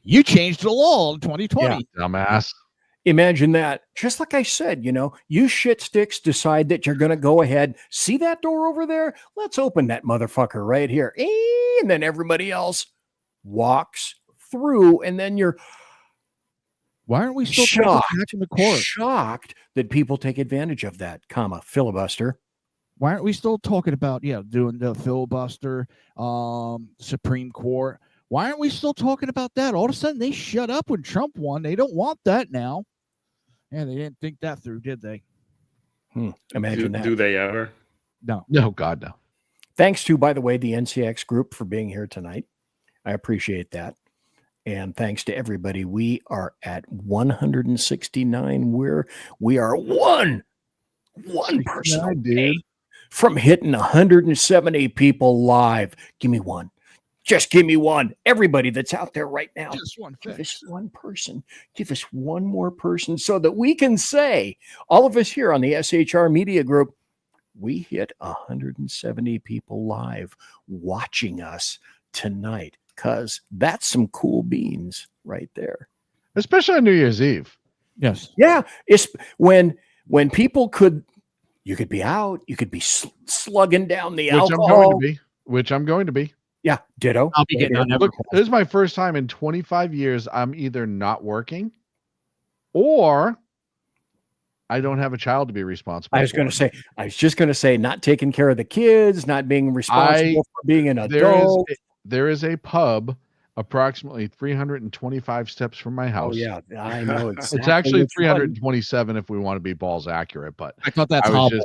You changed the law in 2020. Yeah, dumbass. Imagine that. Just like I said, you shit sticks decide that you're going to go ahead. See that door over there? Let's open that motherfucker right here. And then everybody else walks through, and then you're why aren't we still shocked, in the court? Shocked that people take advantage of that, filibuster. Why aren't we still talking about, doing the filibuster, Supreme Court? Why aren't we still talking about that? All of a sudden, they shut up when Trump won. They don't want that now. Yeah, they didn't think that through, did they? Imagine that. Do they ever? No. No, God, no. Thanks to, by the way, the NCX group for being here tonight. I appreciate that. And thanks to everybody. We are at 169. We are one person from hitting 170 people live. Give me one. Just give me one. Everybody that's out there right now. Just one Give us one person. Give us one more person so that we can say, all of us here on the SHR Media Group, we hit 170 people live watching us tonight. Because that's some cool beans right there. Especially on New Year's Eve. Yes. Yeah. It's when people you could be out, you could be slugging down the alcohol. Which I'm going to be. Yeah, ditto. I'll be getting on. Look, this is my first time in 25 years. I'm either not working or I don't have a child to be responsible. I was just going to say, not taking care of the kids, not being responsible for being an adult. There is a pub approximately 325 steps from my house. Oh, yeah, I know. It's actually 327 if we want to be balls accurate, but I thought that's hobbling.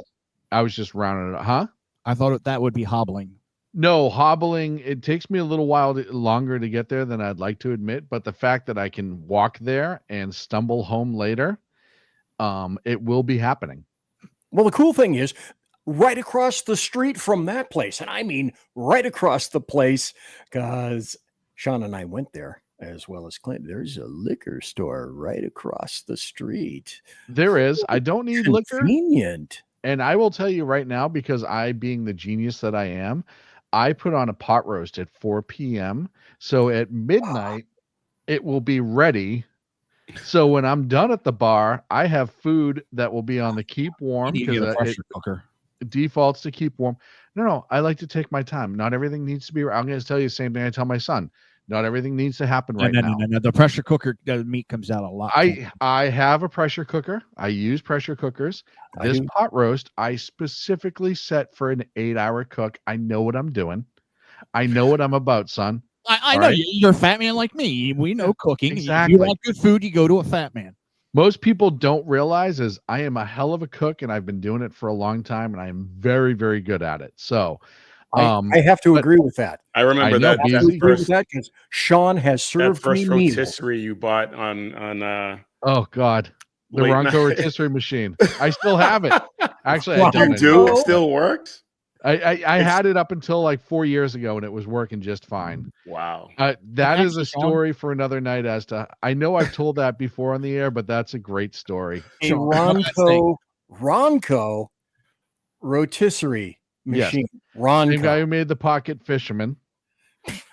I was just rounding it up. Huh? I thought that would be hobbling. No, hobbling, it takes me a little while longer to get there than I'd like to admit, but the fact that I can walk there and stumble home later, it will be happening. Well, the cool thing is, right across the street from that place, and I mean right across the place, because Shaun and I went there as well as Clint. There's a liquor store right across the street. There is. I don't need liquor. Convenient. And I will tell you right now, because I, being the genius that I am, I put on a pot roast at 4 p.m. So at midnight, it will be ready. So when I'm done at the bar, I have food that will be on the keep warm. You need a pressure cooker. Defaults to keep warm. No, I like to take my time. Not everything needs to be. I'm going to tell you the same thing I tell my son. Not everything needs to happen right now. No. The pressure cooker, the meat comes out a lot. I have a pressure cooker. I use pressure cookers. This pot roast, I specifically set for an 8-hour cook. I know what I'm doing. I know what I'm about, son. I know. Right? You're a fat man like me. We know cooking. Exactly. If you want good food, you go to a fat man. Most people don't realize is I am a hell of a cook, and I've been doing it for a long time, and I am very, very good at it. So I have to agree with that. I remember that because Shaun has served that me first meals. rotisserie you bought on oh God, the Ronco rotisserie machine. I still have it. Actually, I don't. It still works. I had it up until like 4 years ago, and it was working just fine. Wow. That is a story for another night. As to, I know I've told that before on the air, but that's a great story. A Ronco rotisserie machine. Yes. Ronco. Same guy who made the pocket fisherman.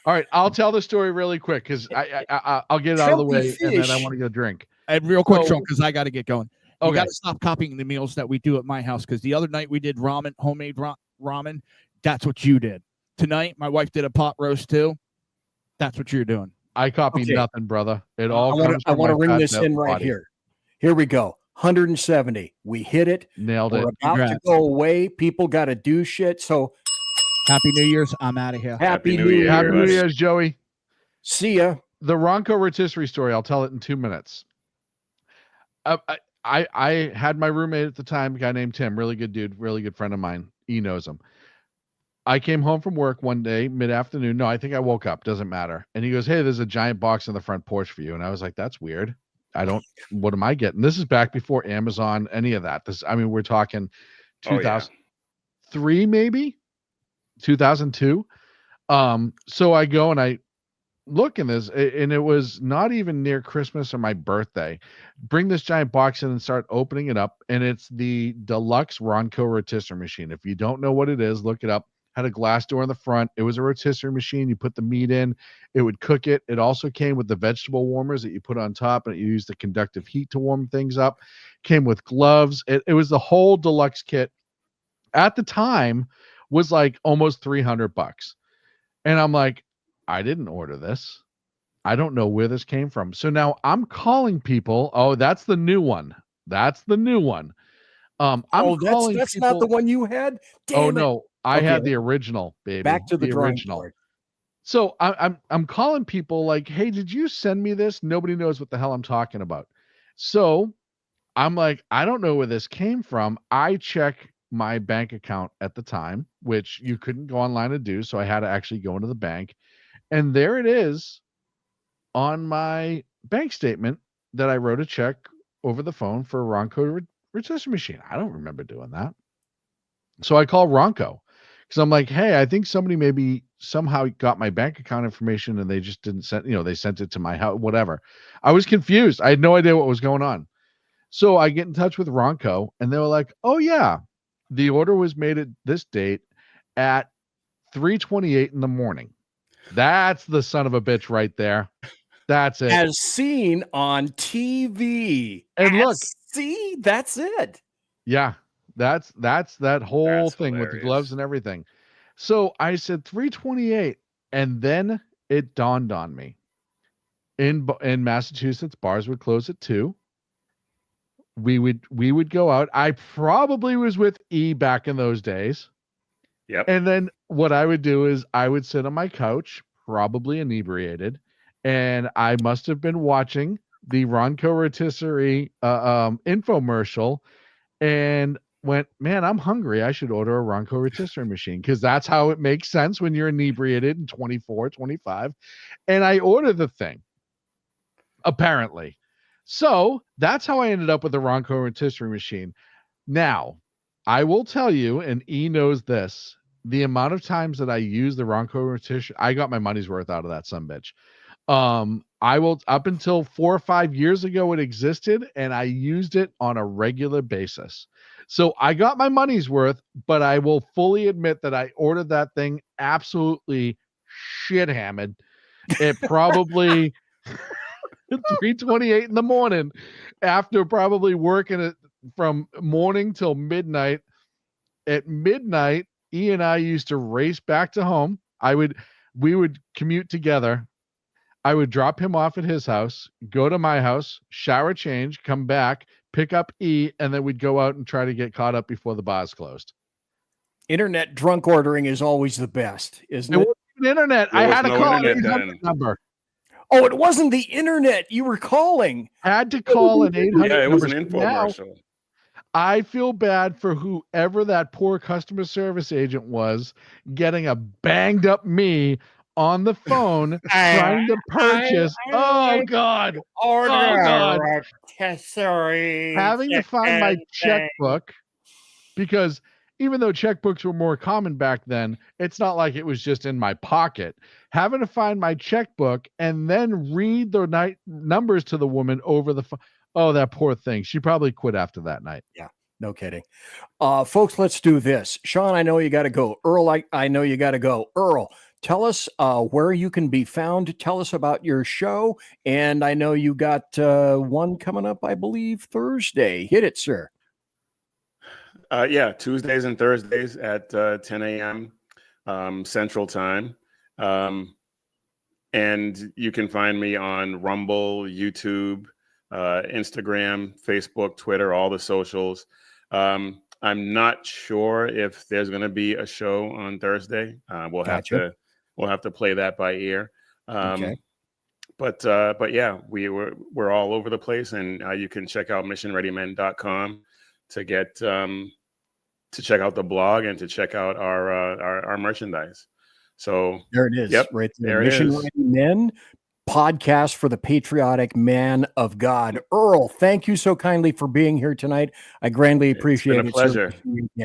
All right, I'll tell the story really quick because I'll get it out of the way, and then I want to go drink. And real quick, Shaun, because I got to get going. Okay. You got to stop copying the meals that we do at my house, because the other night we did ramen, homemade ramen. That's what you did. Tonight, my wife did a pot roast too. That's what you're doing. I copied nothing, brother. It all. I want to ring this in right here. Here we go. 170. We hit it. Nailed We're it. about to go away. People got to do shit. So Happy New Year's. I'm out of here. Happy New Year. Happy New Year's, Joey. See ya. The Ronco rotisserie story. I'll tell it in 2 minutes. I had my roommate at the time, a guy named Tim, really good dude, really good friend of mine. He knows him. I came home from work one day, mid-afternoon. No, I think I woke up. Doesn't matter. And he goes, "Hey, there's a giant box on the front porch for you." And I was like, "That's weird. What am I getting?" This is back before Amazon, any of that. We're talking 2003, maybe 2002. So I go and I look in this, and it was not even near Christmas or my birthday. Bring this giant box in and start opening it up. And it's the deluxe Ronco rotisserie machine. If you don't know what it is, look it up. Had a glass door in the front. It was a rotisserie machine. You put the meat in, it would cook it. It also came with the vegetable warmers that you put on top, and you use the conductive heat to warm things up. Came with gloves. It was the whole deluxe kit. At the time, was like almost $300. And I'm like, I didn't order this. I don't know where this came from. So now I'm calling people. Oh, that's the new one. That's the new one. I'm calling that's people. not the one you had. Damn it. No, I had the original, baby. Back to the drawing original. board. So I'm calling people like, "Hey, did you send me this?" Nobody knows what the hell I'm talking about. So I'm like, I don't know where this came from. I check my bank account at the time, which you couldn't go online to do. So I had to actually go into the bank. And there it is on my bank statement that I wrote a check over the phone for a Ronco rotisserie machine. I don't remember doing that. So I call Ronco because I'm like, "Hey, I think somebody maybe somehow got my bank account information and they just didn't send, they sent it to my house, whatever." I was confused. I had no idea what was going on. So I get in touch with Ronco and they were like, "Oh yeah, the order was made at this date at 3:28 in the morning." That's the son of a bitch right there. That's it. As seen on TV. And look, see, that's it. Yeah, that's that whole thing with the gloves and everything. So I said 3:28, and then it dawned on me. In Massachusetts, bars would close at 2. We would go out. I probably was with E back in those days. Yep. And then what I would do is I would sit on my couch, probably inebriated, and I must have been watching the Ronco rotisserie infomercial and went, "Man, I'm hungry. I should order a Ronco rotisserie machine," because that's how it makes sense when you're inebriated and 24, 25. And I ordered the thing, apparently. So that's how I ended up with the Ronco rotisserie machine. Now, I will tell you, and E knows this, the amount of times that I use the Ronco rotisserie, I got my money's worth out of that sumbitch. I will, up until 4 or 5 years ago, it existed, and I used it on a regular basis. So I got my money's worth, but I will fully admit that I ordered that thing absolutely shit-hammered. It probably 3:28 in the morning after probably working it from morning till midnight. At midnight, E and I used to race back to home. We would commute together. I would drop him off at his house, go to my house, shower, change, come back, pick up E, and then we'd go out and try to get caught up before the bars closed. Internet drunk ordering is always the best, isn't it? It wasn't internet. I had to call an 800 number. Oh, it wasn't the internet you were calling. Had to call an 800 Yeah, it was an number. Now, infomercial. I feel bad for whoever that poor customer service agent was getting a banged up me on the phone trying to purchase. Oh God. Order Oh God. rotisserie. Having to find my checkbook, because even though checkbooks were more common back then, it's not like it was just in my pocket. Having to find my checkbook and then read the numbers to the woman over the phone. Oh, that poor thing. She probably quit after that night. Yeah, no kidding. Folks, let's do this. Sean, I know you got to go. Earl, I know you got to go. Earl, tell us where you can be found. Tell us about your show. And I know you got one coming up, I believe, Thursday. Hit it, sir. Yeah, Tuesdays and Thursdays at 10 a.m. Central Time. And you can find me on Rumble, YouTube, Instagram, Facebook, Twitter, all the socials. I'm not sure if there's going to be a show on Thursday. We'll have to play that by ear. Okay. But yeah, we're all over the place, and you can check out missionreadymen.com to get to check out the blog and to check out our merchandise. So there it is. Yep, Right there. there it Mission is. Ready Men podcast for the patriotic man of God. Earl, thank you so kindly for being here tonight. I grandly appreciate it. It's been a pleasure.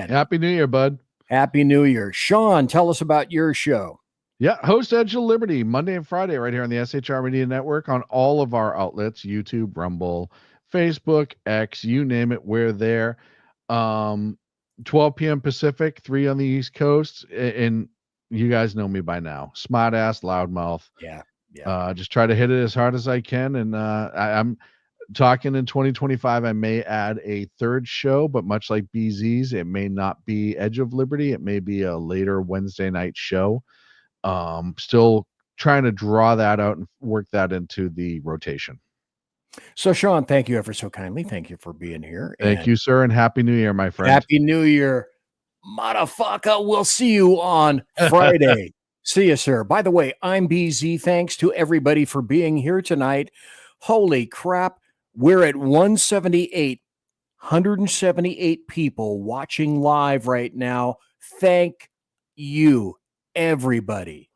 Happy New Year, bud. Happy New Year. Shaun, tell us about your show. Yeah, host Edge of Liberty Monday and Friday right here on the SHR Media Network on all of our outlets, YouTube, Rumble, Facebook, X, you name it, we're there. 12 p.m. Pacific, 3 on the East Coast, and you guys know me by now. Smart ass, loudmouth. Yeah. Just try to hit it as hard as I can, and I'm talking in 2025. I may add a third show, but much like BZ's, it may not be Edge of Liberty. It may be a later Wednesday night show. Still trying to draw that out and work that into the rotation. So, Shaun, thank you ever so kindly. Thank you for being here. Thank you, sir, and Happy New Year, my friend. Happy New Year, motherfucker. We'll see you on Friday. See you, sir. By the way, I'm BZ. Thanks to everybody for being here tonight. Holy crap. We're at 178 people watching live right now. Thank you, everybody.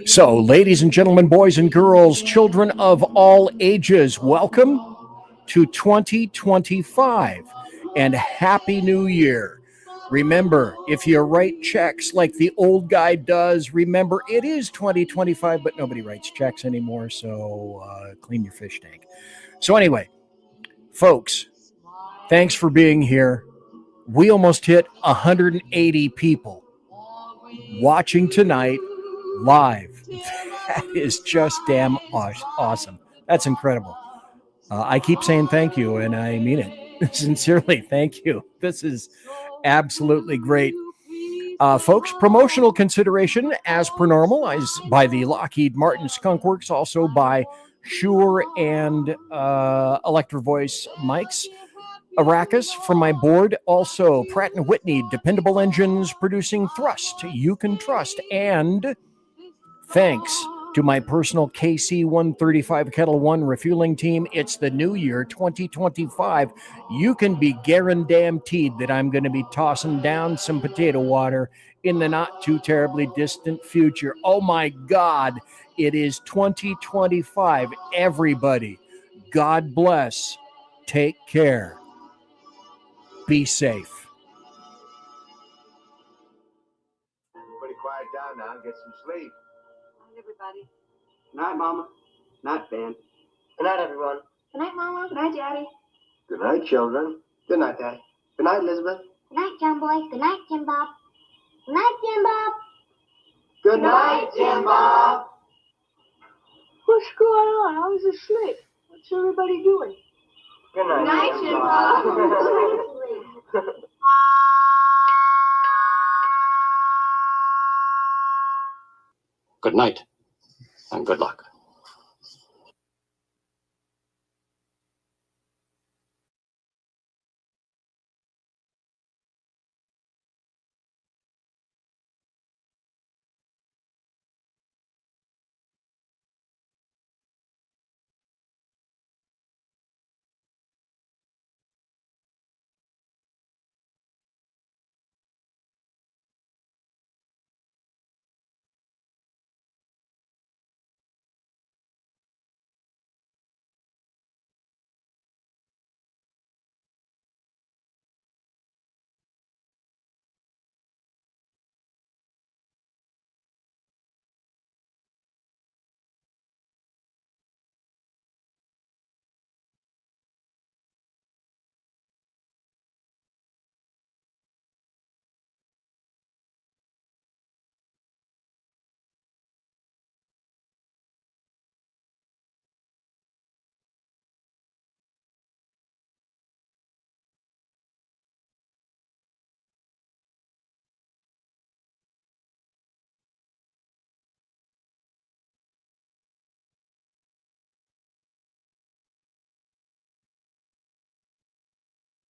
So, ladies and gentlemen, boys and girls, children of all ages, welcome to 2025 and Happy New Year. Remember, if you write checks like the old guy does, remember it is 2025, but nobody writes checks anymore, so clean your fish tank. So anyway, folks, thanks for being here. We almost hit 180 people watching tonight live. That is just damn awesome. That's incredible. I keep saying thank you, and I mean it. Sincerely, thank you. This is absolutely great. Folks, promotional consideration, as per normal, is by the Lockheed Martin Skunk Works, also by Shure and Electro Voice mics. Arrakis from my board, also Pratt & Whitney, dependable engines producing thrust you can trust, and thanks to my personal KC-135 Kettle One refueling team. It's the new year, 2025. You can be guaranteed that I'm going to be tossing down some potato water in the not too terribly distant future. Oh my God, it is 2025. Everybody, God bless. Take care. Be safe. Everybody quiet down now and get some sleep. Everybody. Good night, Mama. Night, Ben. Good night, everyone. Good night, Mama. Good night, Daddy. Good night, children. Good night, Daddy. Good night, Elizabeth. Good night, John Boy. Good night, Jim Bob. Good night, Jim Bob. Good night, Jim Bob. What's going on? I was asleep. What's everybody doing? Good night, Good night, Jim Jim Bob. Bob. Good night, and good luck.